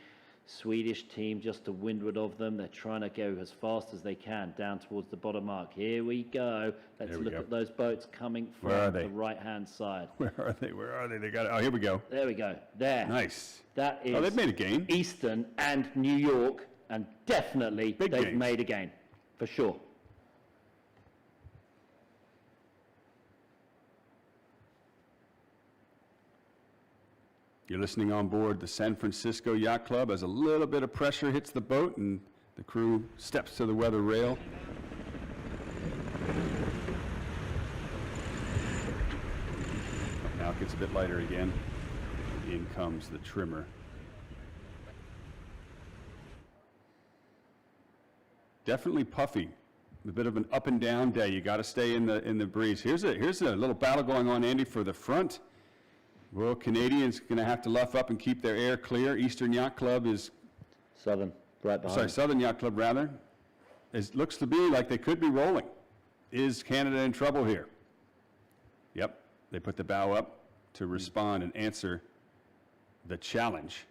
Swedish team, just to windward of them. They're trying to go as fast as they can down towards the bottom mark. Here we go. Let's look at those boats coming from the right-hand side. Where are they? Where are they? They got it. Oh, here we go. There we go. There. Nice. That is. Oh, they've made a gain. Eastern and New York. And definitely they've made a gain, for sure. You're listening on board the San Francisco Yacht Club as a little bit of pressure hits the boat and the crew steps to the weather rail. Now it gets a bit lighter again. In comes the trimmer. Definitely puffy. A bit of an up and down day. You got to stay in the breeze. Here's a little battle going on, Andy, for the front. Royal Canadians going to have to luff up and keep their air clear. Eastern Yacht Club is Southern, right behind. Sorry, Southern Yacht Club rather. It looks to be like they could be rolling. Is Canada in trouble here? Yep. They put the bow up to respond and answer the challenge.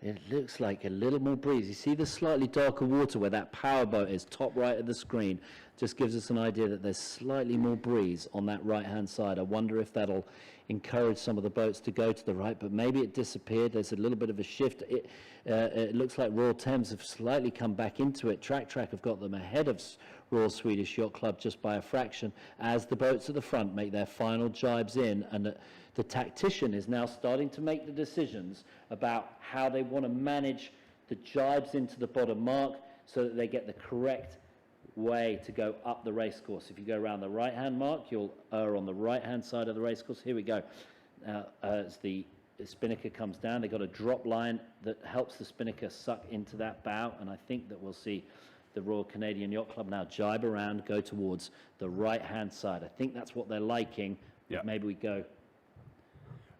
It looks like a little more breeze. You see the slightly darker water where that powerboat is, top right of the screen, just gives us an idea that there's slightly more breeze on that right-hand side. I wonder if that'll encourage some of the boats to go to the right, but maybe it disappeared. There's a little bit of a shift. It looks like Royal Thames have slightly come back into it. Track have got them ahead of Royal Swedish Yacht Club just by a fraction as the boats at the front make their final jibes in, and the tactician is now starting to make the decisions about how they want to manage the jibes into the bottom mark so that they get the correct way to go up the race course. If you go around the right-hand mark, you'll err on the right-hand side of the race course. Here we go. Now, as the spinnaker comes down, they've got a drop line that helps the spinnaker suck into that bow, and I think that we'll see the Royal Canadian Yacht Club now jibe around, go towards the right-hand side. I think that's what they're liking. Yeah. Maybe we go.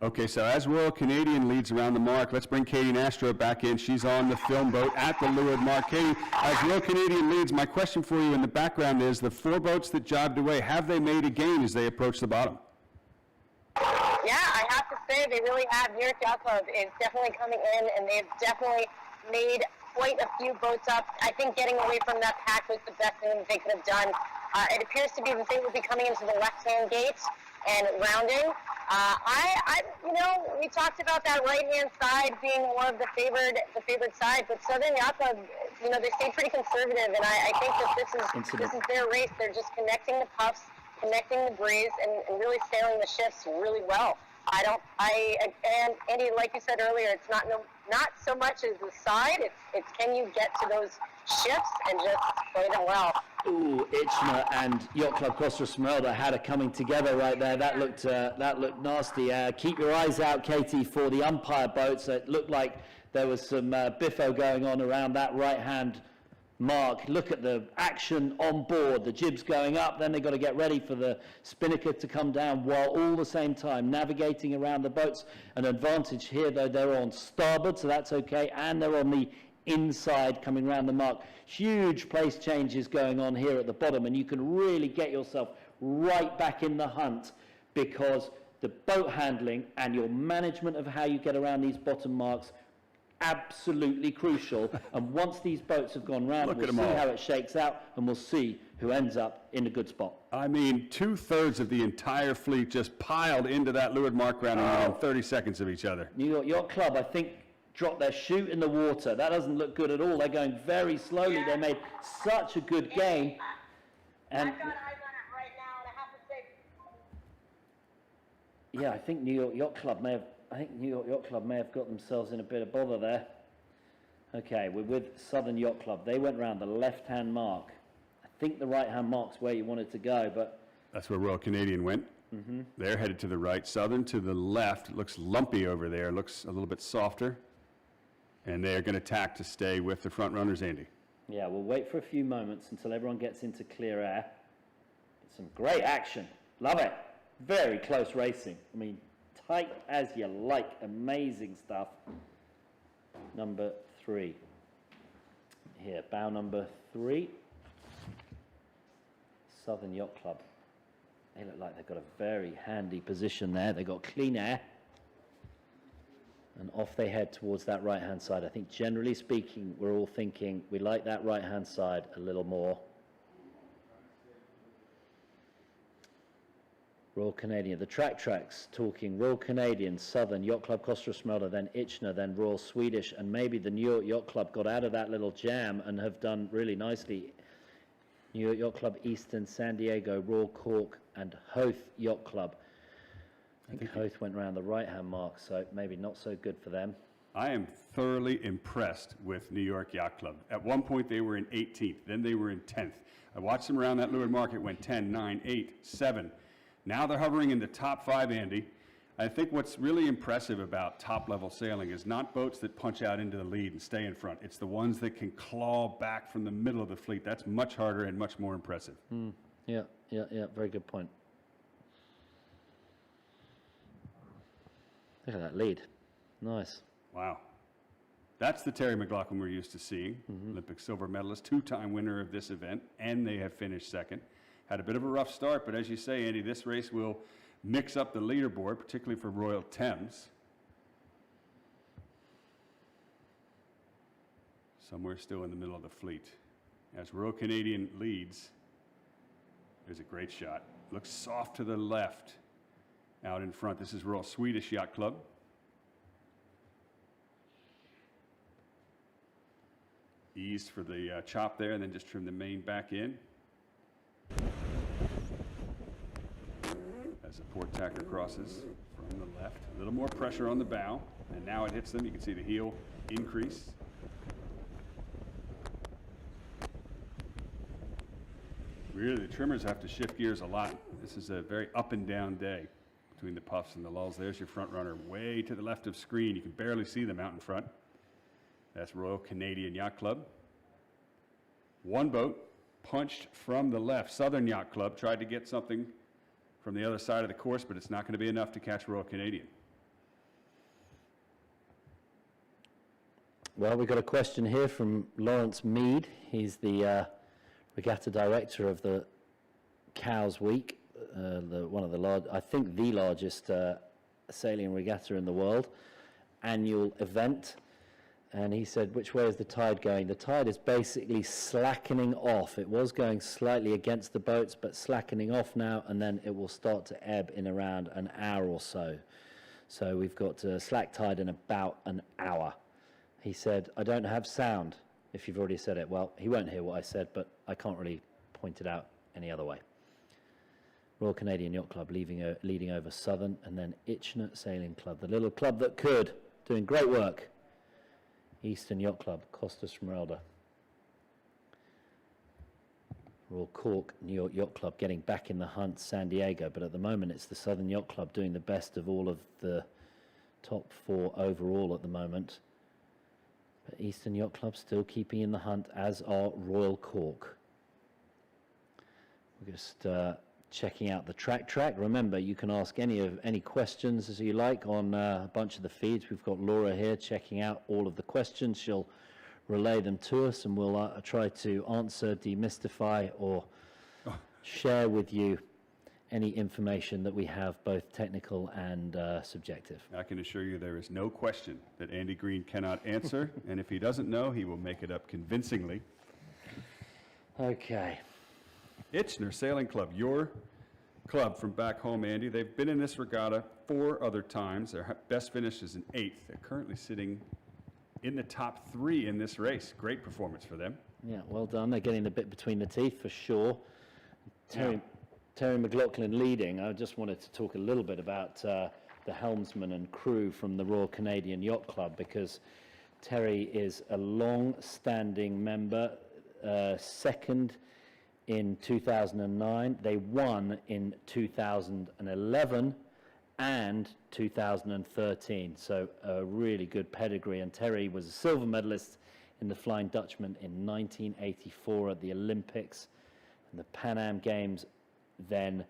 Okay, so as Royal Canadian leads around the mark, let's bring Katie Nastro back in. She's on the film boat at the leeward mark. Katie, as Royal Canadian leads, my question for you in the background is, the 4 boats that jibed away, have they made a gain as they approach the bottom? Yeah, I have to say they really have. New York Yacht Club is definitely coming in, and they've definitely made quite a few boats up. I think getting away from that pack was the best thing that they could have done. It appears to be that they will be coming into the left-hand gate and rounding. We talked about that right-hand side being more of the favored side, but Southern Yacht Club, they stay pretty conservative, and I think that this is their race. They're just connecting the puffs, connecting the breeze, and really sailing the ships really well. And Andy, like you said earlier, it's not so much as the side. It's can you get to those ships and just play them well. Ooh, Itchner and Yacht Club Costa Smeralda had a coming together right there. That looked nasty. Keep your eyes out, Katie, for the umpire boats. It looked like there was some biffo going on around that right-hand mark. Look at the action on board. The jib's going up, then they've got to get ready for the spinnaker to come down, while all the same time navigating around the boats. An advantage here, though, they're on starboard, so that's okay, and they're on the inside coming round the mark. Huge place changes going on here at the bottom, and you can really get yourself right back in the hunt, because the boat handling and your management of how you get around these bottom marks, absolutely crucial. And once these boats have gone round, we'll see how it shakes out, and we'll see who ends up in a good spot. I mean, 2/3 of the entire fleet just piled into that leeward mark rounding within 30 seconds of each other. New York Yacht Club, I think, dropped their chute in the water. That doesn't look good at all. They're going very slowly. They made such a good game. And I've got eyes on it right now, and I have to say, yeah, I think New York Yacht Club may have got themselves in a bit of bother there. Okay, we're with Southern Yacht Club. They went round the left-hand mark. I think the right-hand mark's where you wanted to go, but That's where Royal Canadian went. They're headed to the right. Southern to the left. It looks lumpy over there. It looks a little bit softer. And they're going to tack to stay with the front runners, Andy. yeah, we'll wait for a few moments until everyone gets into clear air. Some great action. Love it. Very close racing. I mean, tight as you like. Amazing stuff. Number 3. Here, bow number 3. Southern Yacht Club. They look like they've got a very handy position there. They've got clean air. And off they head towards that right-hand side. I think generally speaking, we're all thinking we like that right-hand side a little more. Royal Canadian, the tracks talking Royal Canadian, Southern, Yacht Club Costa Smeralda, then Itchner, then Royal Swedish, and maybe the New York Yacht Club got out of that little jam and have done really nicely. New York Yacht Club, Eastern, San Diego, Royal Cork, and Hoth Yacht Club. I think Hoth went around the right-hand mark, so maybe not so good for them. I am thoroughly impressed with New York Yacht Club. At one point, they were in 18th. Then they were in 10th. I watched them around that leeward mark. It went 10, 9, 8, 7. Now they're hovering in the top 5, Andy. I think what's really impressive about top-level sailing is not boats that punch out into the lead and stay in front. It's the ones that can claw back from the middle of the fleet. That's much harder and much more impressive. Yeah, very good point. Look at that lead. Nice. Wow. That's the Terry McLaughlin we're used to seeing, Olympic silver medalist, 2-time winner of this event, and they have finished second. Had a bit of a rough start, but as you say, Andy, this race will mix up the leaderboard, particularly for Royal Thames. Somewhere still in the middle of the fleet. As Royal Canadian leads, there's a great shot. Looks soft to the left. Out in front, this is Royal Swedish Yacht Club. Eased for the chop there, and then just trim the main back in. As the port tacker crosses from the left. A little more pressure on the bow, and now it hits them. You can see the heel increase. Really, the trimmers have to shift gears a lot. This is a very up and down day between the puffs and the lulls. There's your front runner way to the left of screen. You can barely see them out in front. That's Royal Canadian Yacht Club. One boat punched from the left. Southern Yacht Club tried to get something from the other side of the course, but it's not going to be enough to catch Royal Canadian. Well, we've got a question here from Lawrence Mead. He's the regatta director of the Cows Week, one of the I think the largest sailing regatta in the world, annual event. And he said, which way is the tide going? The tide is basically slackening off. It was going slightly against the boats, but slackening off now, and then it will start to ebb in around an hour or so. So we've got slack tide in about an hour. He said, I don't have sound, if you've already said it. Well, he won't hear what I said, but I can't really point it out any other way. Royal Canadian Yacht Club leading over Southern, and then Itchner Sailing Club, the little club that could, doing great work. Eastern Yacht Club, Costa Smeralda. Royal Cork, New York Yacht Club getting back in the hunt, San Diego, but at the moment it's the Southern Yacht Club doing the best of all of the top 4 overall at the moment. But Eastern Yacht Club still keeping in the hunt, as are Royal Cork. We're just checking out the track. Remember, you can ask any questions as you like on a bunch of the feeds. We've got Laura here checking out all of the questions. She'll relay them to us, and we'll try to answer, demystify, or share with you any information that we have, both technical and subjective. I can assure you there is no question that Andy Green cannot answer, and if he doesn't know, he will make it up convincingly. Okay. Itchner Sailing Club, your club from back home, Andy. They've been in this regatta 4 other times. Their best finish is an 8th. They're currently sitting in the top 3 in this race. Great performance for them. Yeah, well done. They're getting the bit between the teeth for sure. Terry McLaughlin leading. I just wanted to talk a little bit about the helmsman and crew from the Royal Canadian Yacht Club, because Terry is a long-standing member, second in 2009. They won in 2011 and 2013, so a really good pedigree. And Terry was a silver medalist in the Flying Dutchman in 1984 at the Olympics and the Pan Am Games. Then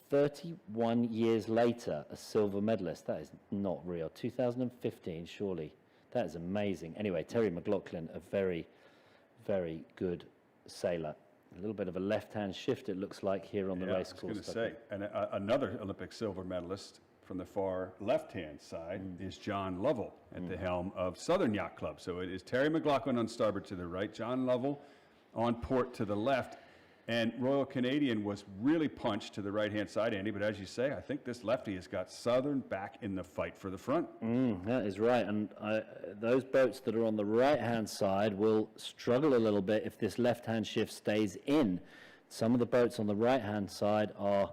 31 years later, a silver medalist. That is not real. 2015, surely. That is amazing. Anyway, Terry McLaughlin, a very, very good sailor. A little bit of a left-hand shift, it looks like, here on the race course. I was going to say, and another Olympic silver medalist from the far left-hand side is John Lovell at the helm of Southern Yacht Club. So it is Terry McLaughlin on starboard to the right, John Lovell on port to the left, and Royal Canadian was really punched to the right-hand side, Andy, but as you say, I think this lefty has got Southern back in the fight for the front. That is right, and those boats that are on the right-hand side will struggle a little bit if this left-hand shift stays in. Some of the boats on the right-hand side are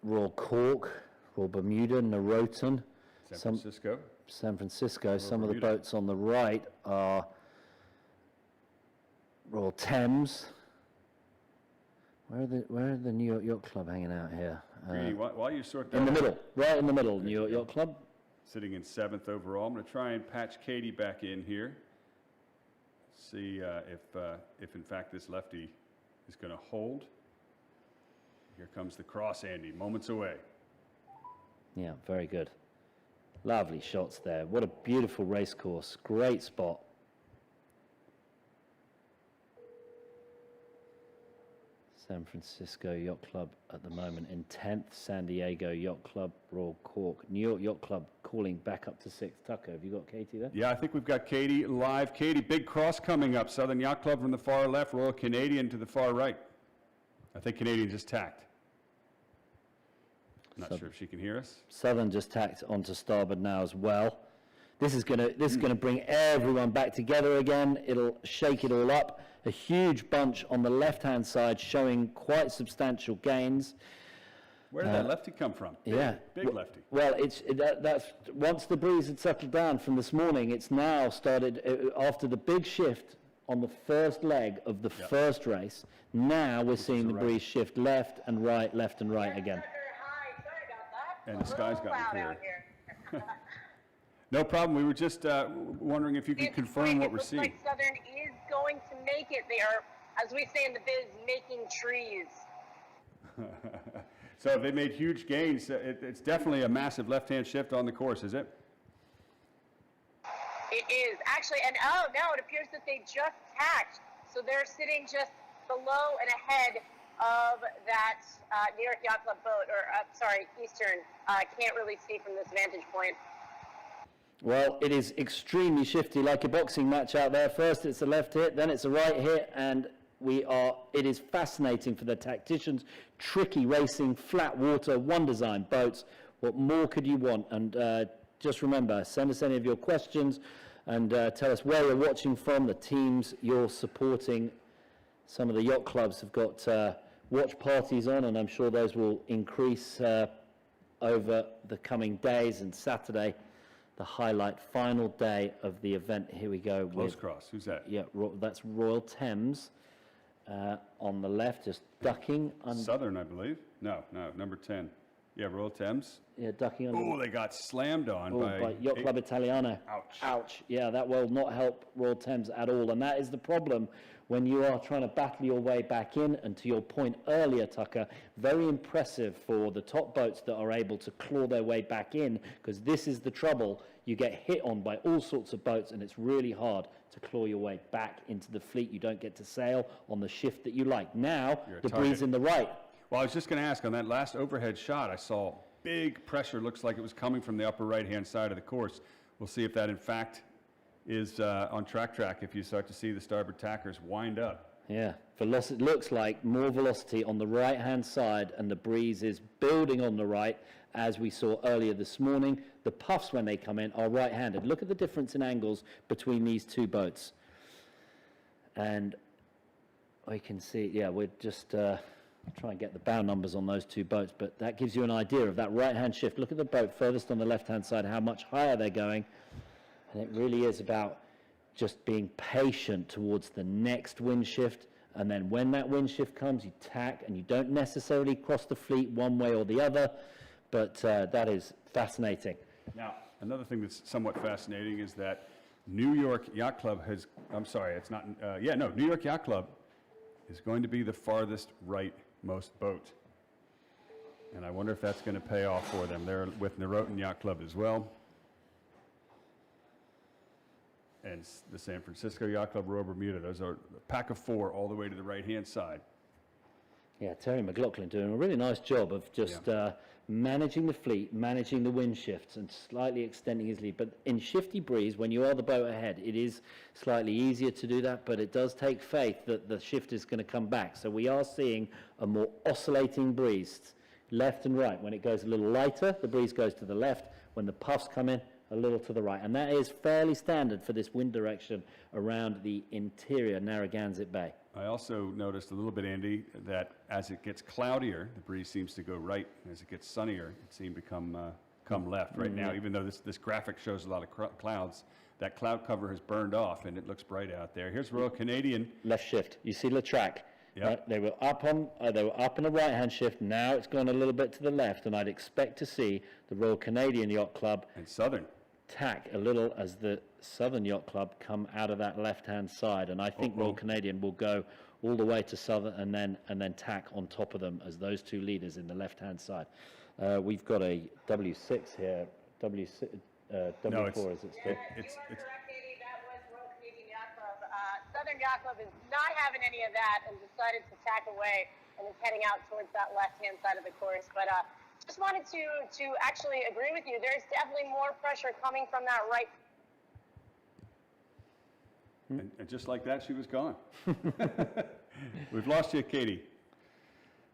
Royal Cork, Royal Bermuda, Noroton, San Francisco. Some of the boats on the right are Royal Thames. Where are the New York Yacht Club hanging out here? Greeny, while you sort that in the out, middle, right in the middle, New York Yacht Club. Sitting in 7th overall. I'm going to try and patch Katie back in here. See if in fact this lefty is going to hold. Here comes the cross, Andy, moments away. Yeah, very good. Lovely shots there. What a beautiful race course. Great spot. San Francisco Yacht Club at the moment in 10th. San Diego Yacht Club, Royal Cork. New York Yacht Club calling back up to 6th. Tucker, have you got Katie there? Yeah, I think we've got Katie live. Katie, big cross coming up. Southern Yacht Club from the far left, Royal Canadian to the far right. I think Canadian just tacked. Not sure if she can hear us. Southern just tacked onto starboard now as well. This is gonna bring everyone back together again. It'll shake it all up. A huge bunch on the left-hand side showing quite substantial gains. Where did that lefty come from? Big lefty. Well, that's once the breeze had settled down from this morning. It's now started after the big shift on the first leg of the first race. Now we're seeing the breeze shift left and right again. Hi, sorry about that. And the sky's gotten clear. No problem. We were just wondering if you could confirm what we're seeing. It looks like Southern is going to make it. They are, as we say in the biz, making trees. So they made huge gains. It's definitely a massive left-hand shift on the course, is it? It is, actually, and oh no, it appears that they just tacked. So they're sitting just below and ahead of that New York Yacht Club boat, or Eastern. Can't really see from this vantage point. Well, it is extremely shifty, like a boxing match out there. First it's a left hit, then it's a right hit, and it is fascinating for the tacticians. Tricky racing, flat water, one design boats. What more could you want? And just remember, send us any of your questions and tell us where you're watching from, the teams you're supporting. Some of the yacht clubs have got watch parties on, and I'm sure those will increase over the coming days. And Saturday, the highlight, final day of the event. Here we go. Close cross. Who's that? Yeah, that's Royal Thames on the left, just ducking under. Southern, I believe. No, number 10. Yeah, Royal Thames. Yeah, ducking under. Oh, they got slammed on by Yacht Club Italiano. Ouch. Ouch. Yeah, that will not help Royal Thames at all. And that is the problem when you are trying to battle your way back in. And to your point earlier, Tucker, very impressive for the top boats that are able to claw their way back in, because this is the trouble. You get hit on by all sorts of boats, and it's really hard to claw your way back into the fleet. You don't get to sail on the shift that you like. Now, the breeze in the right. Well, I was just going to ask, on that last overhead shot, I saw big pressure. Looks like it was coming from the upper right-hand side of the course. We'll see if that, in fact, is on track if you start to see the starboard tackers wind up. Yeah, velocity looks like more velocity on the right-hand side, and the breeze is building on the right, as we saw earlier this morning. The puffs, when they come in, are right-handed. Look at the difference in angles between these two boats. And we can see, yeah, we're just try and get the bow numbers on those two boats, but that gives you an idea of that right-hand shift. Look at the boat furthest on the left-hand side, how much higher they're going. And it really is about just being patient towards the next wind shift. And then when that wind shift comes, you tack, and you don't necessarily cross the fleet one way or the other. But that is fascinating. Now, another thing that's somewhat fascinating is that New York Yacht Club has, New York Yacht Club is going to be the farthest right-most boat. And I wonder if that's going to pay off for them. They're with Norotan Yacht Club as well. And the San Francisco Yacht Club, Royal Bermuda. Those are a pack of four all the way to the right-hand side. Yeah, Terry McLaughlin doing a really nice job of just managing the fleet, managing the wind shifts, and slightly extending his lead. But in shifty breeze, when you are the boat ahead, it is slightly easier to do that, but it does take faith that the shift is going to come back. So we are seeing a more oscillating breeze, left and right. When it goes a little lighter, the breeze goes to the left. When the puffs come in, a little to the right. And that is fairly standard for this wind direction around the interior Narragansett Bay. I also noticed a little bit, Andy, that as it gets cloudier, the breeze seems to go right. As it gets sunnier, it seems to come left. Right now, even though this graphic shows a lot of clouds, that cloud cover has burned off, and it looks bright out there. Here's Royal Canadian. Left shift. You see the track. Yep. They were up in a right-hand shift. Now it's gone a little bit to the left, and I'd expect to see the Royal Canadian Yacht Club and Southern tack a little as the Southern Yacht Club come out of that left-hand side, and I think Royal Canadian will go all the way to Southern and then tack on top of them as those two leaders in the left-hand side. We've got a W6 here. W4 No, is it still? it's Correct, Katie. That was Royal Canadian Yacht Club. Southern Yacht Club is not having any of that and decided to tack away and is heading out towards that left-hand side of the course. But just wanted to actually agree with you. There's definitely more pressure coming from that right. And just like that, she was gone. We've lost you, Katie.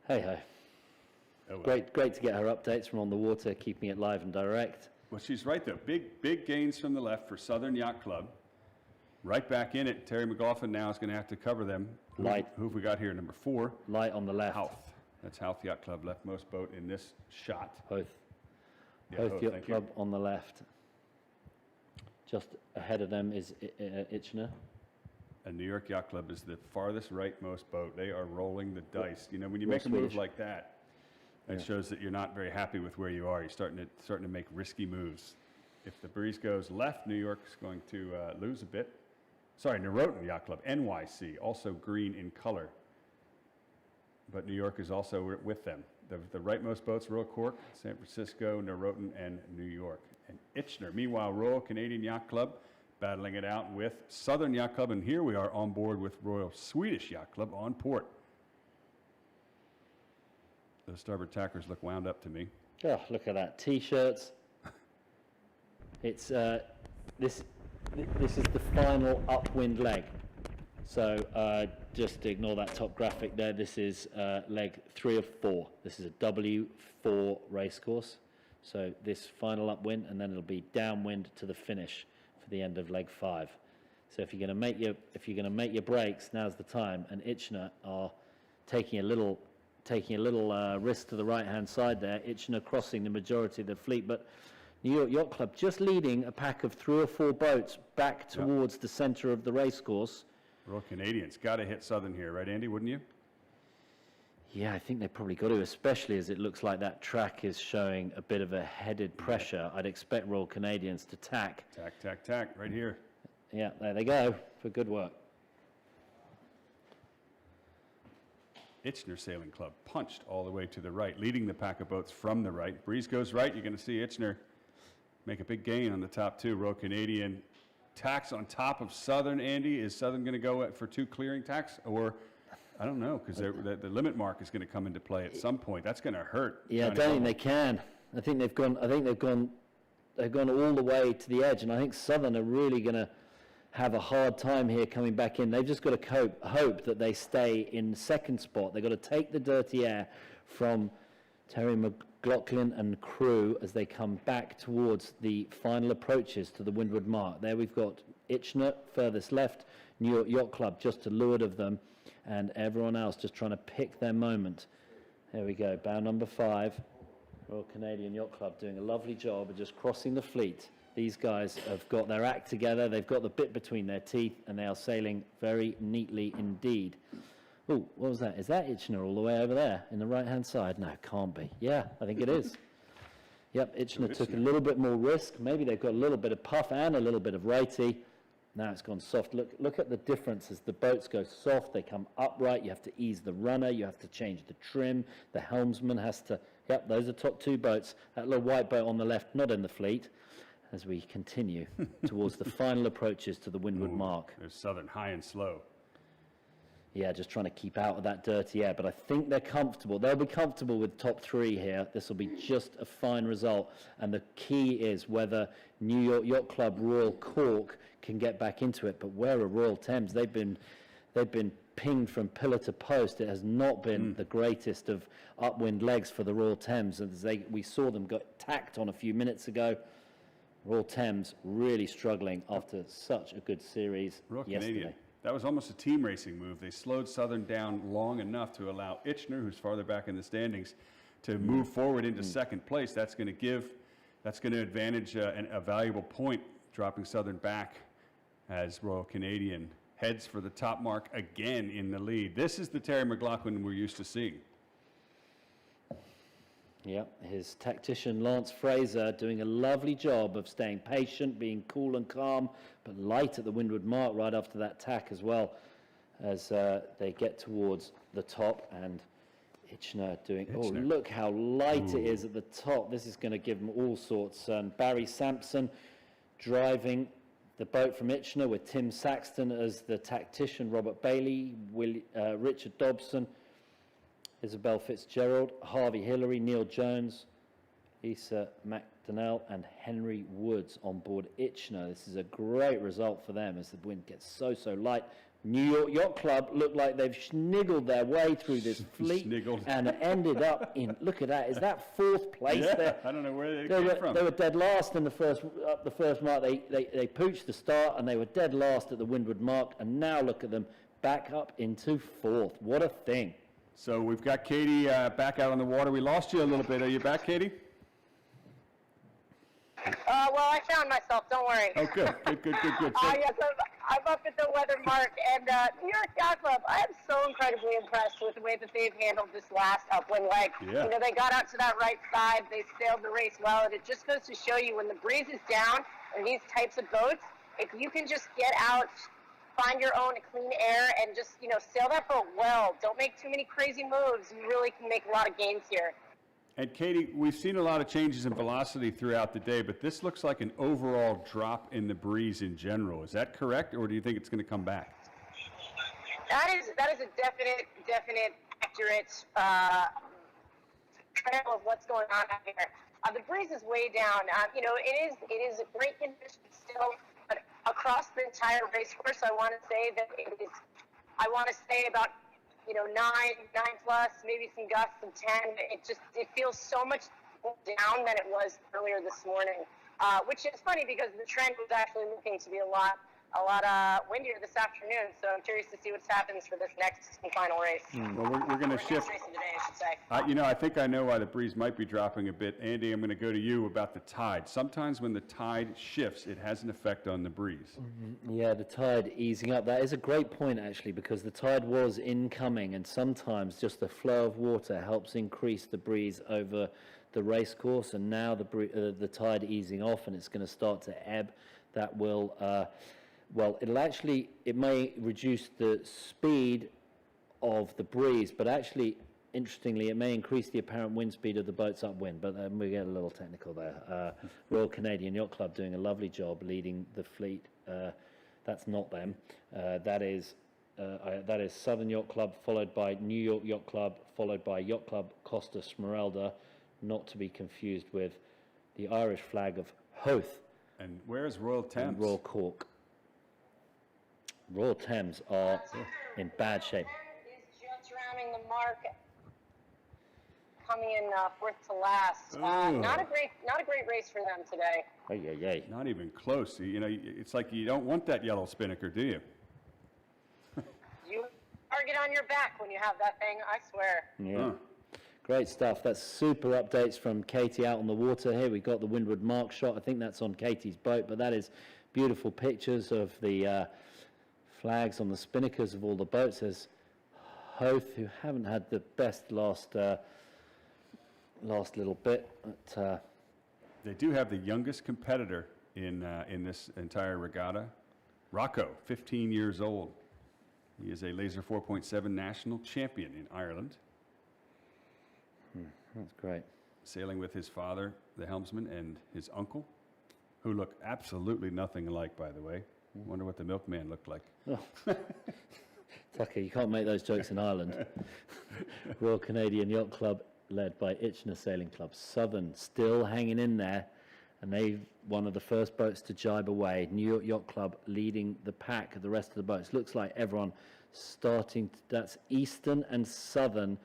Hey. Oh, well. Great to get her updates from on the water, keeping it live and direct. Well, she's right there. Big gains from the left for Southern Yacht Club. Right back in it. Terry McLaughlin now is going to have to cover them. Light. Who have we got here? Number 4. Light on the left. Houth. That's Houth Yacht Club, leftmost boat in this shot. Hoth Hoth, Yacht thank Club you. on the left. Just ahead of them is Itchner. And New York Yacht Club is the farthest rightmost boat. They are rolling the dice. You know, when you Real make a move Swedish. like that, it shows that you're not very happy with where you are. You're starting to make risky moves. If the breeze goes left, New York's going to lose a bit. Sorry, Norotan Yacht Club, NYC, also green in color. But New York is also with them. The rightmost boats, Royal Cork, San Francisco, Norotan, and New York. And Itchner. Meanwhile, Royal Canadian Yacht Club battling it out with Southern Yacht Club. And here we are on board with Royal Swedish Yacht Club on port. Those starboard tackers look wound up to me. Oh, look at that. T-shirts. It's this is the final upwind leg. So just ignore that top graphic there. This is leg 3 of 4. This is a W4 race course. So this final upwind, and then it'll be downwind to the finish for the end of leg 5. So if you're going to make your breaks, now's the time. And Itchner are taking a little risk to the right-hand side there. Itchner crossing the majority of the fleet, but New York Yacht Club just leading a pack of 3 or 4 boats back towards the center of the race course. Royal Canadians got to hit Southern here, right, Andy? Wouldn't you? Yeah, I think they probably got to, especially as it looks like that track is showing a bit of a headed pressure. I'd expect Royal Canadians to tack. Tack, tack, tack, right here. Yeah, there they go for good work. Itchner Sailing Club punched all the way to the right, leading the pack of boats from the right. Breeze goes right. You're going to see Itchner make a big gain on the top 2. Royal Canadian tacks on top of Southern. Andy, is Southern going to go for 2 clearing tacks, or I don't know, because the limit mark is going to come into play at some point. That's going to hurt. Yeah, I don't think they can. I think they've gone all the way to the edge, and I think Southern are really going to have a hard time here coming back in. They've just got to hope that they stay in second spot. They've got to take the dirty air from Terry McLaughlin and crew as they come back towards the final approaches to the windward mark. There we've got Itchner furthest left, New York Yacht Club just to leeward of them, and everyone else just trying to pick their moment. There we go, bow number 5, Royal Canadian Yacht Club doing a lovely job of just crossing the fleet. These guys have got their act together, they've got the bit between their teeth, and they are sailing very neatly indeed. Oh, what was that? Is that Itchner all the way over there in the right-hand side? No, it can't be. Yeah, I think it is. Yep, Itchner took a little bit more risk. Maybe they've got a little bit of puff and a little bit of righty. Now it's gone soft. Look at the difference as the boats go soft. They come upright. You have to ease the runner. You have to change the trim. The helmsman has to... Yep, those are top 2 boats. That little white boat on the left, not in the fleet, as we continue towards the final approaches to the windward mark. There's Southern high and slow. Yeah, just trying to keep out of that dirty air, but I think they're comfortable. They'll be comfortable with top 3 here. This will be just a fine result, and the key is whether New York Yacht Club Royal Cork can get back into it. But where are Royal Thames? They've been pinged from pillar to post. It has not been the greatest of upwind legs for the Royal Thames, as we saw them get tacked on a few minutes ago. Royal Thames really struggling after such a good series Royal yesterday. Canadian. That was almost a team racing move. They slowed Southern down long enough to allow Itchner, who's farther back in the standings, to move forward into second place. That's going to advantage a valuable point, dropping Southern back as Royal Canadian heads for the top mark again in the lead. This is the Terry McLaughlin we're used to seeing. Yep, his tactician Lance Fraser doing a lovely job of staying patient, being cool and calm, but light at the windward mark right after that tack as well, as they get towards the top. And Itchner doing, oh, look how light it is at the top. This is going to give them all sorts. Barry Sampson driving the boat from Itchner with Tim Saxton as the tactician, Robert Bailey, Richard Dobson, Isabel Fitzgerald, Harvey Hillary, Neil Jones, Issa McDonnell, and Henry Woods on board Itchner. This is a great result for them as the wind gets so light. New York Yacht Club look like they've sniggled their way through this fleet and ended up in, look at that, is that 4th place there? I don't know where they came from. They were dead last in the first mark. They pooched the start and they were dead last at the windward mark, and now look at them back up into 4th. What a thing. So we've got Katie back out on the water. We lost you a little bit. Are you back, Katie? Well, I found myself. Don't worry. Oh, good. So, Yes, I'm up at the weather mark, and New York Yacht Club, I am so incredibly impressed with the way that they've handled this last upwind leg. Yeah. You know, they got out to that right side, they sailed the race well, and it just goes to show you when the breeze is down in these types of boats, if you can just get out, find your own clean air, and just, you know, sail that boat well. Don't make too many crazy moves. You really can make a lot of gains here. And Katie, we've seen a lot of changes in velocity throughout the day, but this looks like an overall drop in the breeze in general. Is that correct, or do you think it's going to come back? That is a definite, accurate trail of what's going on out here. The breeze is way down. You know, it is a great condition still, but across the entire race course, I want to say that it is. I want to say about, you know, 9 plus, maybe some gusts of 10. It feels so much down than it was earlier this morning, which is funny because the trend was actually looking to be a lot windier this afternoon. So I'm curious to see what happens for this next and final race. Well, we're going to shift. Race of the day, I should say. You know, I think I know why the breeze might be dropping a bit. Andy, I'm going to go to you about the tide. Sometimes when the tide shifts, it has an effect on the breeze. Yeah, the tide easing up. That is a great point, actually, because the tide was incoming, and sometimes just the flow of water helps increase the breeze over the race course. And now the tide easing off, and it's going to start to ebb. That will, it may reduce the speed of the breeze, but actually, interestingly, it may increase the apparent wind speed of the boats upwind, but we get a little technical there. Royal Canadian Yacht Club doing a lovely job leading the fleet. That's not them. That is Southern Yacht Club, followed by New York Yacht Club, followed by Yacht Club Costa Smeralda, not to be confused with the Irish flag of Hoth. And where's Royal Thames? And Royal Cork. Royal Thames are in bad shape. Is just rounding the mark, coming in fourth to last. Not a great race for them today. Ay. Not even close. You know, it's like you don't want that yellow spinnaker, do you? You target on your back when you have that thing, I swear. Yeah. Great stuff. That's super updates from Katie out on the water here. We got the windward mark shot. I think that's on Katie's boat, but that is beautiful pictures of the flags on the spinnakers of all the boats. There's Hoth, who haven't had the best last little bit. But, they do have the youngest competitor in this entire regatta, Rocco, 15 years old. He is a Laser 4.7 national champion in Ireland. That's great. Sailing with his father, the helmsman, and his uncle, who look absolutely nothing alike, by the way. Wonder what the milkman looked like. Oh. Tucker, you can't make those jokes in Ireland. Royal Canadian Yacht Club, led by Itchner Sailing Club. Southern still hanging in there, and they've one of the first boats to jibe away. New York Yacht Club leading the pack of the rest of the boats. Looks like everyone starting, that's Eastern and Southern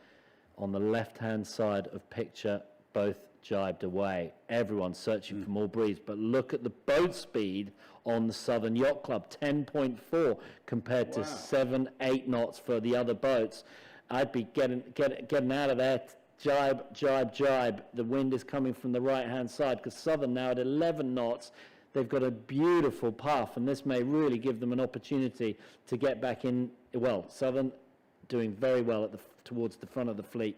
on the left-hand side of picture, both jibed away. Everyone's searching for more breeze, but look at the boat speed on the Southern Yacht Club, 10.4 compared to 7-8 knots for the other boats. I'd be getting out of there. Jibe. The wind is coming from the right-hand side because Southern now at 11 knots. They've got a beautiful puff, and this may really give them an opportunity to get back in. Well, Southern doing very well towards the front of the fleet.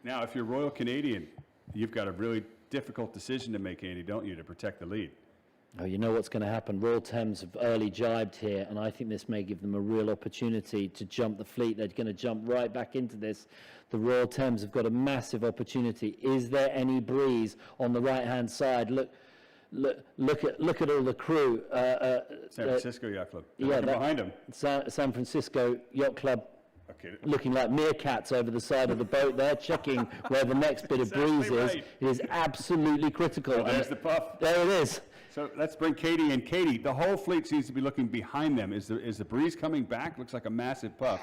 Now, if you're Royal Canadian, you've got a really difficult decision to make, Andy, don't you, to protect the lead? Oh, you know what's going to happen. Royal Thames have early jibed here, and I think this may give them a real opportunity to jump the fleet. They're going to jump right back into this. The Royal Thames have got a massive opportunity. Is there any breeze on the right-hand side? Look at all the crew. San Francisco Yacht Club. Yeah, behind them. San Francisco Yacht Club. Okay. Looking like meerkats over the side of the boat there, checking where the next bit of breeze is. Right. It is absolutely critical. Oh, there's the puff. There it is. So let's bring Katie in. Katie, the whole fleet seems to be looking behind them. Is the breeze coming back? Looks like a massive puff.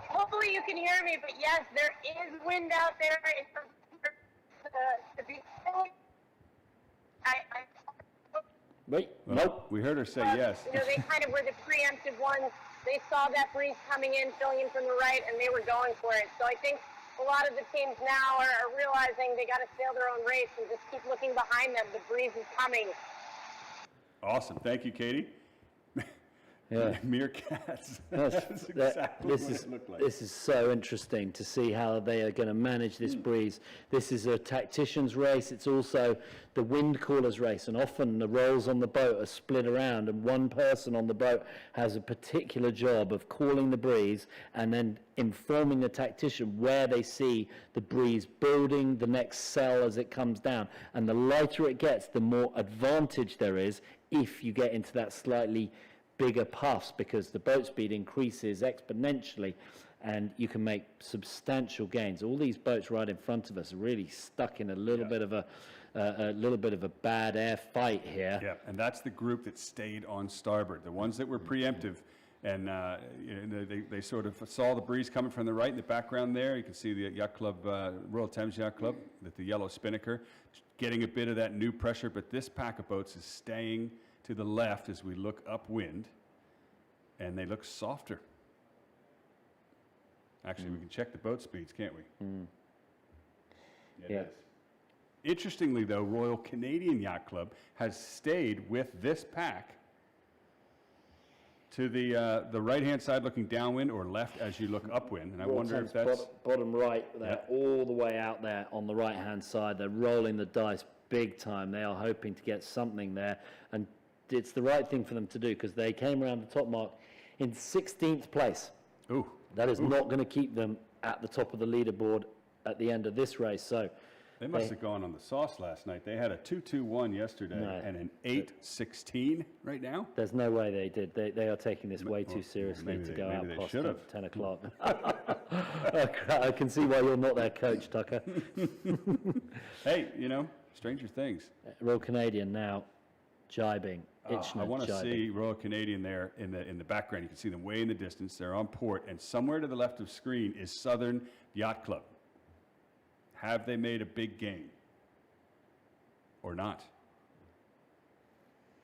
Hopefully you can hear me, but yes, there is wind out there. Wait, Well, nope. We heard her say yes. You know, they kind of were the preemptive ones. They saw that breeze coming in, filling in from the right, and they were going for it. So I think a lot of the teams now are realizing they got to sail their own race and just keep looking behind them. The breeze is coming. Awesome. Thank you, Katie. Yeah. Meerkats. That's- That's that- exactly what it looked like. This is so interesting to see how they are going to manage this breeze. This is a tactician's race. It's also the wind caller's race, and often the roles on the boat are split around, and one person on the boat has a particular job of calling the breeze and then informing the tactician where they see the breeze building the next cell as it comes down. And the lighter it gets, the more advantage there is if you get into that slightly bigger puffs, because the boat speed increases exponentially and you can make substantial gains. All these boats right in front of us are really stuck in a little bit of a bad air fight here. Yeah, and that's the group that stayed on starboard, the ones that were preemptive. And they sort of saw the breeze coming from the right in the background there. You can see the yacht club, Royal Thames Yacht Club, with the yellow spinnaker, getting a bit of that new pressure. But this pack of boats is staying to the left as we look upwind, and they look softer. Actually, we can check the boat speeds, can't we? It Yeah. is. Interestingly, though, Royal Canadian Yacht Club has stayed with this pack to the right-hand side looking downwind, or left as you look upwind. And I wonder if that's... bottom right there, Yeah. all the way out there on the right-hand side. They're rolling the dice big time. They are hoping to get something there, and it's the right thing for them to do, because they came around the top mark in 16th place. Ooh, That is not going to keep them at the top of the leaderboard at the end of this race. So they must have gone on the sauce last night. They had a 2-2-1 yesterday No. and an 8-16 right now. there's no way they did. They are taking this way too seriously maybe to they- go maybe out they past should have. 10 o'clock. I can see why you're not their coach, Tucker. Hey, stranger things. Royal Canadian now jibing. I Itchner want to jibing. see Royal Canadian there in the background. You can see them way in the distance. They're on port, and somewhere to the left of screen is Southern Yacht Club. Have they made a big gain or not?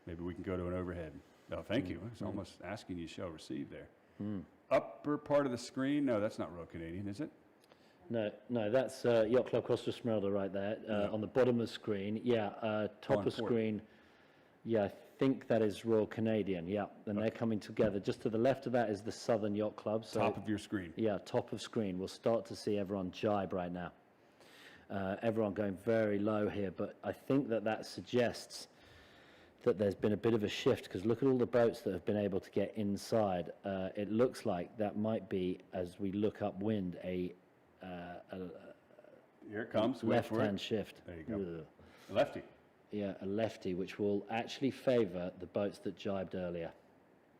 Maybe we can go to an overhead. Oh, thank you. I was almost asking you shall receive there. Upper part of the screen. No, that's not Royal Canadian, is it? No, that's Yacht Club Costa Smeralda right there. On the bottom of the screen, top On of port. screen, I think that is Royal Canadian, and they're coming together. Just to the left of that is the Southern Yacht Club. So, Top of your screen. top of screen. We'll start to see everyone jibe right now. Everyone going very low here, but I think that suggests that there's been a bit of a shift, because look at all the boats that have been able to get inside. It looks like that might be, as we look upwind, a Here it comes. Wait for left-hand it. shift. There you go. Ugh. Lefty. Yeah, a lefty, which will actually favour the boats that jibed earlier.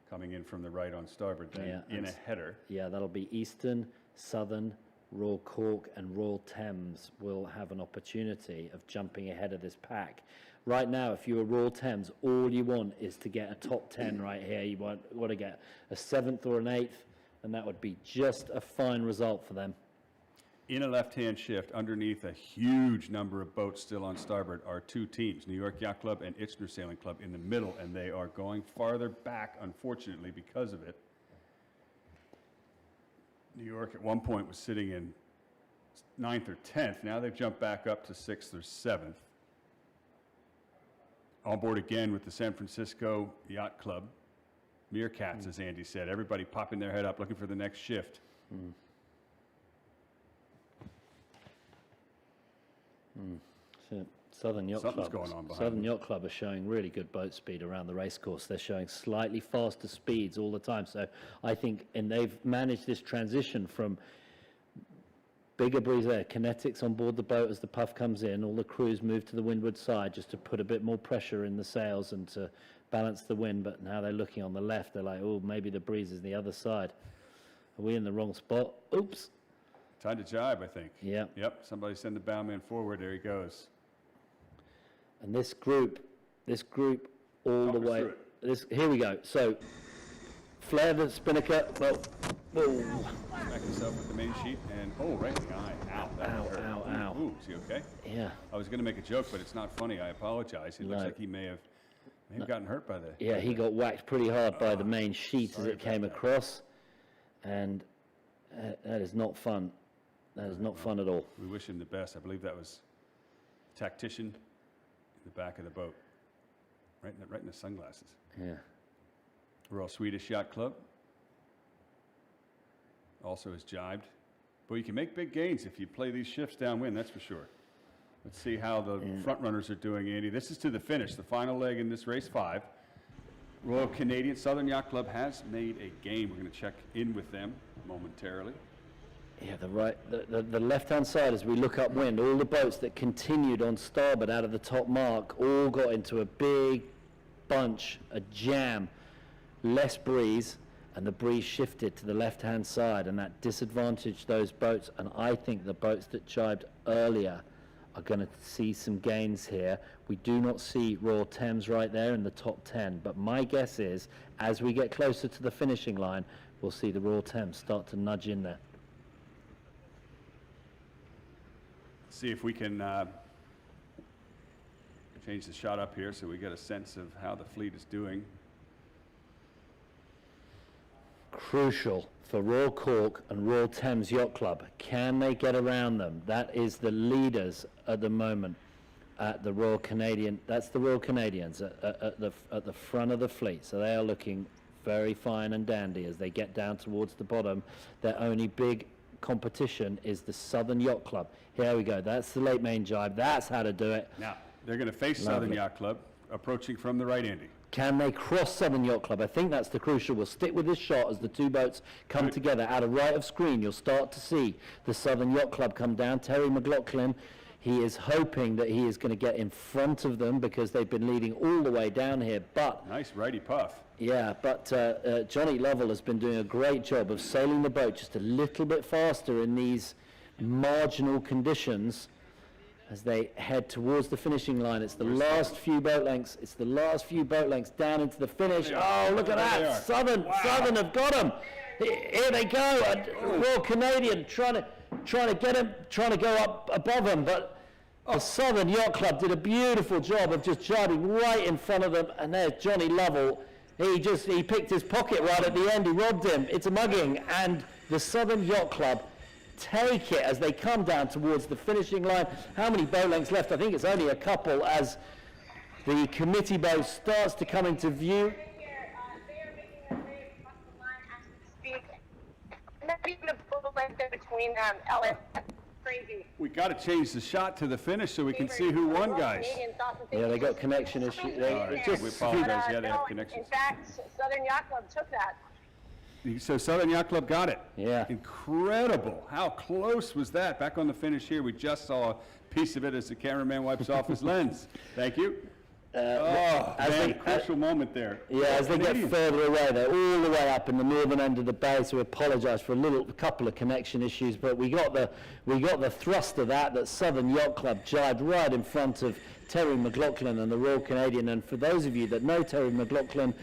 Coming in from the right on starboard, then Yeah, in a and header. Yeah, that'll be Eastern, Southern, Royal Cork and Royal Thames will have an opportunity of jumping ahead of this pack. Right now, if you're Royal Thames, all you want is to get a top 10 right here. You want to get a 7th or an 8th, and that would be just a fine result for them. In a left-hand shift, underneath a huge number of boats still on starboard, are two teams, New York Yacht Club and Itchner Sailing Club in the middle, and they are going farther back, unfortunately, because of it. New York at one point was sitting in 9th or 10th. Now they've jumped back up to 6th or 7th. On board again with the San Francisco Yacht Club. Meerkats, as Andy said. Everybody popping their head up, looking for the next shift. So Southern Yacht Something's Club. going on behind Southern them. Yacht Club are showing really good boat speed around the racecourse. They're showing slightly faster speeds all the time. So I think, and they've managed this transition from bigger breeze there, kinetics on board the boat as the puff comes in. All the crews move to the windward side just to put a bit more pressure in the sails and to balance the wind. But now they're looking on the left. They're like, oh, maybe the breeze is the other side. Are we in the wrong spot? Oops. Time to jibe, I think. Yeah. Yep, somebody send the bowman forward. There he goes. And this group all Talk the us way. through Here we go. So, flare the spinnaker. Well, whoa. Smack himself with the main sheet, and right in the eye. Ow, that Ow, hurt. ow, ow. Ooh, is he okay? Yeah, I was going to make a joke, but it's not funny. I apologize. It looks No. like he may have gotten hurt by the... yeah. He got whacked pretty hard by the main sheet as sorry it came about that. across, and that is not fun. That is not fun at all. We wish him the best. I believe that was tactician in the back of the boat. right in the sunglasses. Yeah. Royal Swedish Yacht Club also is jibed. But you can make big gains if you play these shifts downwind, that's for sure. Let's see how the front runners are doing, Andy. This is to the finish, the final leg in this race 5. Royal Canadian Southern Yacht Club has made a gain. We're going to check in with them momentarily. Yeah, the left-hand side, as we look upwind, all the boats that continued on starboard out of the top mark all got into a big bunch, a jam, less breeze, and the breeze shifted to the left-hand side, and that disadvantaged those boats. And I think the boats that jibed earlier are going to see some gains here. We do not see Royal Thames right there in the top 10, but my guess is, as we get closer to the finishing line, we'll see the Royal Thames start to nudge in there. See if we can change the shot up here so we get a sense of how the fleet is doing. Crucial for Royal Cork and Royal Thames Yacht Club. Can they get around them? That is the leaders at the moment at the Royal Canadian. That's the Royal Canadians at the front of the fleet. So they are looking very fine and dandy as they get down towards the bottom. Their only big competition is the Southern Yacht Club. Here we go. That's the late main jibe. That's how to do it. Now, they're going to face Southern Yacht Club, approaching from the right, Andy. Can they cross Southern Yacht Club? I think that's the crucial. We'll stick with this shot as the two boats come together. Out of right of screen, you'll start to see the Southern Yacht Club come down. Terry McLaughlin, he is hoping that he is going to get in front of them because they've been leading all the way down here. But Nice righty puff. yeah, but Johnny Lovell has been doing a great job of sailing the boat just a little bit faster in these marginal conditions as they head towards the finishing line. It's the last few boat lengths. It's the last few boat lengths down into the finish. Oh, look at There they are. that! Southern have got them. Here they go. And Royal Canadian trying to get them, trying to go up above them, but the Southern Yacht Club did a beautiful job of just jibing right in front of them. And there's Johnny Lovell. He picked his pocket right at the end. He robbed him. It's a mugging, and the Southern Yacht Club take it as they come down towards the finishing line. How many boat lengths left? I think it's only a couple as the committee boat starts to come into view. They are making their way across the line as we speak. Not even a boat length in between them. Ellen, that's crazy. We got to change the shot to the finish so we can see who won, guys. Yeah, they got connection issues. We apologize. Yeah, they have connections. In fact, Southern Yacht Club took that. So Southern Yacht Club got it. Yeah. Incredible. How close was that? Back on the finish here, we just saw a piece of it as the cameraman wipes off his lens. Thank you. Crucial moment there. Yeah, as they get further away, they're all the way up in the northern end of the bay, so we apologise for a couple of connection issues, but we got the thrust of that Southern Yacht Club jibed right in front of Terry McLaughlin and the Royal Canadian. And for those of you that know Terry McLaughlin,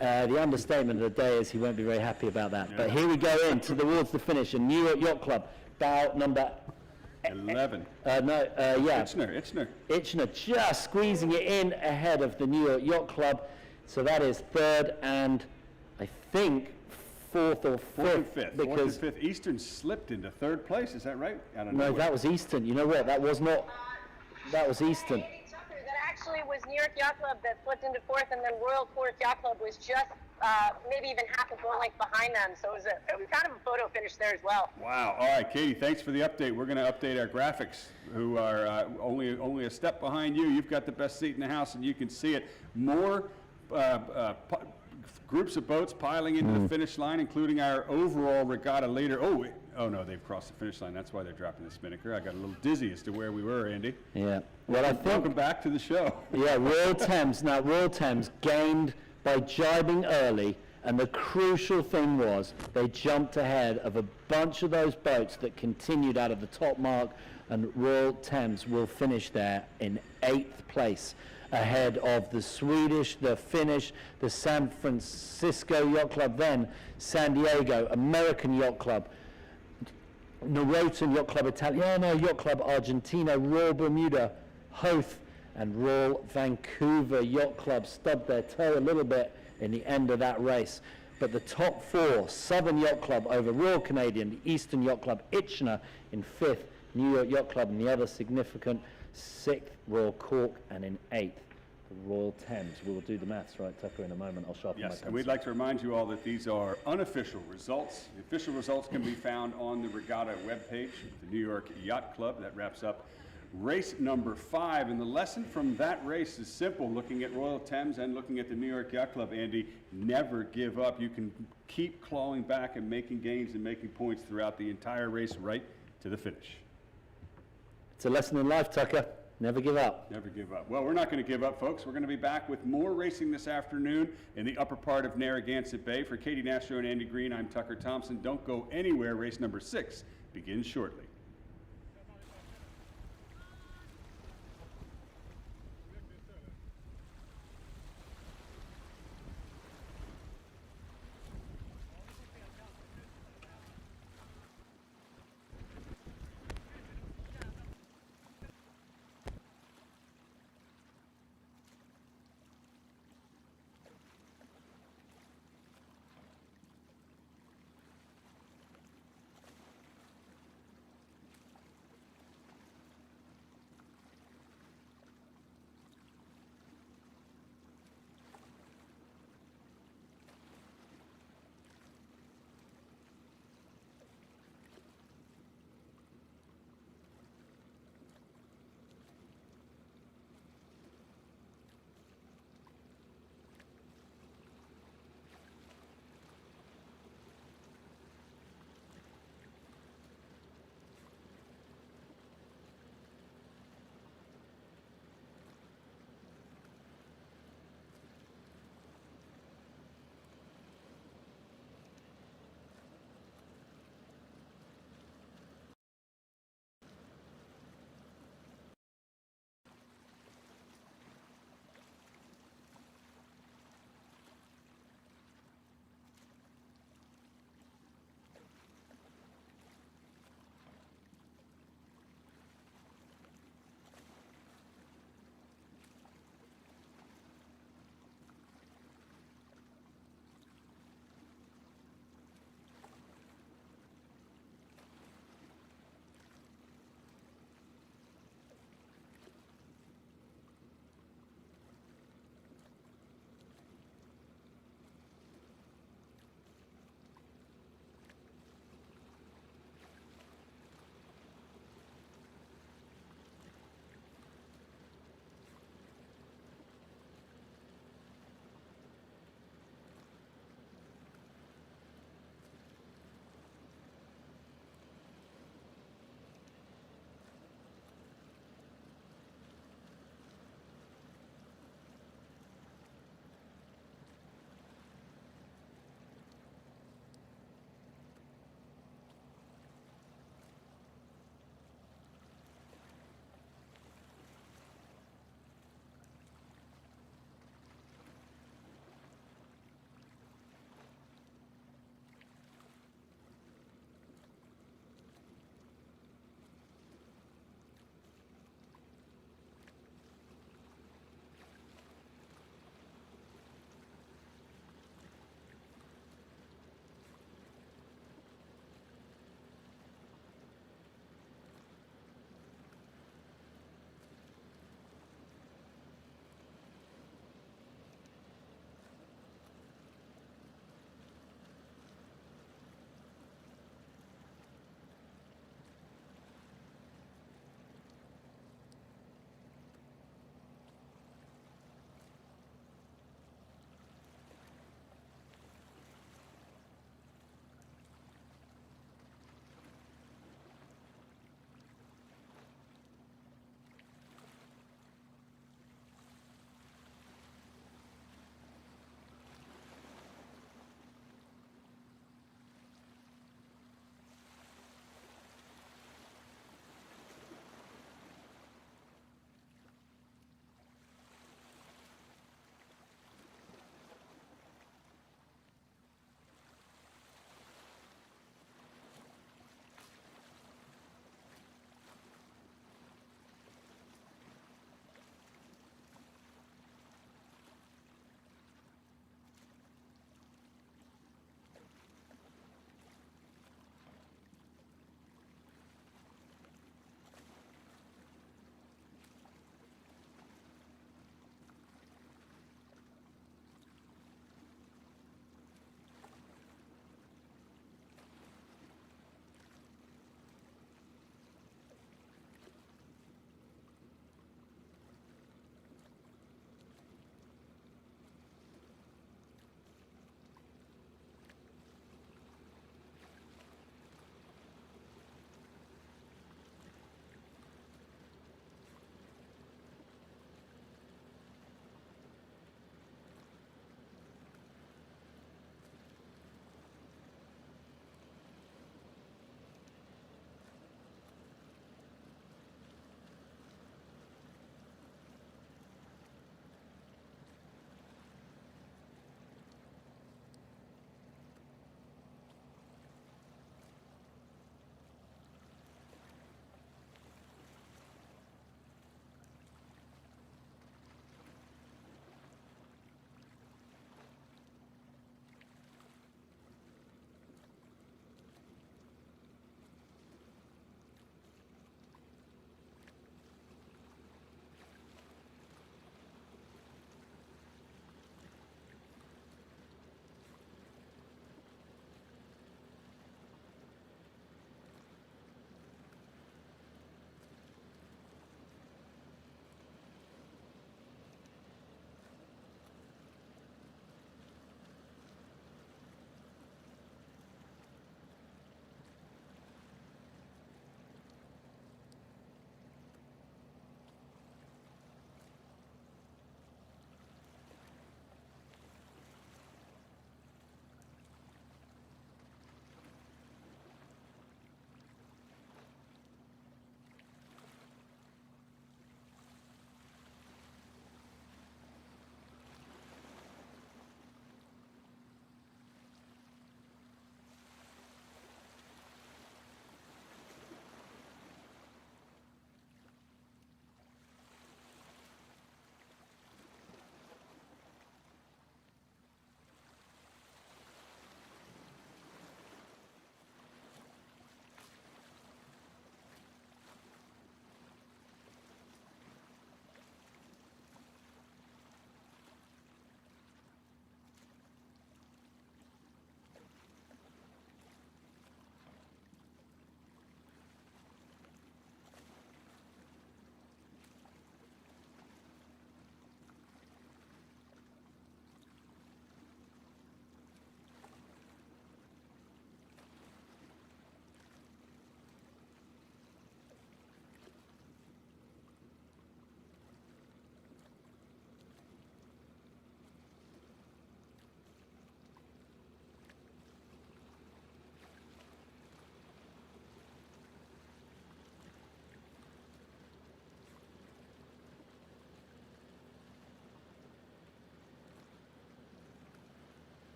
the understatement of the day is he won't be very happy about that. Yeah. But here we go towards the finish, and New York Yacht Club, bow number 11. Itchner just squeezing it in ahead of the New York Yacht Club. So that is third and I think fourth or fifth. Fourth and fifth. Eastern slipped into third place. Is that right? No, that was Eastern. You know what? That was not. That was Eastern. That actually was New York Yacht Club that flipped into fourth, and then Royal Cork Yacht Club was just maybe even half a boat length behind them. So it was kind of a photo finish there as well. Wow. All right, Katie, thanks for the update. We're going to update our graphics, who are only a step behind you. You've got the best seat in the house, and you can see it. More groups of boats piling into the finish line, including our overall regatta leader. Oh no, they've crossed the finish line. That's why they're dropping the spinnaker. I got a little dizzy as to where we were, Andy. Yeah. Well, welcome back to the show. Yeah, Royal Thames. Now, Royal Thames gained by jibing early, and the crucial thing was they jumped ahead of a bunch of those boats that continued out of the top mark, and Royal Thames will finish there in 8th place, ahead of the Swedish, the Finnish, the San Francisco Yacht Club, then San Diego, American Yacht Club, Norotan Yacht Club Italiano, Yacht Club Argentina, Royal Bermuda, Hoth, and Royal Vancouver Yacht Club stubbed their toe a little bit in the end of that race. But the top four, Southern Yacht Club over Royal Canadian, the Eastern Yacht Club, Itchner in 5th, New York Yacht Club, and the other significant 6th, Royal Cork, and in 8th, Royal Thames. We'll do the maths, right, Tucker, in a moment. I'll sharpen my Yes, pencil. and we'd like to remind you all that these are unofficial results. The official results can be found on the regatta webpage, the New York Yacht Club. That wraps up race number 5. And the lesson from that race is simple. Looking at Royal Thames and looking at the New York Yacht Club, Andy, never give up. You can keep clawing back and making gains and making points throughout the entire race right to the finish. It's a lesson in life, Tucker. Never give up. Never give up. Well, we're not going to give up, folks. We're going to be back with more racing this afternoon in the upper part of Narragansett Bay. For Katie Nastro and Andy Green, I'm Tucker Thompson. Don't go anywhere. Race number 6 begins shortly.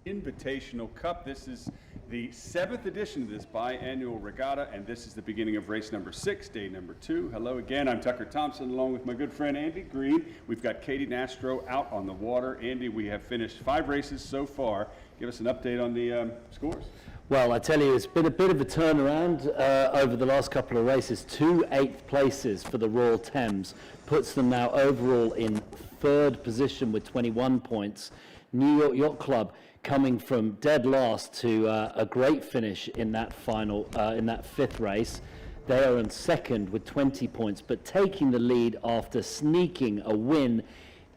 Invitational Cup. This is the 7th edition of this biannual regatta, and this is the beginning of race number 6, day number 2. Hello again, I'm Tucker Thompson, along with my good friend Andy Green. We've got Katie Nastro out on the water. Andy, we have finished 5 races so far. Give us an update on the scores. Well, I tell you, it's been a bit of a turnaround over the last couple of races. 2 8th places for the Royal Thames puts them now overall in 3rd position with 21 points. New York Yacht Club coming from dead last to a great finish in that final, in that 5th race. They are in 2nd with 20 points, but taking the lead after sneaking a win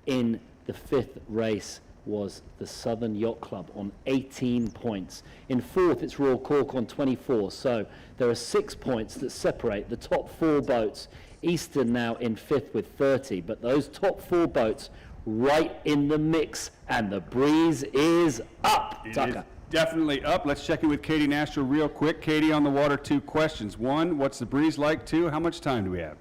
in the 5th race was the Southern Yacht Club on 18 points. In 4th, it's Royal Cork on 24. So there are 6 points that separate the top 4 boats. Eastern now in 5th with 30, but those top 4 boats right in the mix, and the breeze is up, Tucker. Definitely up. Let's check in with Katie Nastro real quick. Katie, on the water, 2 questions. 1, what's the breeze like? 2, how much time do we have?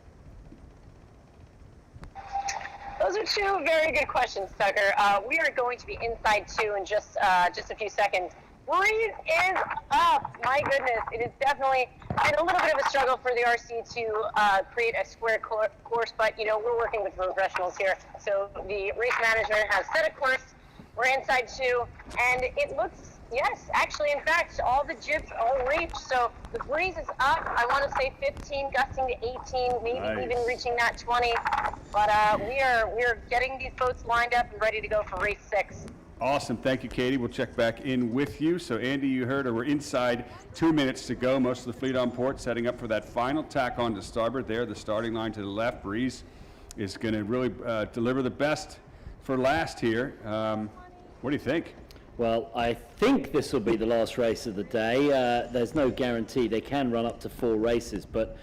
Those are 2 very good questions, Tucker. We are going to be inside 2 in just a few seconds. Breeze is up. My goodness, it is definitely been a little bit of a struggle for the RC to create a square course, but you know, we're working with professionals here. So the race manager has set a course. We're inside 2, and it looks, yes, actually, in fact, all the jibs are reached. So the breeze is up. I want to say 15, gusting to 18, maybe even reaching that 20. But we are getting these boats lined up and ready to go for race 6. Awesome. Thank you, Katie. We'll check back in with you. So, Andy, you heard her. We're inside 2 minutes to go. Most of the fleet on port, setting up for that final tack on to starboard there. The starting line to the left. Breeze is going to really deliver the best for last here. What do you think? Well, I think this will be the last race of the day. There's no guarantee. They can run up to 4 races, but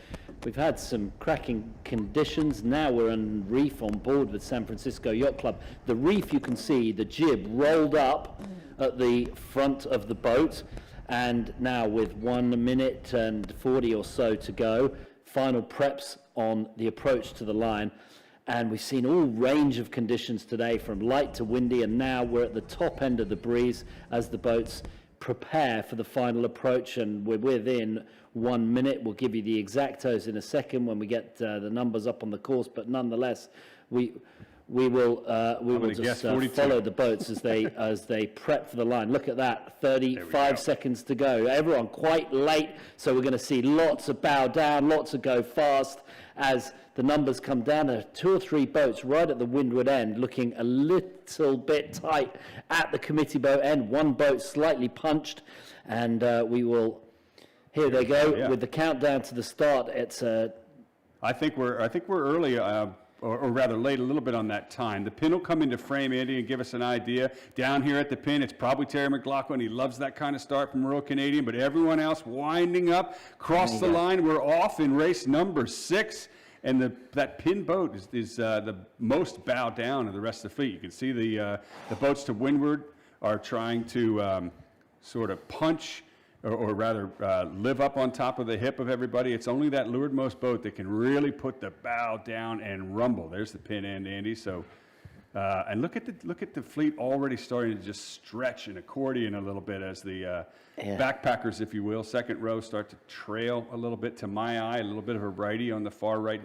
we've had some cracking conditions. Now we're on reef on board with San Francisco Yacht Club. The reef, you can see the jib rolled up at the front of the boat, and now with 1 minute and 40 or so to go, final preps on the approach to the line. And we've seen all range of conditions today, from light to windy, and now we're at the top end of the breeze as the boats prepare for the final approach, and we're within 1 minute. We'll give you the exactos in a second when we get the numbers up on the course, but nonetheless, we will just follow the boats as they prep for the line. Look at that, 35 seconds to go. Everyone quite late, so we're going to see lots of bow down, lots of go fast as the numbers come down. There are 2 or 3 boats right at the windward end looking a little bit tight at the committee boat end. One boat slightly punched, and we will. Here they go with the countdown to the start. It's I think we're early, or rather late, a little bit on that time. The pin will come into frame, Andy, and give us an idea. Down here at the pin, it's probably Terry McLaughlin. He loves that kind of start from Royal Canadian, but everyone else winding up, cross the line. We're off in race number 6. And that pin boat is the most bow down of the rest of the fleet. You can see the boats to windward are trying to sort of punch, or rather live up on top of the hip of everybody. It's only that leewardmost boat that can really put the bow down and rumble. There's the pin end, Andy. So, and look at the fleet already starting to just stretch and accordion a little bit as the backpackers, if you will, second row, start to trail a little bit. To my eye, a little bit of a righty on the far right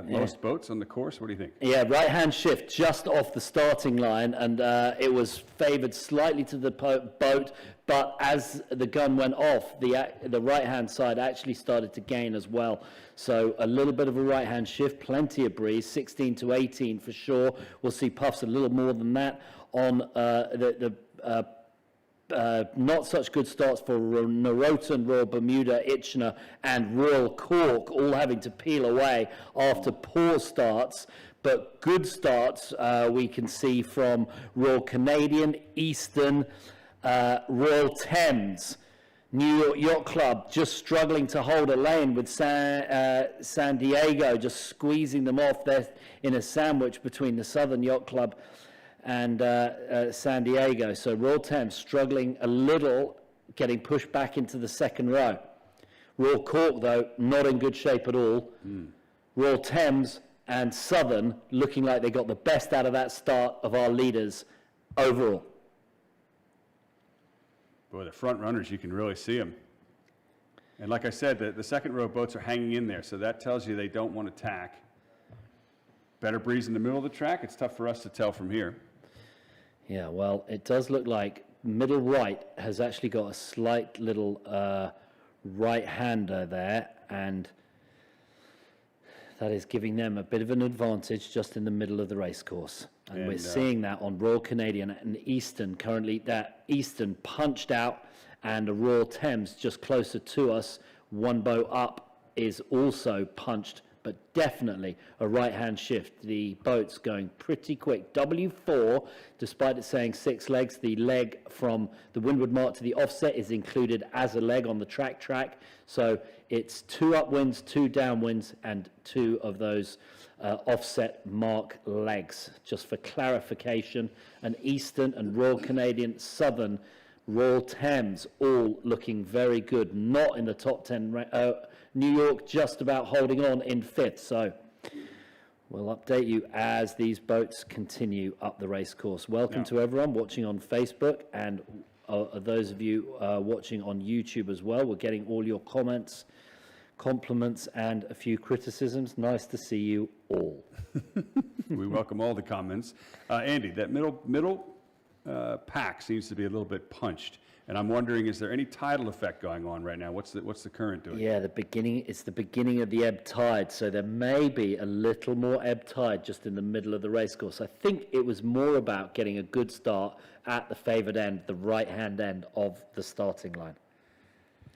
most boats on the course. What do you think? Yeah, right-hand shift just off the starting line, and it was favoured slightly to the boat, but as the gun went off, the right-hand side actually started to gain as well. So a little bit of a right-hand shift, plenty of breeze, 16 to 18 for sure. We'll see puffs a little more than that on not such good starts for Noroton, Royal Bermuda, Itchener, and Royal Cork, all having to peel away after poor starts. But good starts we can see from Royal Canadian, Eastern, Royal Thames, New York Yacht Club just struggling to hold a lane with San Diego, just squeezing them off. They're in a sandwich between the Southern Yacht Club and San Diego. So Royal Thames struggling a little, getting pushed back into the second row. Royal Cork, though, not in good shape at all. Royal Thames and Southern looking like they got the best out of that start of our leaders overall. Boy, the front runners, you can really see them. And like I said, the second row boats are hanging in there, so that tells you they don't want to tack. Better breeze in the middle of the track. It's tough for us to tell from here. Yeah, well, it does look like middle right has actually got a slight little right-hander there, and that is giving them a bit of an advantage just in the middle of the race course. And we're seeing that on Royal Canadian and Eastern currently. That Eastern punched out, and a Royal Thames just closer to us, one boat up, is also punched, but definitely a right-hand shift. The boat's going pretty quick. W4, despite it saying 6 legs, the leg from the windward mark to the offset is included as a leg on the track. So it's 2 upwinds, 2 downwinds, and 2 of those offset mark legs. Just for clarification, an Eastern and Royal Canadian, Southern, Royal Thames, all looking very good. Not in the top 10. New York just about holding on in 5th. So we'll update you as these boats continue up the race course. Welcome to everyone watching on Facebook, and those of you watching on YouTube as well. We're getting all your comments, compliments, and a few criticisms. Nice to see you all. We welcome all the comments. Andy, that middle pack seems to be a little bit punched, and I'm wondering, is there any tidal effect going on right now? What's the current doing? Yeah, it's the beginning of the ebb tide, so there may be a little more ebb tide just in the middle of the race course. I think it was more about getting a good start at the favoured end, the right-hand end of the starting line.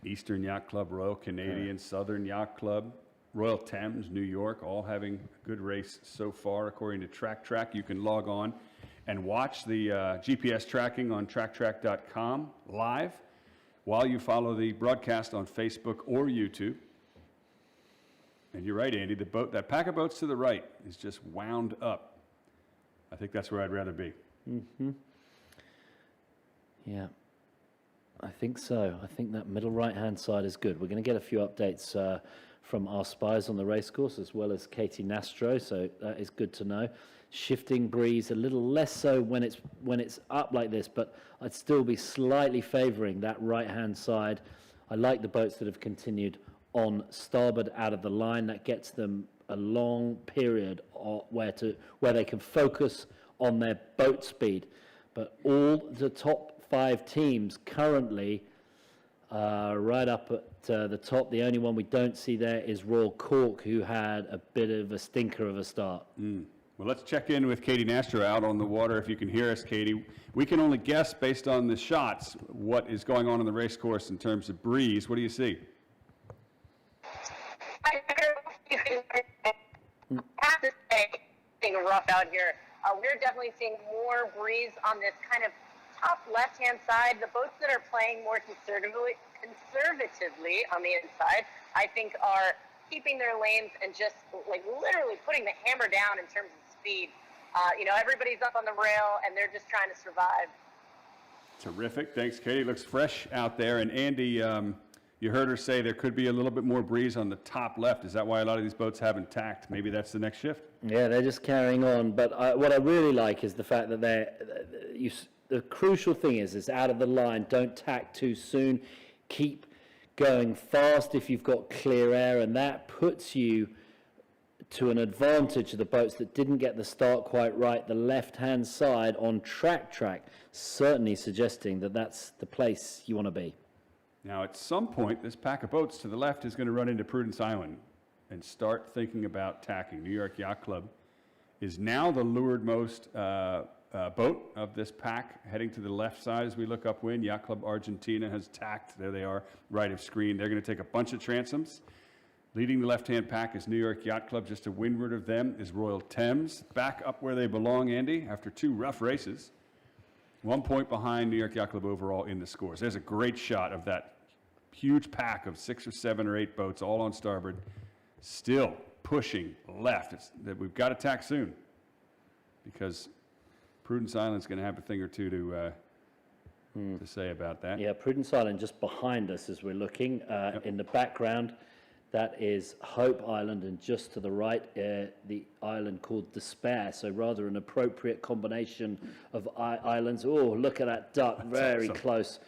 Eastern Yacht Club, Royal Canadian, Southern Yacht Club, Royal Thames, New York, all having a good race so far, according to TrackTrack. You can log on and watch the GPS tracking on tracktrack.com live while you follow the broadcast on Facebook or YouTube. And you're right, Andy, that pack of boats to the right is just wound up. I think that's where I'd rather be. Mm-hmm. Yeah, I think so. I think that middle right-hand side is good. We're going to get a few updates from our spies on the racecourse, as well as Katie Nastro, so that is good to know. Shifting breeze, a little less so when it's up like this, but I'd still be slightly favouring that right-hand side. I like the boats that have continued on starboard out of the line. That gets them a long period where they can focus on their boat speed. But all the top 5 teams currently right up at the top. The only one we don't see there is Royal Cork, who had a bit of a stinker of a start. Well, let's check in with Katie Nastro out on the water. If you can hear us, Katie, we can only guess based on the shots what is going on the race course in terms of breeze. What do you see? I have to say, being rough out here. We're definitely seeing more breeze on this kind of top left-hand side. The boats that are playing more conservatively on the inside, I think, are keeping their lanes and just like literally putting the hammer down in terms of speed. Everybody's up on the rail and they're just trying to survive. Terrific. Thanks, Katie. Looks fresh out there. And Andy, you heard her say there could be a little bit more breeze on the top left. Is that why a lot of these boats haven't tacked? Maybe that's the next shift? Yeah, they're just carrying on. But what I really like is the fact that the crucial thing is out of the line. Don't tack too soon. Keep going fast if you've got clear air, and that puts you to an advantage of the boats that didn't get the start quite right. The left-hand side on track, certainly suggesting that that's the place you want to be. Now, at some point, this pack of boats to the left is going to run into Prudence Island and start thinking about tacking. New York Yacht Club is now the leewardmost boat of this pack, heading to the left side as we look upwind. Yacht Club Argentina has tacked. There they are, right of screen. They're going to take a bunch of transoms. Leading the left-hand pack is New York Yacht Club. Just to windward of them is Royal Thames. Back up where they belong, Andy, after 2 rough races. 1 point behind New York Yacht Club overall in the scores. There's a great shot of that huge pack of 6 or 7 or 8 boats all on starboard, still pushing left. That we've got to tack soon because Prudence Island's going to have a thing or two to say about that. Yeah, Prudence Island just behind us as we're looking. In the background, that is Hope Island, and just to the right, the island called Despair. So rather an appropriate combination of islands. Oh, look at that duck, very close.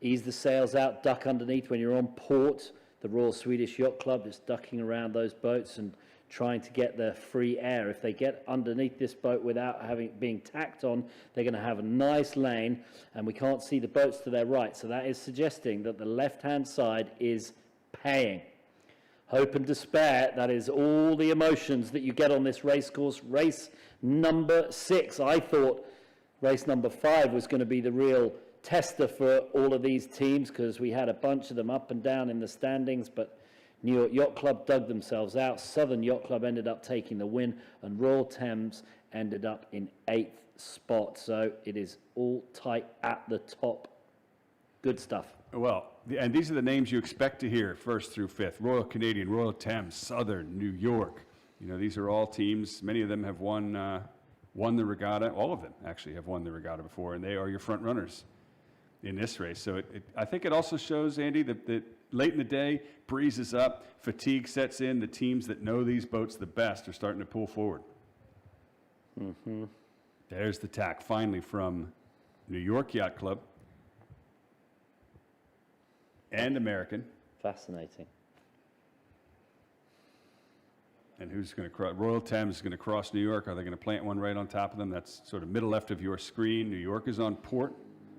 Ease the sails out, duck underneath when you're on port. The Royal Swedish Yacht Club is ducking around those boats and trying to get the free air. If they get underneath this boat without being tacked on, they're going to have a nice lane, and we can't see the boats to their right. So that is suggesting that the left-hand side is paying. Hope and despair, that is all the emotions that you get on this race course. Race number 6. I thought race number 5 was going to be the real tester for all of these teams because we had a bunch of them up and down in the standings, but New York Yacht Club dug themselves out. Southern Yacht Club ended up taking the win, and Royal Thames ended up in 8th spot. So it is all tight at the top. Good stuff. Well, and these are the names you expect to hear 1st through 5th. Royal Canadian, Royal Thames, Southern, New York. These are all teams. Many of them have won the regatta. All of them actually have won the regatta before, and they are your front runners in this race. So I think it also shows, Andy, that late in the day, breeze is up, fatigue sets in. The teams that know these boats the best are starting to pull forward. There's the tack finally from New York Yacht Club and American. Fascinating. And who's going to cross? Royal Thames is going to cross New York. Are they going to plant one right on top of them? That's sort of middle left of your screen. New York is on port,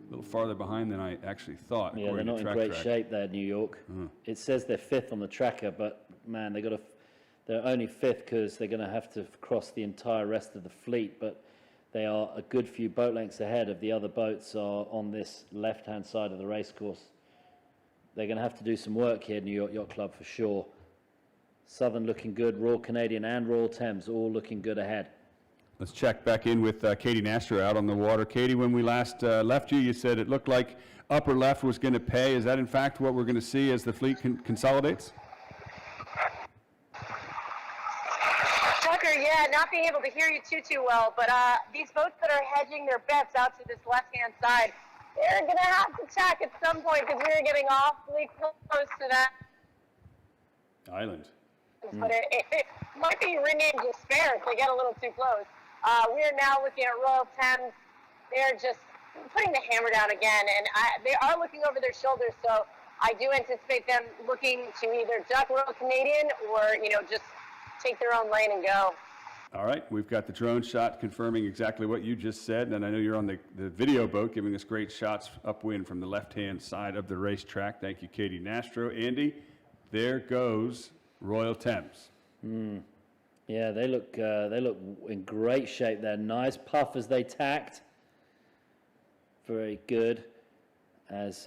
a little farther behind than I actually thought. Yeah, they're not in great shape there, New York. It says they're 5th on the tracker, but man, they're only 5th because they're going to have to cross the entire rest of the fleet. But they are a good few boat lengths ahead of the other boats are on this left-hand side of the racecourse. They're going to have to do some work here, New York Yacht Club, for sure. Southern looking good, Royal Canadian and Royal Thames all looking good ahead. Let's check back in with Katie Nastro out on the water. Katie, when we last left you, you said it looked like upper left was going to pay. Is that in fact what we're going to see as the fleet consolidates? Tucker, yeah, not being able to hear you too well, but these boats that are hedging their bets out to this left-hand side, they're going to have to tack at some point because we're getting awfully close to that Island. but it might be renamed Despair if they get a little too close. We are now looking at Royal Thames. They're just putting the hammer down again, and they are looking over their shoulders, so I do anticipate them looking to either duck Royal Canadian or, just take their own lane and go. All right, we've got the drone shot confirming exactly what you just said, and I know you're on the video boat giving us great shots upwind from the left-hand side of the racetrack. Thank you, Katie Nastro. Andy, there goes Royal Thames. Yeah, they look in great shape there. Nice puff as they tacked. Very good. As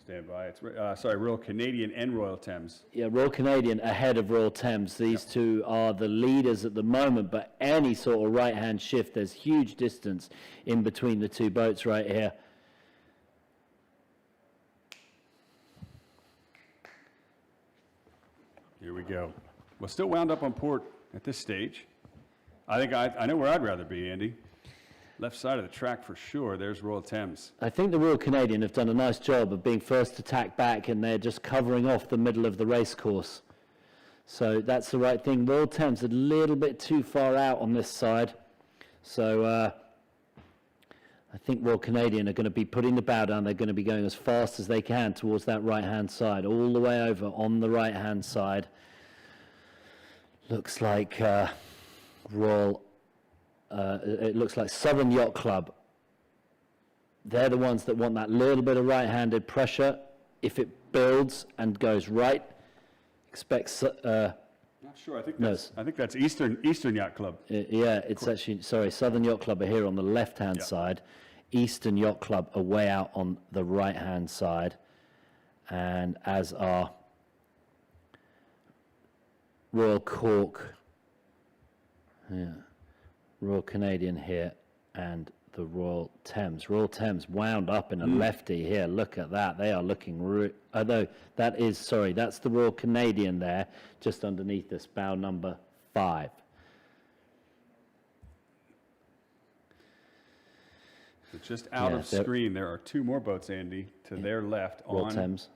Stand by. It's Royal Canadian and Royal Thames. yeah, Royal Canadian ahead of Royal Thames. These two are the leaders at the moment, but any sort of right-hand shift, there's huge distance in between the two boats right here. Here we go. Well, still wound up on port at this stage. I think I know where I'd rather be, Andy. Left side of the track for sure. There's Royal Thames. I think the Royal Canadian have done a nice job of being first to tack back, and they're just covering off the middle of the race course. So that's the right thing. Royal Thames a little bit too far out on this side. So I think Royal Canadian are going to be putting the bow down. They're going to be going as fast as they can towards that right-hand side, all the way over on the right-hand side. Looks like it looks like Southern Yacht Club. They're the ones that want that little bit of right-handed pressure. If it builds and goes right, expect. Not sure. I think that's Eastern Yacht Club. Yeah, it's actually, sorry, Southern Yacht Club are here on the left-hand side. Eastern Yacht Club are way out on the right-hand side. And as are Royal Cork, Royal Canadian here, and the Royal Thames. Royal Thames wound up in a lefty here. Look at that. They are looking, although that's the Royal Canadian there, just underneath this, bow number 5. So just out of screen, there are two more boats, Andy, to their left Royal Thames.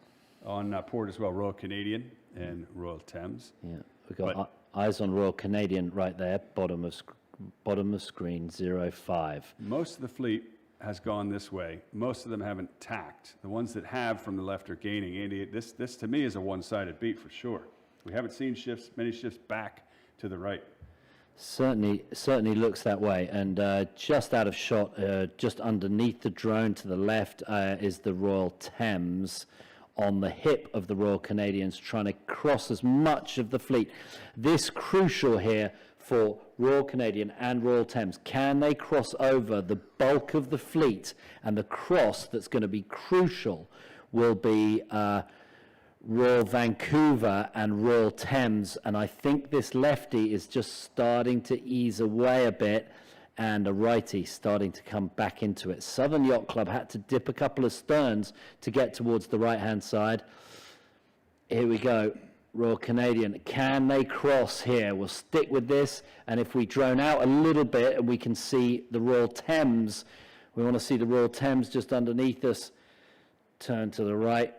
On port as well, Royal Canadian and Royal Thames. Yeah, we've got eyes on Royal Canadian right there, bottom of screen 05. Most of the fleet has gone this way. Most of them haven't tacked. The ones that have from the left are gaining. Andy, this to me is a one-sided beat for sure. We haven't seen many shifts back to the right. Certainly looks that way. And just out of shot, just underneath the drone to the left is the Royal Thames on the hip of the Royal Canadians, trying to cross as much of the fleet. This crucial here for Royal Canadian and Royal Thames. Can they cross over the bulk of the fleet? And the cross that's going to be crucial will be Royal Vancouver and Royal Thames. And I think this lefty is just starting to ease away a bit, and a righty starting to come back into it. Southern Yacht Club had to dip a couple of sterns to get towards the right-hand side. Here we go. Royal Canadian, can they cross here? We'll stick with this, and if we drone out a little bit and we can see the Royal Thames, we want to see the Royal Thames just underneath us. Turn to the right.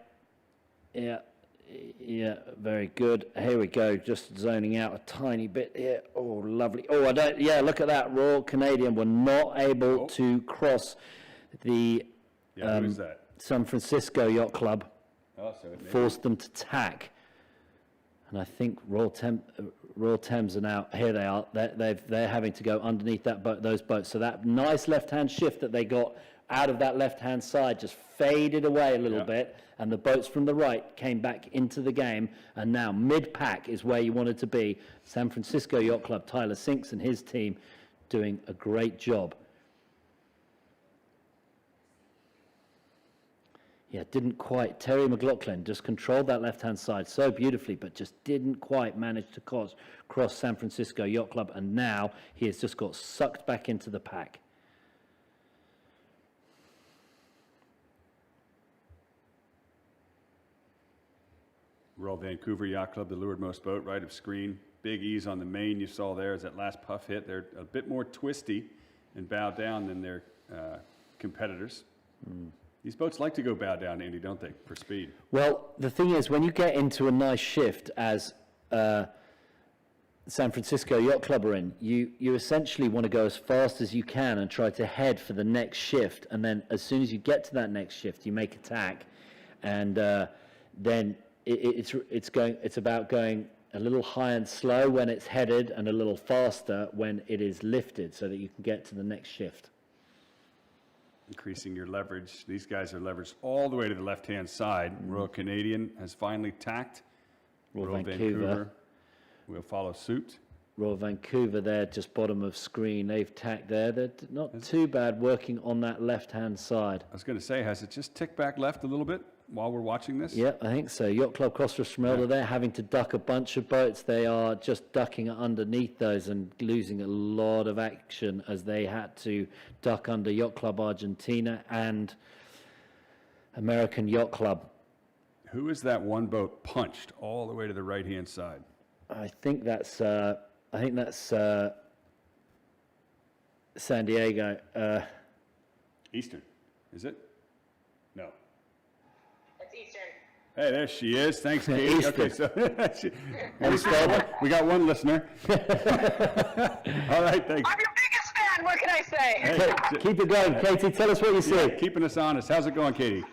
Yeah, very good. Here we go, just zoning out a tiny bit here. Oh, lovely. Oh, look at that. Royal Canadian were not able to cross the who is that? San Francisco Yacht Club. Oh, so it may Forced them to tack. And I think Royal Thames are now, here they are, they're having to go underneath those boats. So that nice left-hand shift that they got out of that left-hand side just faded away a little bit, and the boats from the right came back into the game, and now mid-pack is where you wanted to be. San Francisco Yacht Club, Tyler Sinks and his team doing a great job. Yeah, didn't quite. Terry McLaughlin just controlled that left-hand side so beautifully, but just didn't quite manage to cross San Francisco Yacht Club, and now he has just got sucked back into the pack. Royal Vancouver Yacht Club, the leewardmost boat, right of screen. Big ease on the main you saw there as that last puff hit. They're a bit more twisty and bow down than their competitors. These boats like to go bow down, Andy, don't they, for speed? Well, the thing is, when you get into a nice shift, as San Francisco Yacht Club are in, you essentially want to go as fast as you can and try to head for the next shift. And then as soon as you get to that next shift, you make a tack. And then it's about going a little high and slow when it's headed and a little faster when it is lifted so that you can get to the next shift. Increasing your leverage. These guys are leveraged all the way to the left-hand side. Royal Canadian has finally tacked. Royal Vancouver will follow suit. Royal Vancouver there, just bottom of screen. They've tacked there. They're not too bad working on that left-hand side. I was going to say, has it just ticked back left a little bit while we're watching this? Yeah, I think so. Yacht Club Costa Smeralda there, having to duck a bunch of boats. They are just ducking underneath those and losing a lot of action as they had to duck under Yacht Club Argentina and American Yacht Club. Who is that one boat punched all the way to the right-hand side? I think that's San Diego. Eastern, is it? No. That's Eastern. Hey, there she is. Thanks, Katie. Eastern. Okay, so we got one listener. All right, thanks. I'm your biggest fan. What can I say? Hey, Keep it going, Katie. Tell us what you see. yeah, keeping us honest. How's it going, Katie?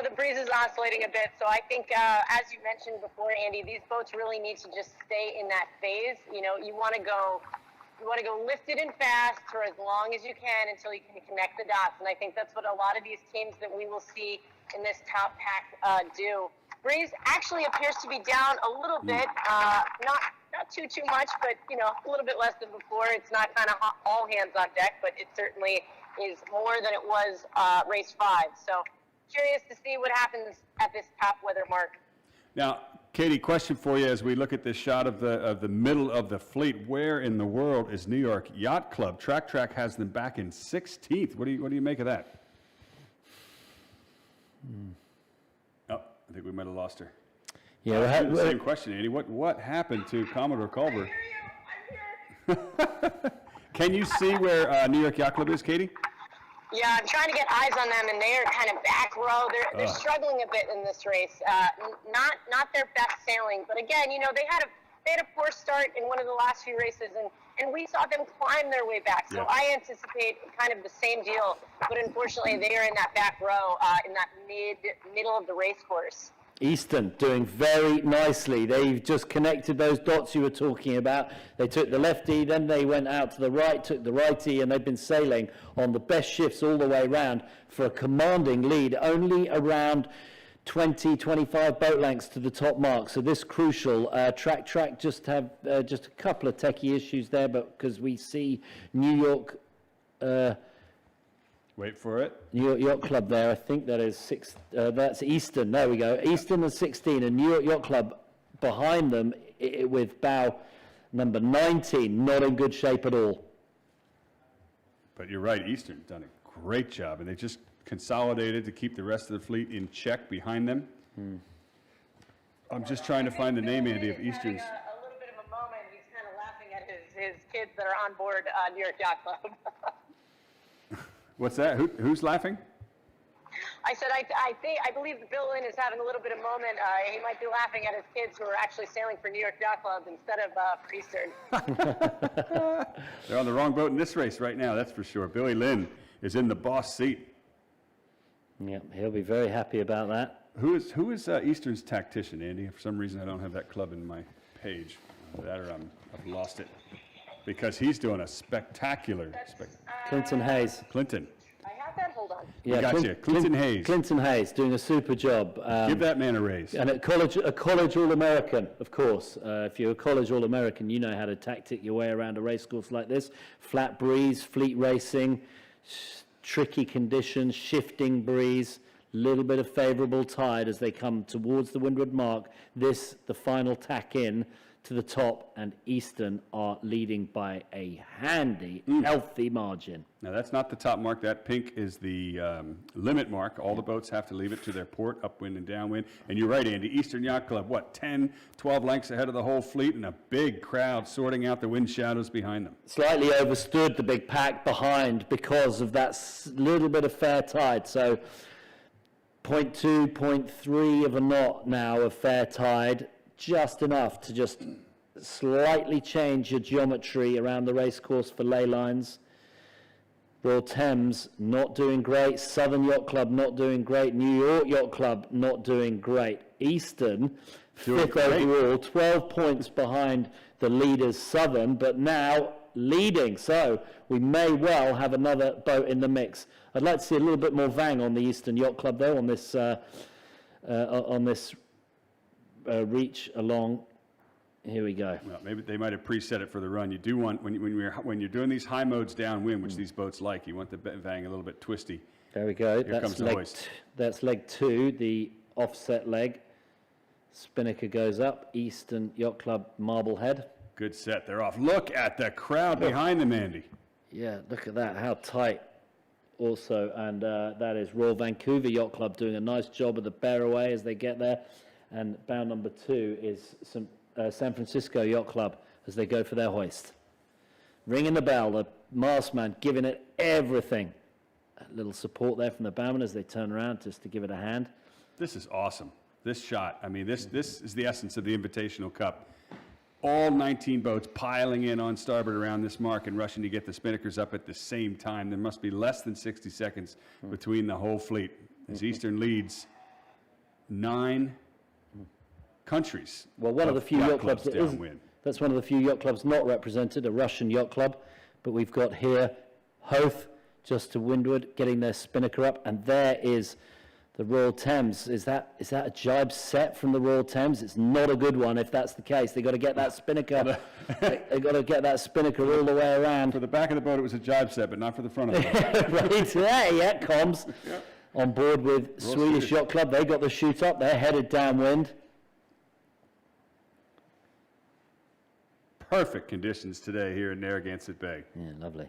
The breeze is oscillating a bit, so I think, as you mentioned before, Andy, these boats really need to just stay in that phase. You want to go lifted and fast for as long as you can until you can connect the dots, and I think that's what a lot of these teams that we will see in this top pack do. Breeze actually appears to be down a little bit, not too much, but a little bit less than before. It's not kind of all hands on deck, but it certainly is more than it was race 5. So curious to see what happens at this top weather mark. Now, Katie, question for you as we look at this shot of the middle of the fleet. Where in the world is New York Yacht Club? Track has them back in 16th. What do you make of that? Oh, I think we might have lost her. Yeah, The same question, Andy. What happened to Commodore Culver? I'm here. Can you see where New York Yacht Club is, Katie? Yeah, I'm trying to get eyes on them, and they are kind of back row. They're struggling a bit in this race. Not their best sailing, but again, they had a poor start in one of the last few races, and we saw them climb their way back. So Yeah. I anticipate kind of the same deal, but unfortunately, they are in that back row, in that middle of the race course. Eastern doing very nicely. They've just connected those dots you were talking about. They took the lefty, then they went out to the right, took the righty, and they've been sailing on the best shifts all the way around for a commanding lead, only around 20, 25 boat lengths to the top mark. So this crucial. Track just have just a couple of techie issues there, but because we see New York Wait for it. New York Yacht Club there, I think that is that's Eastern, there we go. Eastern is 16 and New York Yacht Club behind them with bow number 19, not in good shape at all. But you're right, Eastern's done a great job, and they just consolidated to keep the rest of the fleet in check behind them. I'm just trying to find the name, Andy, of Eastern's. A little bit of a moment. He's kind of laughing at his kids that are on board New York Yacht Club. What's that? Who's laughing? I said, I believe that Bill Lynn is having a little bit of moment. He might be laughing at his kids who are actually sailing for New York Yacht Club instead of for Eastern. They're on the wrong boat in this race right now, that's for sure. Billy Lynn is in the boss seat. Yeah, he'll be very happy about that. Who is Eastern's tactician, Andy? For some reason, I don't have that club in my page. That or I've lost it. Because he's doing a spectacular. Clinton Hayes. Clinton. I have that. Hold on. Yeah, got you. Clinton Hayes. Clinton Hayes doing a super job. Give that man a raise. And a college All-American, of course. If you're a college All-American, you know how to tactic your way around a race course like this. Flat breeze, fleet racing, tricky conditions, shifting breeze, little bit of favourable tide as they come towards the windward mark. The final tack in to the top, and Eastern are leading by a handy, healthy margin. Now, that's not the top mark. That pink is the limit mark. All the boats have to leave it to their port, upwind and downwind. And you're right, Andy, Eastern Yacht Club, what, 10, 12 lengths ahead of the whole fleet, and a big crowd sorting out the wind shadows behind them. Slightly overstood the big pack behind because of that little bit of fair tide. So 0.2, 0.3 of a knot now of fair tide, just enough to just slightly change your geometry around the race course for ley lines. Royal Thames not doing great, Southern Yacht Club not doing great, New York Yacht Club not doing great. Eastern, fifth overall, 12 points behind the leaders Southern, but now leading. So we may well have another boat in the mix. I'd like to see a little bit more vang on the Eastern Yacht Club though, on this reach along. Here we go. Well, maybe they might have preset it for the run. You do want, when you're doing these high modes downwind, which these boats like, you want the vang a little bit twisty. There we go. Here comes the hoist. That's leg 2, the offset leg. Spinnaker goes up. Eastern Yacht Club Marblehead. Good set. They're off. Look at the crowd behind them, Andy. Yeah, look at that. How tight. Also, and that is Royal Vancouver Yacht Club doing a nice job of the bear away as they get there. And bound number 2 is some San Francisco Yacht Club as they go for their hoist. Ringing the bell, the mastman giving it everything. A little support there from the bowman as they turn around just to give it a hand. This is awesome. This shot, I mean, this is the essence of the Invitational Cup. All 19 boats piling in on starboard around this mark and rushing to get the spinnakers up at the same time. There must be less than 60 seconds between the whole fleet as Eastern leads 9 countries. Well, one of the few yacht clubs that isn't. Downwind. That's one of the few yacht clubs not represented, a Russian yacht club. But we've got here Hoth just to windward, getting their spinnaker up, and there is the Royal Thames. Is that a jibe set from the Royal Thames? It's not a good one if that's the case. They've got to get that spinnaker. They've got to get that spinnaker all the way around. For the back of the boat, it was a jibe set, but not for the front of the boat. Right there, yeah, comms. Yep. On board with Swedish Yacht Club. They got the shoot up. They're headed downwind. Perfect conditions today here in Narragansett Bay. Yeah, lovely.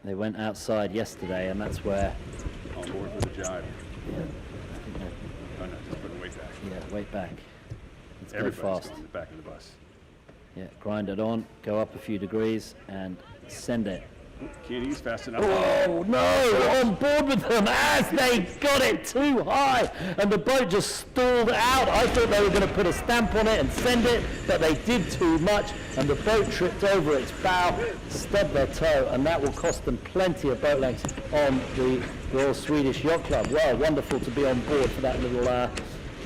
They went outside yesterday, and that's where. On board with the jibe. Yeah, Oh no, just put them way back. yeah, weight back. Let's go Everybody's fast. going in the back of the bus. Yeah, grind it on, go up a few degrees, and send it. Can't ease fast enough. Oh no! On board with them as they got it too high, and the boat just stalled out. I thought they were going to put a stamp on it and send it, but they did too much, and the boat tripped over its bow, stubbed their toe, and that will cost them plenty of boat lengths on the Royal Swedish Yacht Club. Well, wonderful to be on board for that little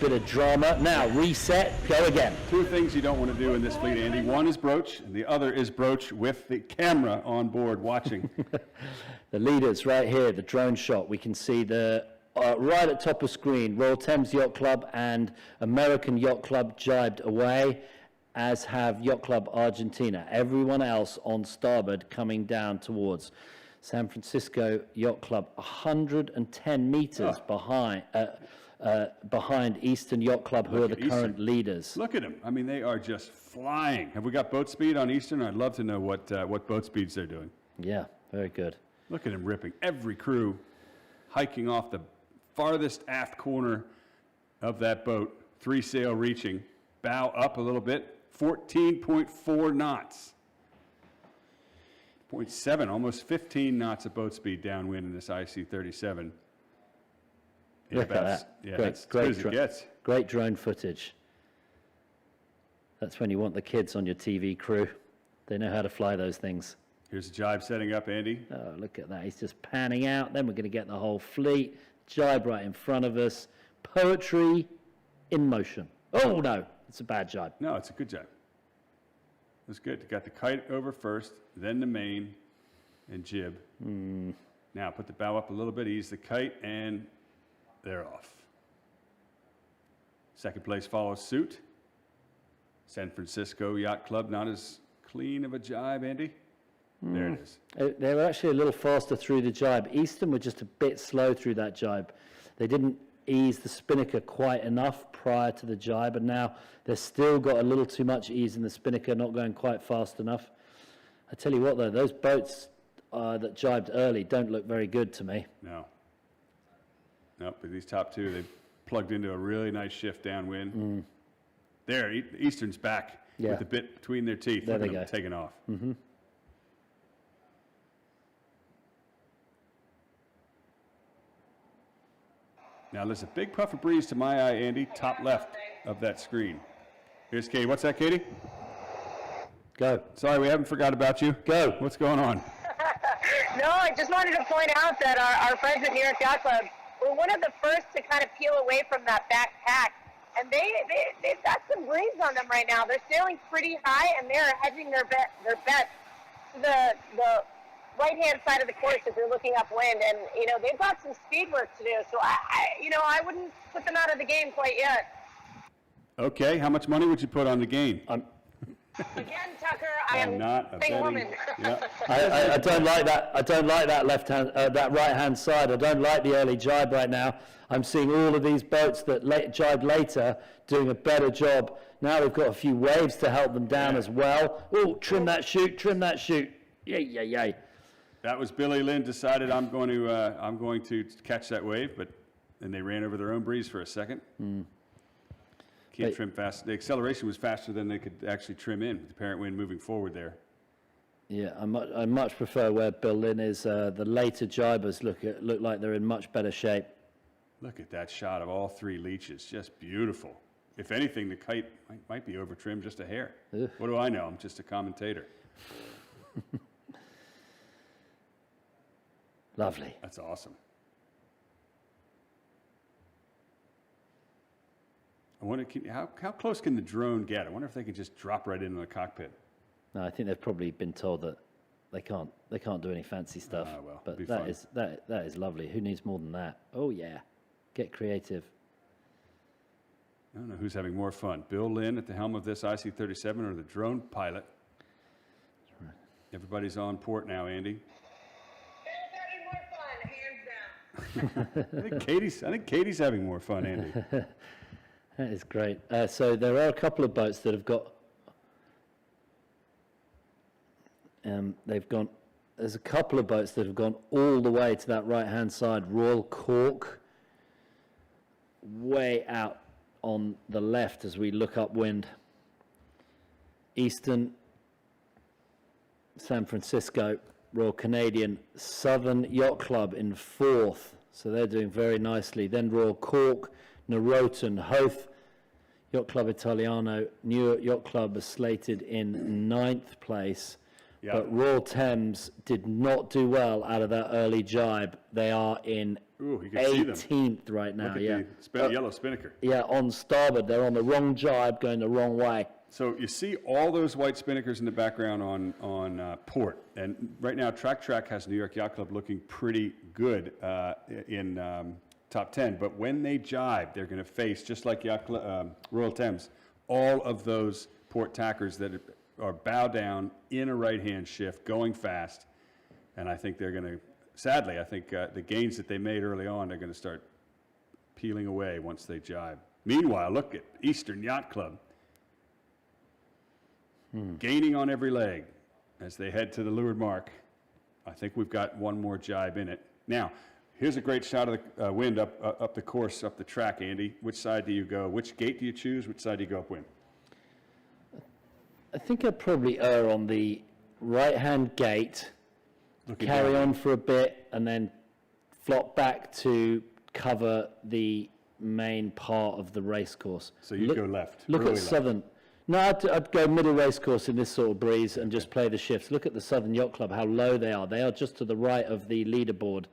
bit of drama. Now, reset, go again. 2 things you don't want to do in this fleet, Andy. One is broach, and the other is broach with the camera on board watching. The leaders right here, the drone shot. We can see the right at top of screen, Royal Thames Yacht Club and American Yacht Club jibed away, as have Yacht Club Argentina. Everyone else on starboard coming down towards San Francisco Yacht Club, 110 meters behind Eastern Yacht Club, who are the current leaders. Look at them. I mean, they are just flying. Have we got boat speed on Eastern? I'd love to know what boat speeds they're doing. Yeah, very good. Look at them ripping. Every crew hiking off the farthest aft corner of that boat, 3 sail reaching, bow up a little bit, 14.4 knots. 0.7, almost 15 knots of boat speed downwind in this IC-37. Look at that. Yeah, Great, that's as great good as it gets. Great drone footage. That's when you want the kids on your TV crew. They know how to fly those things. Here's a jibe setting up, Andy. Oh, look at that. He's just panning out. Then we're going to get the whole fleet. Jibe right in front of us. Poetry in motion. Oh, no. It's a bad jibe. No, it's a good jibe. That's good. Got the kite over first, then the main and jib. Now put the bow up a little bit, ease the kite, and they're off. Second place follows suit. San Francisco Yacht Club, not as clean of a jibe, Andy. There it is. They were actually a little faster through the jibe. Eastern were just a bit slow through that jibe. They didn't ease the spinnaker quite enough prior to the jibe, and now they've still got a little too much ease in the spinnaker, not going quite fast enough. I tell you what, though, those boats that jibed early don't look very good to me. No. Nope, but these top two, they've plugged into a really nice shift downwind. There, Eastern's back with the bit between their teeth. There Look they at them go. taking off. Now, there's a big puff of breeze to my eye, Andy, top left of that screen. Here's Katie. What's that, Katie? Go. Sorry, we haven't forgot about you. Go. What's going on? No, I just wanted to point out that our friends at New York Yacht Club were one of the first to kind of peel away from that back pack. And they've got some breeze on them right now. They're sailing pretty high, and they're hedging their bets to the right-hand side of the course if you're looking upwind. And, you know, they've got some speed work to do. So, I wouldn't put them out of the game quite yet. Okay, how much money would you put on the game? Again, Tucker, I am not a big betting. woman. Yeah. I don't like that. I don't like that left hand, that right hand side. I don't like the early jibe right now. I'm seeing all of these boats that jibe later doing a better job. Now they've got a few waves to help them down as well. Oh, trim that chute, trim that chute. Yay, yay, yay. That was Billy Lynn decided I'm going to catch that wave, but then they ran over their own breeze for a second. Can't trim fast. The acceleration was faster than they could actually trim in with the parent wind moving forward there. Yeah, I much prefer where Bill Lynn is. The later jibers look like they're in much better shape. Look at that shot of all three leeches, just beautiful. If anything, the kite might be over trimmed just a hair. Ugh. What do I know? I'm just a commentator. Lovely. That's awesome. I wonder, how close can the drone get? I wonder if they can just drop right into the cockpit. No, I think they've probably been told that they can't do any fancy stuff. Well, but be that fun. is that is lovely. Who needs more than that? Oh yeah, get creative. I don't know who's having more fun, Bill Lynn at the helm of this IC-37 or the drone pilot. Everybody's on port now, Andy. Bill's having more fun, hands down. I think Katie's having more fun, Andy. That is great. So there are a couple of boats that have got. There's a couple of boats that have gone all the way to that right-hand side. Royal Cork, way out on the left as we look upwind. Eastern, San Francisco, Royal Canadian, Southern Yacht Club in fourth. So they're doing very nicely. Then Royal Cork, Noroton, Hoth, Yacht Club Italiano, New York Yacht Club is slated in ninth place. Yeah. But Royal Thames did not do well out of that early jibe. They are in Ooh, you can see them. 18th right now. Look at Yeah, the yellow spinnaker. yeah, on starboard. They're on the wrong jibe, going the wrong way. So you see all those white spinnakers in the background on port. And right now, Track has New York Yacht Club looking pretty good in top 10. But when they jibe, they're going to face, just like Royal Thames, all of those port tackers that are bow down in a right-hand shift, going fast. And I think they're going to, sadly, I think the gains that they made early on, they're going to start peeling away once they jibe. Meanwhile, look at Eastern Yacht Club. Gaining on every leg as they head to the leeward mark. I think we've got one more jibe in it. Now, here's a great shot of the wind up the course, up the track, Andy. Which side do you go? Which gate do you choose? Which side do you go upwind? I think I'd probably err on the right-hand gate, Looking carry down. on for a bit, and then flop back to cover the main part of the race course. So you'd go left, Look early at left. Southern. No, I'd go middle race course in this sort of breeze and just play the shifts. Look at the Southern Yacht Club, how low they are. They are just to the right of the leaderboard,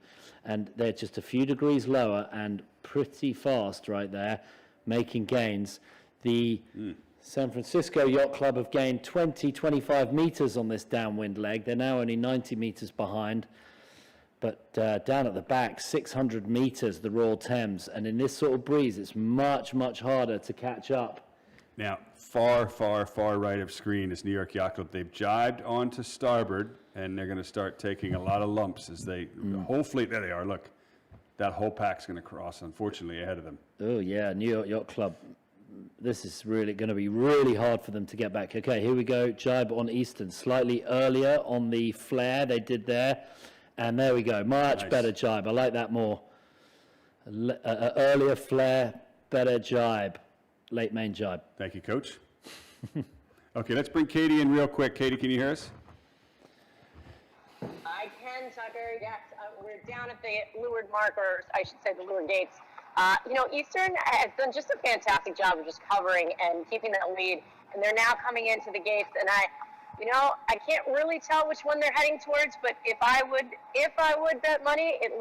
and they're just a few degrees lower and pretty fast right there, making gains. The San Francisco Yacht Club have gained 25 meters on this downwind leg. They're now only 90 meters behind. But down at the back, 600 meters, the Royal Thames. And in this sort of breeze, it's much, much harder to catch up. Now, far, far, far right of screen is New York Yacht Club. They've jibed onto starboard, and they're going to start taking a lot of lumps as they, the whole fleet, there they are, look. that whole pack's going to cross, unfortunately, ahead of them. Oh, yeah, New York Yacht Club. This is really going to be really hard for them to get back. Okay, here we go. Jibe on Eastern. Slightly earlier on the flare they did there. And there we go. Much Nice. better jibe. I like that more. Earlier flare, better jibe. Late main jibe. Thank you, Coach. Okay, let's bring Katie in real quick. Katie, can you hear us? I can, Tucker. Yes, we're down at the leeward mark, or I should say the leeward gates. Eastern has done just a fantastic job of just covering and keeping that lead, and they're now coming into the gates. And I can't really tell which one they're heading towards, but if I would bet money, it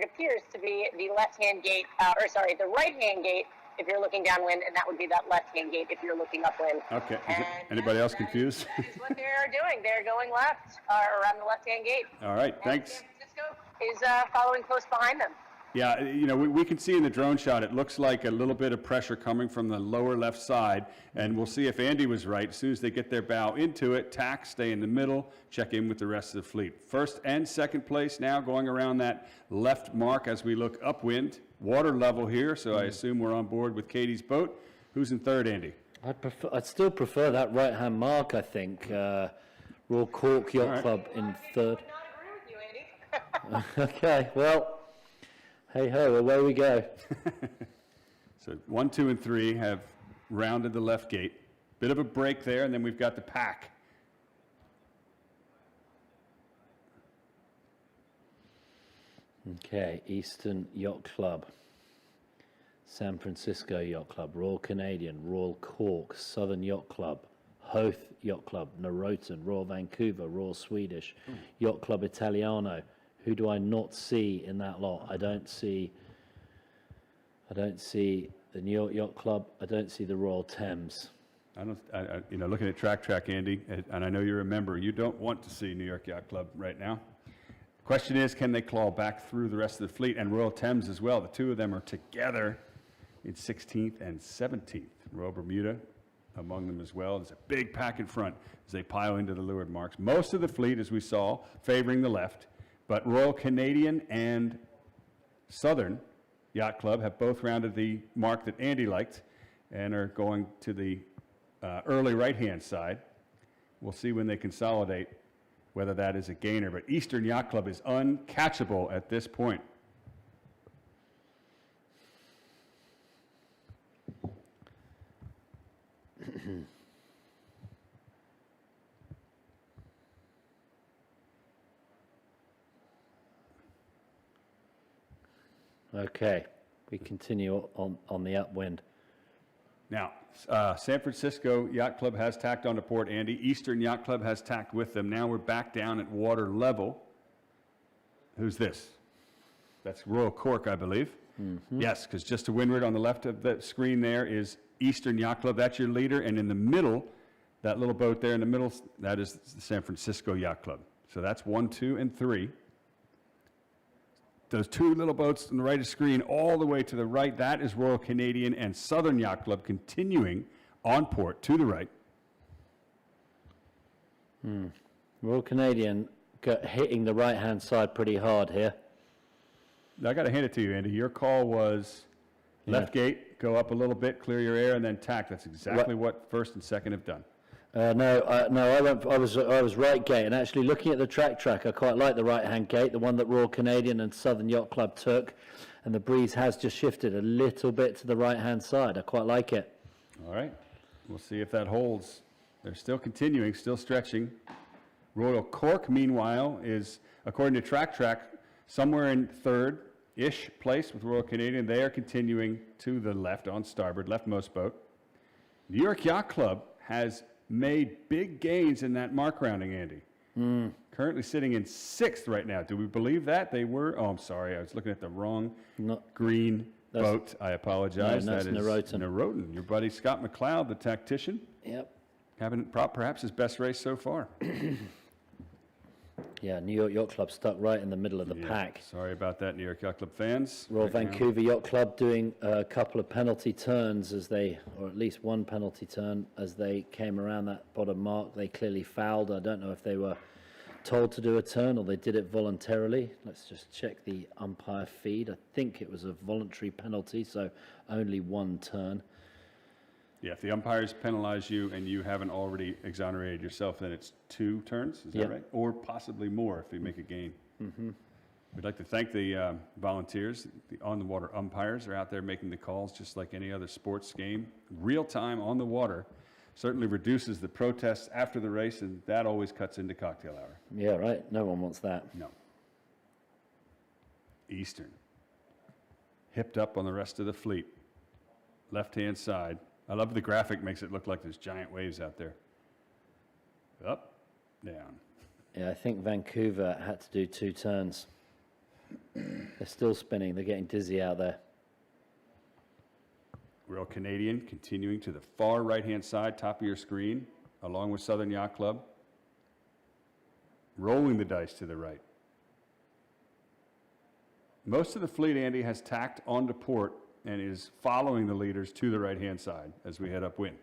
appears to be the left-hand gate, the right-hand gate if you're looking downwind, and that would be that left-hand gate if you're looking upwind. Okay. And Anybody else confused? That is what they're doing. They're going left, around the left-hand gate. All right, And thanks. San Francisco is following close behind them. Yeah, we can see in the drone shot, it looks like a little bit of pressure coming from the lower left side, and we'll see if Andy was right. As soon as they get their bow into it, tack, stay in the middle, check in with the rest of the fleet. First and second place now going around that left mark as we look upwind. Water level here, so I assume we're on board with Katie's boat. Who's in third, Andy? I'd still prefer that right-hand mark, I think. Royal Cork Yacht right. Club in third. I would not agree with you, Andy. Okay, well, hey-ho, away we go. So 1, 2, and 3 have rounded the left gate. Bit of a break there, and then we've got the pack. Okay, Eastern Yacht Club, San Francisco Yacht Club, Royal Canadian, Royal Cork, Southern Yacht Club, Hoth Yacht Club, Noroton, Royal Vancouver, Royal Swedish, Yacht Club Italiano. Who do I not see in that lot? I don't see the New York Yacht Club. I don't see the Royal Thames. Looking at track, Andy, and I know you're a member, you don't want to see New York Yacht Club right now. Question is, can they claw back through the rest of the fleet, and Royal Thames as well? The two of them are together in 16th and 17th. Royal Bermuda among them as well. There's a big pack in front as they pile into the leeward marks. Most of the fleet, as we saw, favoring the left, but Royal Canadian and Southern Yacht Club have both rounded the mark that Andy liked and are going to the early right-hand side. We'll see when they consolidate whether that is a gainer, but Eastern Yacht Club is uncatchable at this point. Okay, we continue on the upwind. Now, San Francisco Yacht Club has tacked onto port, Andy. Eastern Yacht Club has tacked with them. Now we're back down at water level. Who's this? That's Royal Cork, I believe. Mm-hmm. Yes, because just to windward on the left of the screen there is Eastern Yacht Club. That's your leader. And in the middle, that little boat there in the middle, that is the San Francisco Yacht Club. So that's 1, 2, and 3. Those two little boats on the right of the screen, all the way to the right, that is Royal Canadian and Southern Yacht Club continuing on port to the right. Royal Canadian hitting the right-hand side pretty hard here. I got to hand it to you, Andy. Your call was left gate, go up a little bit, clear your air, and then tack. That's exactly what first and second have done. No, I was right gate, and actually looking at the track, I quite like the right-hand gate, the one that Royal Canadian and Southern Yacht Club took, and the breeze has just shifted a little bit to the right-hand side. I quite like it. All right, we'll see if that holds. They're still continuing, still stretching. Royal Cork, meanwhile, is, according to track, somewhere in third-ish place with Royal Canadian. They are continuing to the left on starboard, leftmost boat. New York Yacht Club has made big gains in that mark rounding, Andy. Currently sitting in 6th right now. Do we believe that? They were, I'm sorry, I was looking at the wrong green boat. I apologize. No, that's Noroton. Noroton. Your buddy Scott McLeod, the tactician. Yep. Having perhaps his best race so far. Yeah, New York Yacht Club stuck right in the middle of the pack. Sorry about that, New York Yacht Club fans. Royal Vancouver Yacht Club doing a couple of penalty turns or at least one penalty turn as they came around that bottom mark. They clearly fouled. I don't know if they were told to do a turn or they did it voluntarily. Let's just check the umpire feed. I think it was a voluntary penalty, so only one turn. Yeah, if the umpires penalize you and you haven't already exonerated yourself, then it's 2 turns, is that right? Or possibly more if you make a gain. We'd like to thank the volunteers. The on-the-water umpires are out there making the calls just like any other sports game. Real time on the water certainly reduces the protests after the race, and that always cuts into cocktail hour. Yeah, right. No one wants that. No. Eastern. Hipped up on the rest of the fleet. Left-hand side. I love the graphic, makes it look like there's giant waves out there. Up, down. Yeah, I think Vancouver had to do 2 turns. They're still spinning. They're getting dizzy out there. Royal Canadian continuing to the far right-hand side, top of your screen, along with Southern Yacht Club. Rolling the dice to the right. Most of the fleet, Andy, has tacked onto port and is following the leaders to the right-hand side as we head upwind.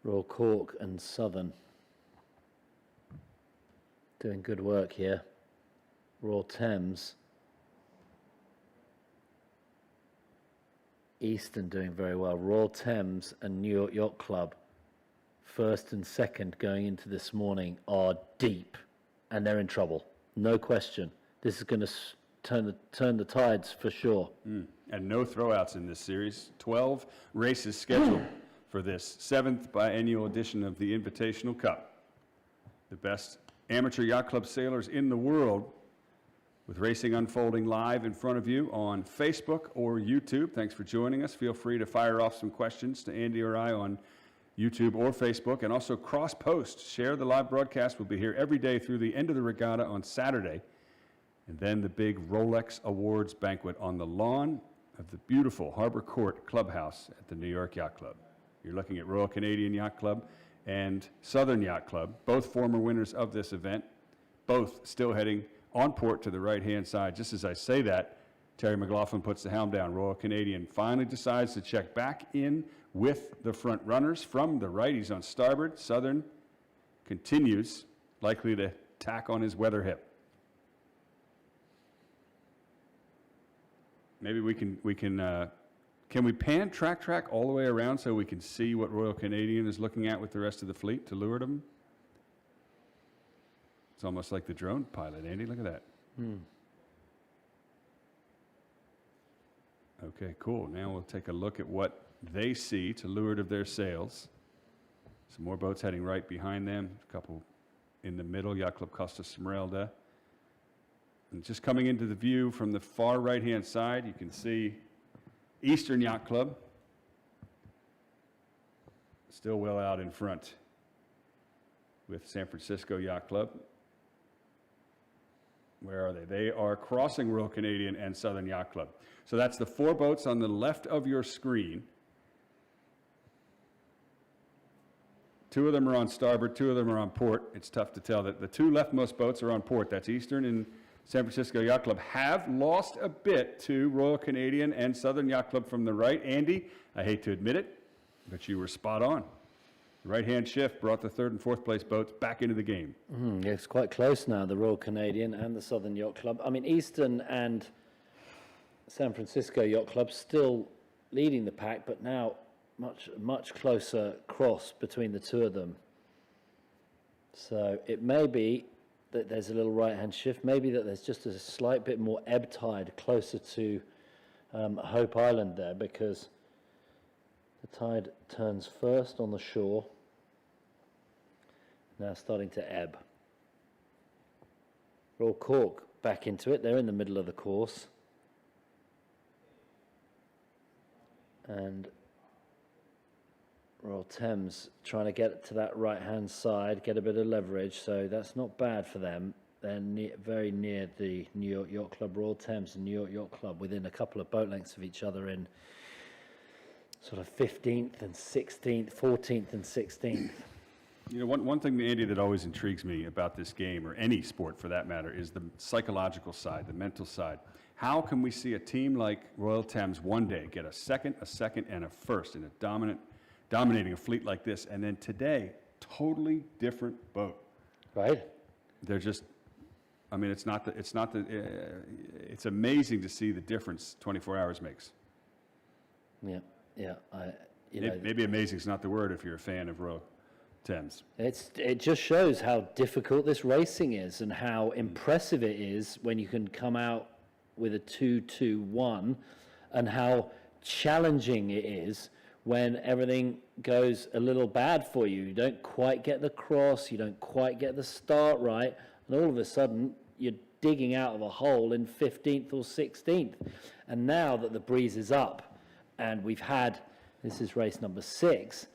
Royal Cork and Southern doing good work here. Royal Thames, Eastern doing very well. Royal Thames and New York Yacht Club, first and second going into this morning, are deep, and they're in trouble. No question. This is going to turn the tides for sure. And no throwouts in this series. 12 races scheduled for this 7th biennial edition of the Invitational Cup. The best amateur yacht club sailors in the world, with racing unfolding live in front of you on Facebook or YouTube. Thanks for joining us. Feel free to fire off some questions to Andy or I on YouTube or Facebook, and also cross-post. Share the live broadcast. We'll be here every day through the end of the regatta on Saturday, and then the big Rolex Awards banquet on the lawn of the beautiful Harbor Court Clubhouse at the New York Yacht Club. You're looking at Royal Canadian Yacht Club and Southern Yacht Club, both former winners of this event, both still heading on port to the right-hand side. Just as I say that, Terry McLaughlin puts the helm down. Royal Canadian finally decides to check back in with the front runners from the right. He's on starboard. Southern continues, likely to tack on his weather hip. Maybe can we pan track all the way around so we can see what Royal Canadian is looking at with the rest of the fleet to lure them? It's almost like the drone pilot, Andy. Look at that. Okay, cool. Now we'll take a look at what they see to leeward of their sails. Some more boats heading right behind them. A couple in the middle, Yacht Club Costa Smeralda. And just coming into the view from the far right-hand side, you can see Eastern Yacht Club. Still well out in front with San Francisco Yacht Club. Where are they? They are crossing Royal Canadian and Southern Yacht Club. So that's the 4 boats on the left of your screen. 2 of them are on starboard, 2 of them are on port. It's tough to tell that the 2 leftmost boats are on port. That's Eastern and San Francisco Yacht Club. Have lost a bit to Royal Canadian and Southern Yacht Club from the right. Andy, I hate to admit it, but you were spot on. The right-hand shift brought the 3rd and 4th place boats back into the game. Yeah, it's quite close now, the Royal Canadian and the Southern Yacht Club. I mean, Eastern and San Francisco Yacht Club still leading the pack, but now much closer cross between the 2 of them. So it may be that there's a little right-hand shift, maybe that there's just a slight bit more ebb tide closer to Hope Island there, because the tide turns first on the shore, now starting to ebb. Royal Cork back into it. They're in the middle of the course. And Royal Thames trying to get to that right-hand side, get a bit of leverage, so that's not bad for them. They're very near the New York Yacht Club. Royal Thames and New York Yacht Club within a couple of boat lengths of each other in sort of 15th and 16th, 14th and 16th. You know, one thing, Andy, that always intrigues me about this game, or any sport for that matter, is the psychological side, the mental side. How can we see a team like Royal Thames one day get a second, and a first in a dominant dominating a fleet like this. And then today, totally different boat. Right? They're just, I mean, it's amazing to see the difference 24 hours makes. Yeah, yeah. You know, Maybe amazing is not the word if you're a fan of Royal Thames. it just shows how difficult this racing is and how impressive it is when you can come out with a 2-2-1, and how challenging it is when everything goes a little bad for you. You don't quite get the cross, you don't quite get the start right, and all of a sudden you're digging out of a hole in 15th or 16th. And now that the breeze is up and we've had, this is race number 6,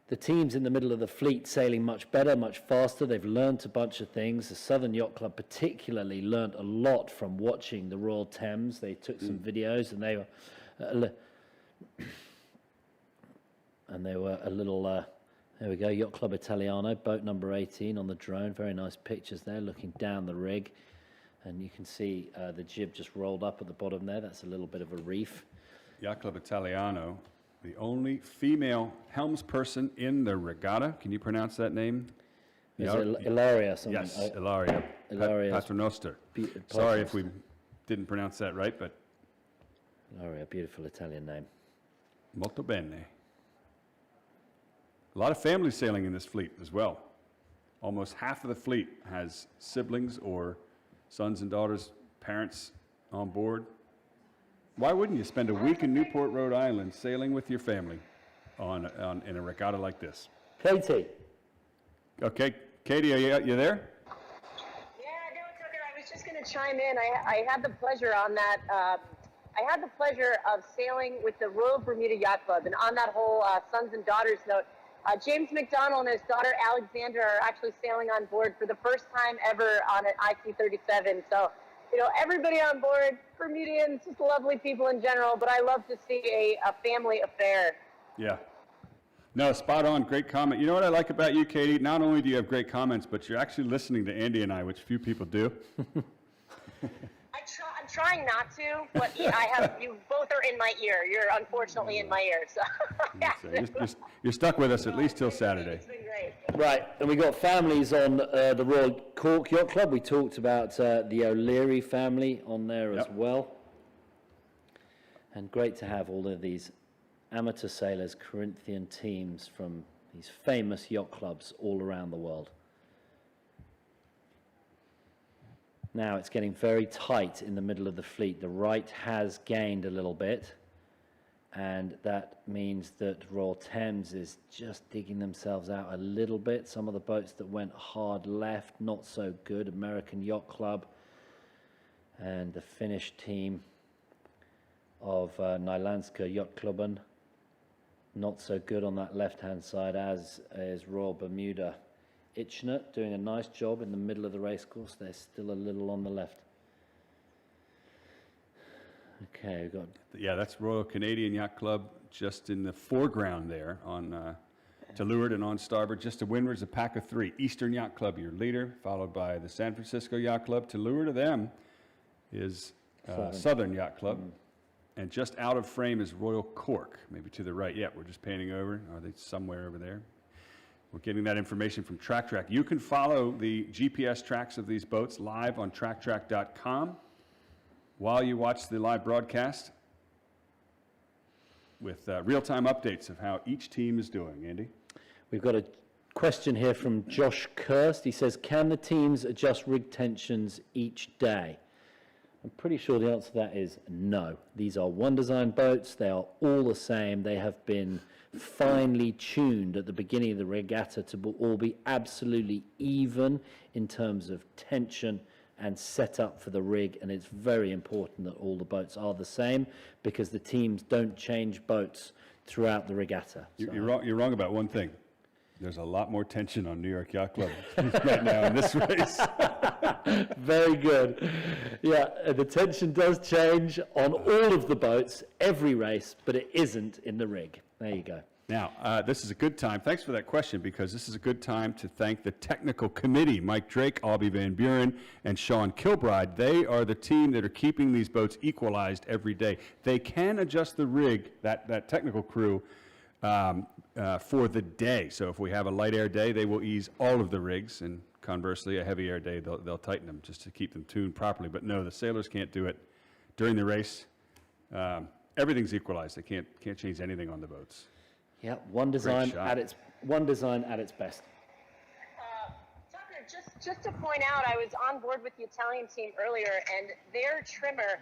the teams in the middle of the fleet sailing much better, much faster. They've learnt a bunch of things. The Southern Yacht Club particularly learnt a lot from watching the Royal Thames. They took some videos, and they were a little, there we go, Yacht Club Italiano, boat number 18 on the drone. Very nice pictures there, looking down the rig. And you can see the jib just rolled up at the bottom there. That's a little bit of a reef. Yacht Club Italiano, the only female helmsperson in the regatta. Can you pronounce that name? Is it Ilaria something? Yes, Ilaria. Ilaria. Paternoster. Sorry if we didn't pronounce that right, but Ilaria, beautiful Italian name. molto bene. A lot of family sailing in this fleet as well. Almost half of the fleet has siblings or sons and daughters, parents on board. Why wouldn't you spend a week in Newport, Rhode Island, sailing with your family in a regatta like this? Katie. Okay, Katie, are you there? Yeah, no, Tucker, I was just going to chime in. I had the pleasure on that. I had the pleasure of sailing with the Royal Bermuda Yacht Club, and on that whole sons and daughters note, James McDonald and his daughter Alexandra are actually sailing on board for the first time ever on an IC-37. So, you know, everybody on board, Bermudians, just lovely people in general, but I love to see a family affair. Yeah. No, spot on. Great comment. You know what I like about you, Katie? Not only do you have great comments, but you're actually listening to Andy and I, which few people do. I'm trying not to, but I have you both are in my ear. You're unfortunately in my ear, so You're stuck with us at least till Saturday. It's been great. Right, and we got families on the Royal Cork Yacht Club. We talked about the O'Leary family on there as well. And great to have all of these amateur sailors, Corinthian teams from these famous yacht clubs all around the world. Now it's getting very tight in the middle of the fleet. The right has gained a little bit, and that means that Royal Thames is just digging themselves out a little bit. Some of the boats that went hard left, not so good. American Yacht Club and the Finnish team of Nylandska Yachtklubben, not so good on that left-hand side, as is Royal Bermuda Itchnut, doing a nice job in the middle of the racecourse. They're still a little on the left. Okay, we've got... Yeah, that's Royal Canadian Yacht Club just in the foreground there on to leeward and on starboard. Just to windward is a pack of 3. Eastern Yacht Club, your leader, followed by the San Francisco Yacht Club. To leeward of them is Southern Yacht Club. And just out of frame is Royal Cork, maybe to the right. Yeah, we're just painting over. Are they somewhere over there? We're getting that information from TrackTrack. You can follow the GPS tracks of these boats live on tracktrack.com while you watch the live broadcast with real-time updates of how each team is doing. Andy? We've got a question here from Josh Kirst. He says, can the teams adjust rig tensions each day? I'm pretty sure the answer to that is no. These are one design boats. They are all the same. They have been finely tuned at the beginning of the regatta to all be absolutely even in terms of tension and set up for the rig, and it's very important that all the boats are the same because the teams don't change boats throughout the regatta. You're wrong about one thing. There's a lot more tension on New York Yacht Club right now in this race. Very good. Yeah, the tension does change on all of the boats, every race, but it isn't in the rig. There you go. Now, this is a good time. Thanks for that question, because this is a good time to thank the technical committee, Mike Drake, Albie Van Buren, and Sean Kilbride. They are the team that are keeping these boats equalized every day. They can adjust the rig, that technical crew, for the day. So if we have a light air day, they will ease all of the rigs, and conversely, a heavy air day, they'll tighten them just to keep them tuned properly. But no, the sailors can't do it during the race. Everything's equalized. They can't change anything on the boats. Yeah, one design shot. at its best. Tucker, just to point out, I was on board with the Italian team earlier, and their trimmer,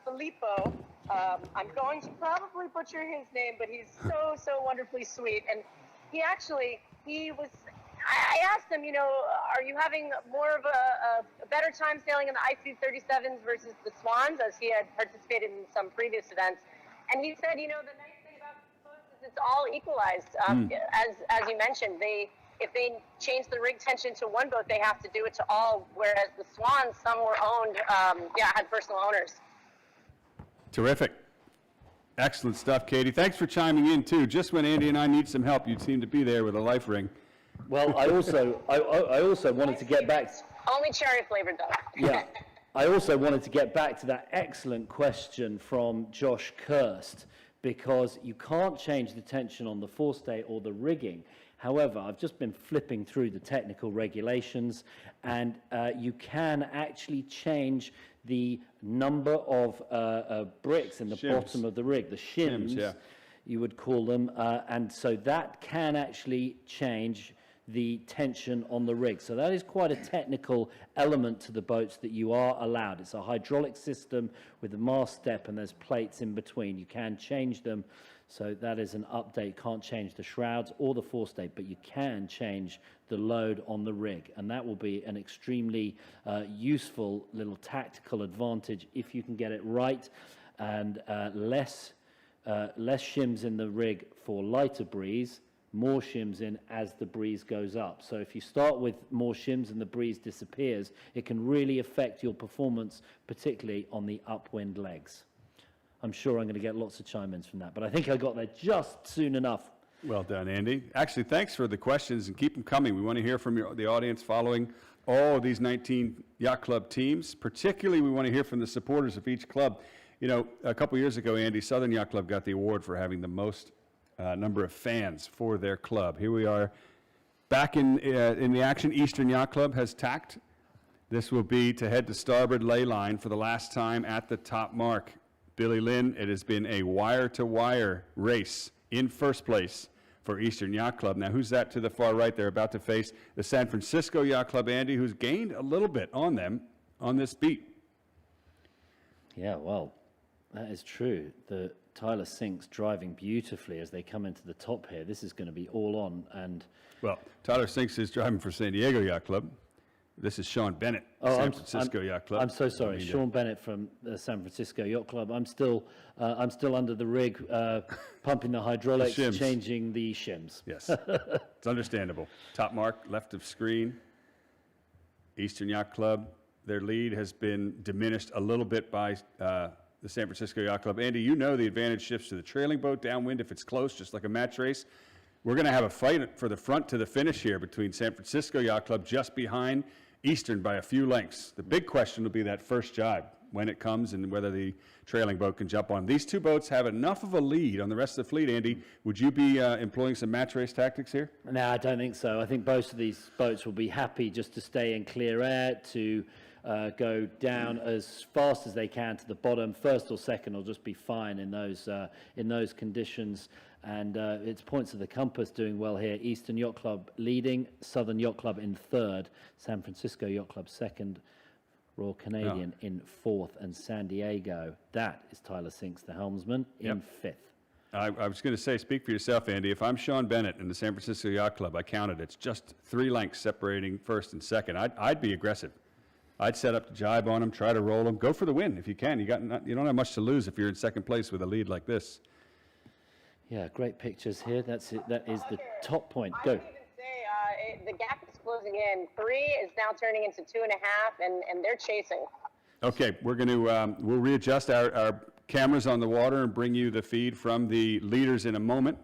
Filippo, I'm going to probably butcher his name, but he's so wonderfully sweet. And I asked him, are you having more of a better time sailing in the IC-37s versus the Swans, as he had participated in some previous events? And he said, the nice thing about the boats is it's all equalized. As you mentioned, if they change the rig tension to one boat, they have to do it to all, whereas the Swans, some were owned, had personal owners. Terrific. Excellent stuff, Katie. Thanks for chiming in, too. Just when Andy and I need some help, you seem to be there with a life ring. Well, I also wanted to get back. Only cherry flavored, though. Yeah, I also wanted to get back to that excellent question from Josh Kirst, because you can't change the tension on the forestay or the rigging. However, I've just been flipping through the technical regulations, and you can actually change the number of bricks in the Shims. bottom of the rig, the shims, yeah. you would call them, and so that can actually change the tension on the rig. So that is quite a technical element to the boats that you are allowed. It's a hydraulic system with a mast step, and there's plates in between. You can change them. So that is an update. Can't change the shrouds or the forestay, but you can change the load on the rig, and that will be an extremely useful little tactical advantage if you can get it right, and less shims in the rig for lighter breeze, more shims in as the breeze goes up. So if you start with more shims and the breeze disappears, it can really affect your performance, particularly on the upwind legs. I'm sure I'm going to get lots of chime-ins from that, but I think I got there just soon enough. Well done, Andy. Actually, thanks for the questions, and keep them coming. We want to hear from the audience following all of these 19 Yacht Club teams. Particularly, we want to hear from the supporters of each club. A couple years ago, Andy, Southern Yacht Club got the award for having the most number of fans for their club. Here we are back in the action. Eastern Yacht Club has tacked. This will be to head to starboard ley line for the last time at the top mark. Billy Lynn, it has been a wire-to-wire race in first place for Eastern Yacht Club. Now, who's that to the far right? They're about to face the San Francisco Yacht Club, Andy, who's gained a little bit on them on this beat. Yeah, well, that is true. The Tyler Sinks driving beautifully as they come into the top here. This is going to be all on. And well, Tyler Sinks is driving for San Diego Yacht Club. This is Sean Bennett, San Francisco Yacht Club. I'm so sorry, Sean Bennett from the San Francisco Yacht Club. I'm still under the rig, pumping the hydraulics, changing the shims. Yes, it's understandable. Top mark, left of screen. Eastern Yacht Club. Their lead has been diminished a little bit by the San Francisco Yacht Club. Andy, you know the advantage shifts to the trailing boat downwind if it's close, just like a match race. We're going to have a fight for the front to the finish here between San Francisco Yacht Club just behind Eastern by a few lengths. The big question will be that first jibe, when it comes and whether the trailing boat can jump on. These two boats have enough of a lead on the rest of the fleet, Andy. Would you be employing some match race tactics here? No, I don't think so. I think both of these boats will be happy just to stay in clear air, to go down as fast as they can to the bottom. First or second will just be fine in those conditions. And it's points of the compass doing well here. Eastern Yacht Club leading, Southern Yacht Club in third, San Francisco Yacht Club second, Royal Canadian in fourth, and San Diego, that is Tyler Sinks, the helmsman, in fifth. I was going to say, speak for yourself, Andy. If I'm Sean Bennett in the San Francisco Yacht Club, I counted. It's just 3 lengths separating first and second. I'd be aggressive. I'd set up to jibe on them, try to roll them, go for the win if you can. You don't have much to lose if you're in second place with a lead like this. Yeah, great pictures here. That's it. That is the top point. I Go. would even say the gap is closing in. 3 is now turning into 2.5, and they're chasing. Okay, we're going to we'll readjust our cameras on the water and bring you the feed from the leaders in a moment.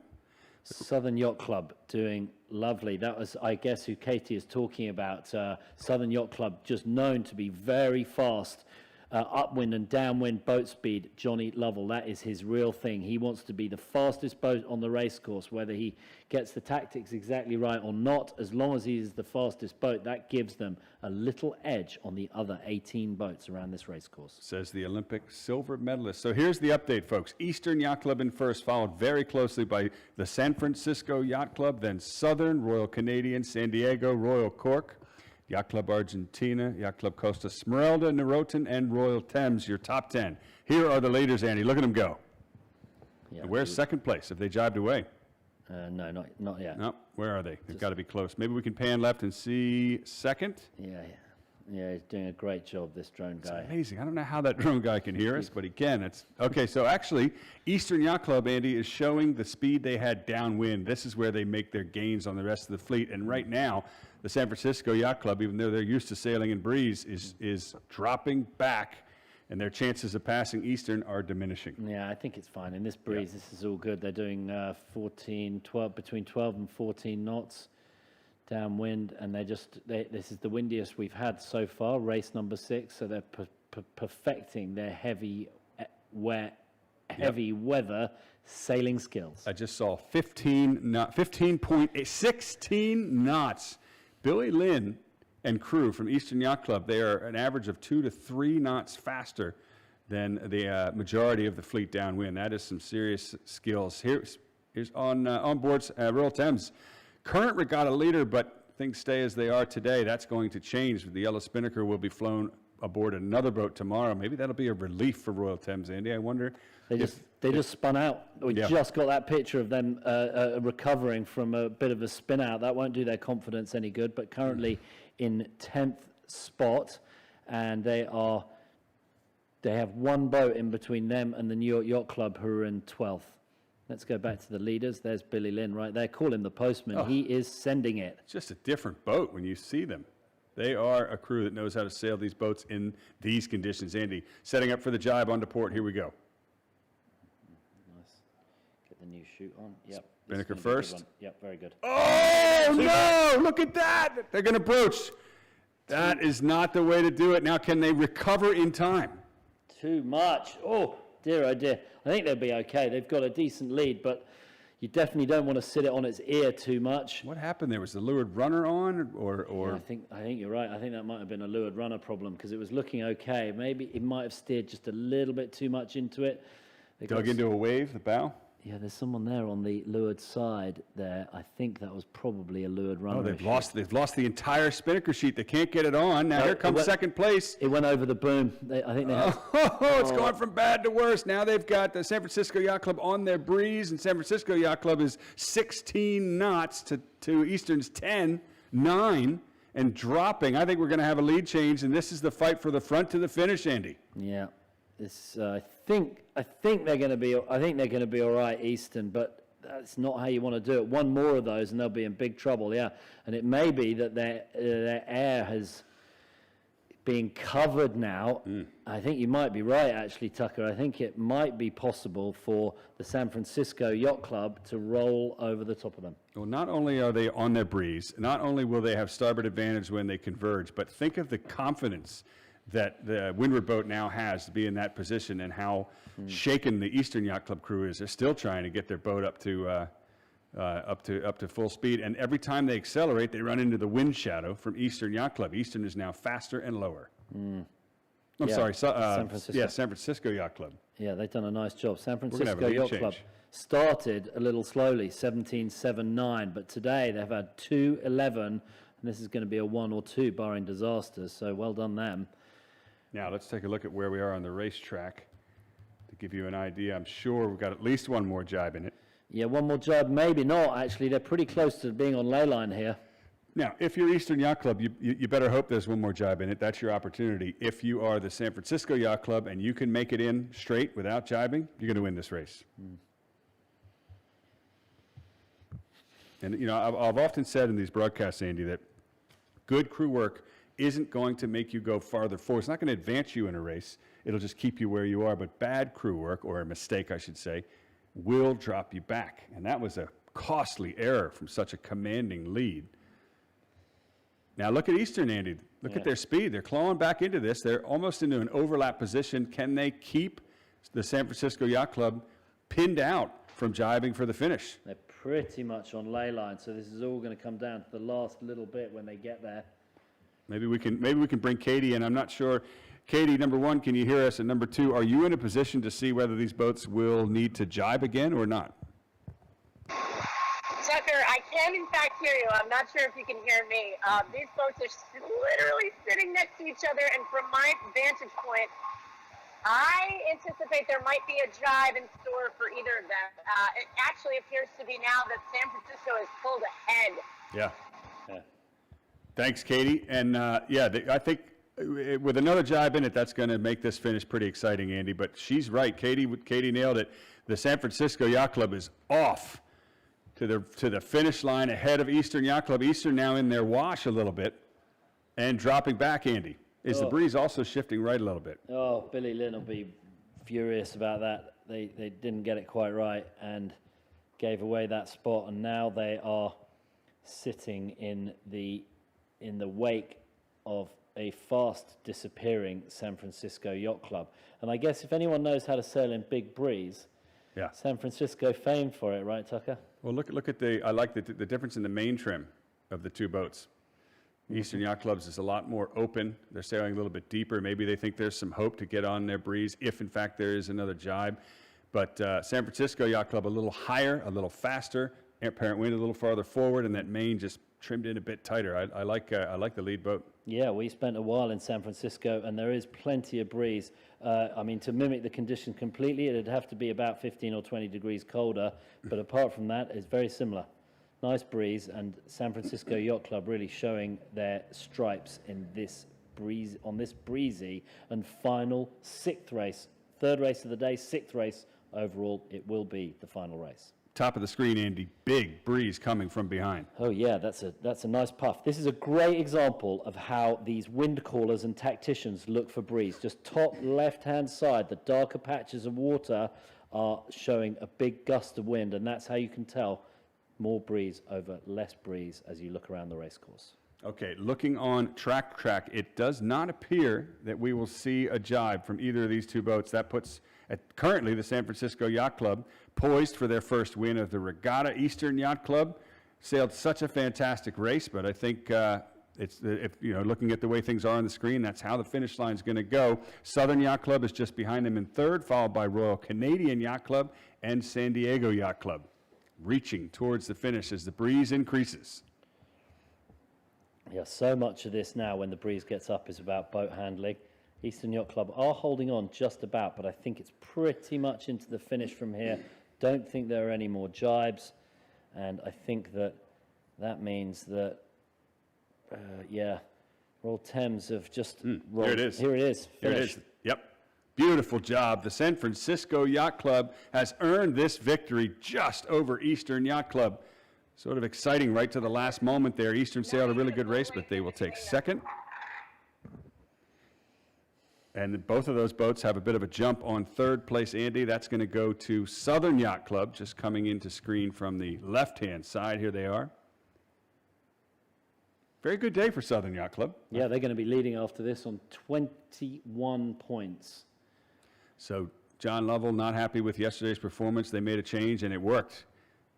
Southern Yacht Club doing lovely. That was, I guess, who Katie is talking about. Southern Yacht Club, just known to be very fast Upwind and downwind boat speed, Johnny Lovell, that is his real thing. He wants to be the fastest boat on the race course, whether he gets the tactics exactly right or not. As long as he is the fastest boat, that gives them a little edge on the other 18 boats around this race course. Says the Olympic silver medalist. So here's the update, folks. Eastern Yacht Club in first, followed very closely by the San Francisco Yacht Club, then Southern, Royal Canadian, San Diego, Royal Cork, Yacht Club Argentina, Yacht Club Costa Smeralda, Norotan, and Royal Thames, your top 10. Here are the leaders, Andy. Look at them go. Yeah, And where's second place? Have they jibed away? no, not yet. No, where are they? They've got to be close. Maybe we can pan left and see second. Yeah, he's doing a great job, this drone guy. Amazing. I don't know how that drone guy can hear us, but he can. It's okay. So actually, Eastern Yacht Club, Andy, is showing the speed they had downwind. This is where they make their gains on the rest of the fleet. And right now, the San Francisco Yacht Club, even though they're used to sailing in breeze, is dropping back, and their chances of passing Eastern are diminishing. Yeah, I think it's fine. In this breeze, this is all good. They're doing between 12 and 14 knots downwind, and this is the windiest we've had so far, race number 6, so they're perfecting their heavy weather sailing skills. I just saw 15.16 knots. Billy Lynn and crew from Eastern Yacht Club, they are an average of 2 to 3 knots faster than the majority of the fleet downwind. That is some serious skills. Here's on board Royal Thames. Current regatta leader, but things stay as they are today. That's going to change. The yellow spinnaker will be flown aboard another boat tomorrow. Maybe that'll be a relief for Royal Thames, Andy. I wonder They just spun out. We just got that picture of them recovering from a bit of a spin out. That won't do their confidence any good, but currently in 10th spot, and they have one boat in between them and the New York Yacht Club, who are in 12th. Let's go back to the leaders. There's Billy Lynn right there. Call him the postman. Oh. He is sending it. It's just a different boat when you see them. They are a crew that knows how to sail these boats in these conditions. Andy, setting up for the jibe onto port. Here we go. Nice. Get the new chute on. Yep. Spinnaker This is gonna be a good first. one. Yep, very good. Oh, no! Look at that! They're going to broach. That is not the way to do it. Now, can they recover in time? Too much. Oh, dear, oh, dear. I think they'll be okay. They've got a decent lead, but you definitely don't want to sit it on its ear too much. What happened there? Was the leeward runner on, or Yeah, I think you're right. I think that might have been a leeward runner problem because it was looking okay. Maybe it might have steered just a little bit too much into it. They dug into a wave, the bow? Yeah, there's someone there on the leeward side there. I think that was probably a leeward runner. Oh, they've issue. lost the entire spinnaker sheet. They can't get it on. Now No, here comes it went- second place. It went over the boom. I think they had, It's gone from bad to worse. Now they've got the San Francisco Yacht Club on their breeze, and San Francisco Yacht Club is 16 knots to Eastern's 9, and dropping. I think we're going to have a lead change, and this is the fight for the front to the finish, Andy. yeah. This I think they're going to be all right, Eastern, but that's not how you want to do it. One more of those, and they'll be in big trouble. Yeah, and it may be that their air has been covered now. I think you might be right, actually, Tucker. I think it might be possible for the San Francisco Yacht Club to roll over the top of them. Well, not only are they on their breeze, not only will they have starboard advantage when they converge, but think of the confidence that the windward boat now has to be in that position, and how shaken the Eastern Yacht Club crew is. They're still trying to get their boat up to full speed, and every time they accelerate, they run into the wind shadow from Eastern Yacht Club. Eastern is now faster and lower. I'm Yeah, sorry, San Francisco. San Francisco Yacht Club. Yeah, they've done a nice job. San gonna have a Francisco lead Yacht change. Club started a little slowly, 17.79, but today they've had 2.11, and this is going to be a 1 or 2 barring disasters, so well done them. Now, let's take a look at where we are on the racetrack to give you an idea. I'm sure we've got at least one more jibe in it. Yeah, one more job, maybe not, actually. They're pretty close to being on ley line here. Now, if you're Eastern Yacht Club, you better hope there's one more jibe in it. That's your opportunity. If you are the San Francisco Yacht Club and you can make it in straight without jibing, you're going to win this race. And, you know, I've often said in these broadcasts, Andy, that good crew work isn't going to make you go farther forward. It's not going to advance you in a race. It'll just keep you where you are. But bad crew work, or a mistake, I should say, will drop you back. And that was a costly error from such a commanding lead. Now look at Eastern, Andy. Look at their speed. They're clawing back into this. They're almost into an overlap position. Can they keep the San Francisco Yacht Club pinned out from jibing for the finish? They're pretty much on ley line, so this is all going to come down to the last little bit when they get there. Maybe we can bring Katie in. I'm not sure. Katie, number one, can you hear us? And number two, are you in a position to see whether these boats will need to jibe again or not? Tucker, I can in fact hear you. I'm not sure if you can hear me. These boats are literally sitting next to each other, and from my vantage point, I anticipate there might be a jibe in store for either of them. It actually appears to be now that San Francisco has pulled ahead. Yeah. Thanks, Katie. And I think with another jibe in it, that's going to make this finish pretty exciting, Andy. But she's right. Katie nailed it. The San Francisco Yacht Club is off to the finish line ahead of Eastern Yacht Club. Eastern now in their wash a little bit and dropping back, Andy. Is the breeze also shifting right a little bit? Oh, Billy Lynn will be furious about that. They didn't get it quite right and gave away that spot, and now they are sitting in the wake of a fast disappearing San Francisco Yacht Club. And I guess if anyone knows how to sail in big breeze, San Francisco famed for it, right, Tucker? Well, look at I like the difference in the main trim of the two boats. Eastern Yacht Clubs is a lot more open. They're sailing a little bit deeper. Maybe they think there's some hope to get on their breeze if, in fact, there is another jibe. But San Francisco Yacht Club a little higher, a little faster, apparent wind a little farther forward, and that main just trimmed in a bit tighter. I like the lead boat. Yeah, we spent a while in San Francisco, and there is plenty of breeze. I mean, to mimic the condition completely, it'd have to be about 15 or 20 degrees colder. But apart from that, it's very similar. Nice breeze, and San Francisco Yacht Club really showing their stripes in this breeze, on this breezy and final sixth race. Third race of the day, sixth race overall. It will be the final race. Top of the screen, Andy. Big breeze coming from behind. Oh yeah, that's a nice puff. This is a great example of how these wind callers and tacticians look for breeze. Just top left-hand side, the darker patches of water are showing a big gust of wind, and that's how you can tell more breeze over less breeze as you look around the race course. Okay, looking on track, it does not appear that we will see a jibe from either of these two boats. That puts currently the San Francisco Yacht Club poised for their first win of the regatta. Eastern Yacht Club sailed such a fantastic race, but I think looking at the way things are on the screen, that's how the finish line is going to go. Southern Yacht Club is just behind them in third, followed by Royal Canadian Yacht Club and San Diego Yacht Club, reaching towards the finish as the breeze increases. Yeah, so much of this now when the breeze gets up is about boat handling. Eastern Yacht Club are holding on just about, but I think it's pretty much into the finish from here. Don't think there are any more jibes, and I think that means that, Royal Thames have just rolled. There it is. Here it is. There it is. Yep. Beautiful job. The San Francisco Yacht Club has earned this victory just over Eastern Yacht Club. Sort of exciting right to the last moment there. Eastern sailed a really good race, but they will take second. And both of those boats have a bit of a jump on third place, Andy. That's going to go to Southern Yacht Club, just coming into screen from the left-hand side. Here they are. Very good day for Southern Yacht Club. Yeah, they're going to be leading after this on 21 points. So John Lovell not happy with yesterday's performance. They made a change, and it worked.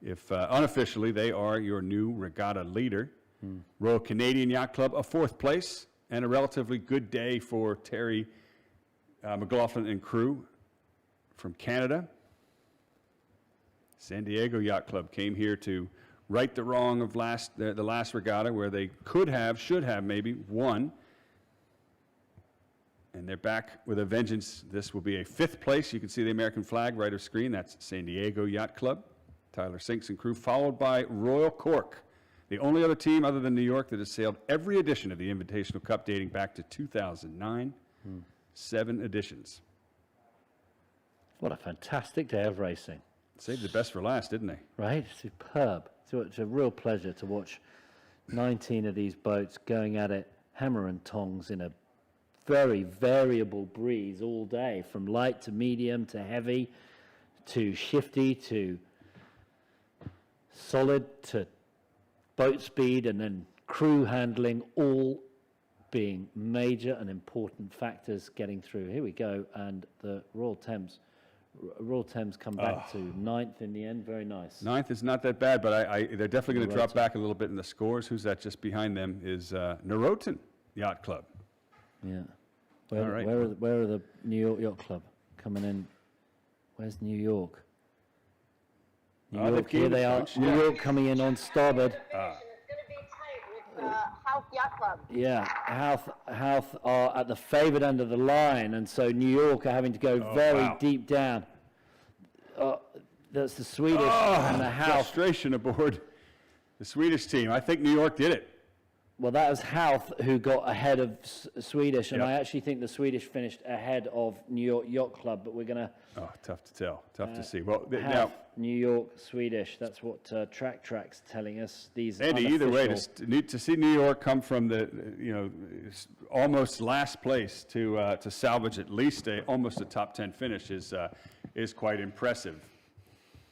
If unofficially, they are your new regatta leader. Royal Canadian Yacht Club, a fourth place, and a relatively good day for Terry McLaughlin and crew from Canada. San Diego Yacht Club came here to right the wrong of the last regatta where they should have maybe won. And they're back with a vengeance. This will be a fifth place. You can see the American flag right of screen. That's San Diego Yacht Club. Tyler Sinks and crew, followed by Royal Cork, the only other team other than New York that has sailed every edition of the Invitational Cup dating back to 2009. 7 editions. What a fantastic day of racing. Saved the best for last, didn't they? Right? Superb. So it's a real pleasure to watch 19 of these boats going at it, hammer and tongs in a very variable breeze all day, from light to medium to heavy to shifty to solid to boat speed and then crew handling, all being major and important factors getting through. Here we go, and the Royal Thames come back to 9th in the end. Very nice. 9th is not that bad, but they're definitely going to drop Right. back a little bit in the scores. Who's that just behind them is Royal Yacht Club. Yeah. All right. Where are the New York Yacht Club coming in? Where's New York? New they've York, here gained a they are. bunch, New yeah. York coming in on starboard. It's going to be tight with House Yacht Club. Yeah, Houth are at the favoured end of the line, and so New York are having to go very wow. deep down. That's the Swedish and the Houth. Frustration aboard the Swedish team. I think New York did it. Well, that was Houth who got ahead of Swedish, and Yep. I actually think the Swedish finished ahead of New York Yacht Club, but we're going to Oh, tough to tell. Tough to see. Well, now, Houth, New York, Swedish. That's what Track's telling us. These Andy, either way, unofficial- to see New York come from the almost last place to salvage at least almost a top 10 finish is quite impressive.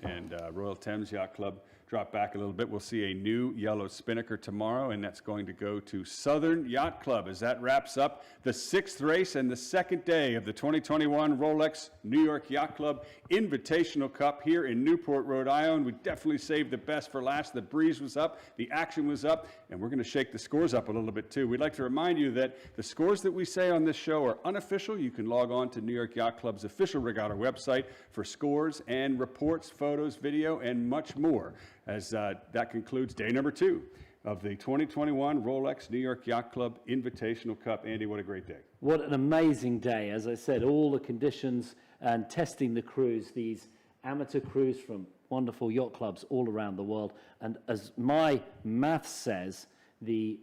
And Royal Thames Yacht Club drop back a little bit. We'll see a new yellow spinnaker tomorrow, and that's going to go to Southern Yacht Club as that wraps up the 6th race and the 2nd day of the 2021 Rolex New York Yacht Club Invitational Cup here in Newport, Rhode Island. We definitely saved the best for last. The breeze was up, the action was up, and we're going to shake the scores up a little bit too. We'd like to remind you that the scores that we say on this show are unofficial. You can log on to New York Yacht Club's official regatta website for scores and reports, photos, video, and much more. As that concludes day number 2 of the 2021 Rolex New York Yacht Club Invitational Cup. Andy, what a great day. What an amazing day. As I said, all the conditions and testing the crews, these amateur crews from wonderful yacht clubs all around the world. And as my math says, the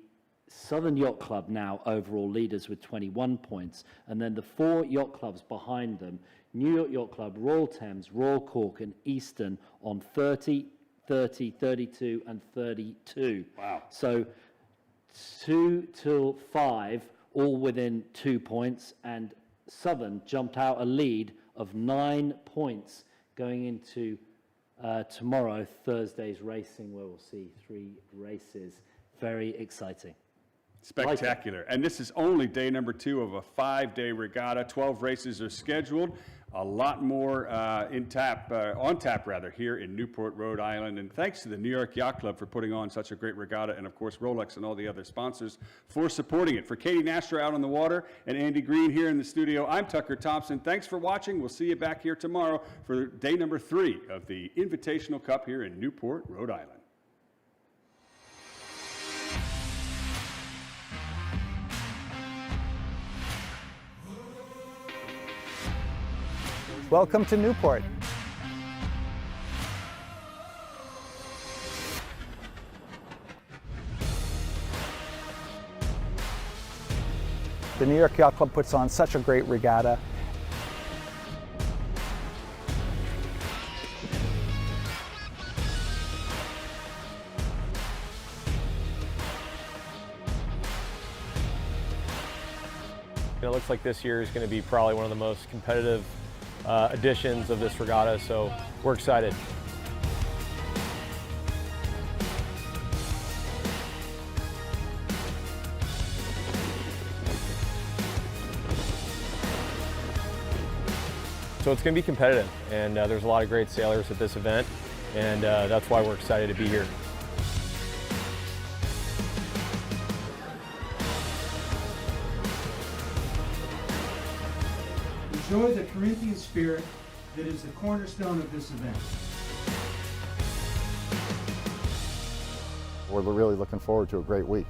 Southern Yacht Club now overall leaders with 21 points. And then the 4 yacht clubs behind them, New York Yacht Club, Royal Thames, Royal Cork and Eastern on 30, 30, 32 and 32. Wow. So 2 till 5, all within 2 points, and Southern jumped out a lead of 9 points going into tomorrow, Thursday's racing, where we'll see 3 races. Very exciting. Spectacular. And this is only day number 2 of a 5-day regatta. 12 races are scheduled. A lot more on tap here in Newport, Rhode Island. And thanks to the New York Yacht Club for putting on such a great regatta, and of course Rolex and all the other sponsors for supporting it. For Katie Nastra out on the water and Andy Green here in the studio, I'm Tucker Thompson. Thanks for watching. We'll see you back here tomorrow for day number 3 of the Invitational Cup here in Newport, Rhode Island. Welcome to Newport. The New York Yacht Club puts on such a great regatta. It looks like this year is going to be probably one of the most competitive editions of this regatta, so we're excited. So it's going to be competitive, and there's a lot of great sailors at this event, and that's why we're excited to be here. Enjoy the Corinthian spirit that is the cornerstone of this event. We're really looking forward to a great week.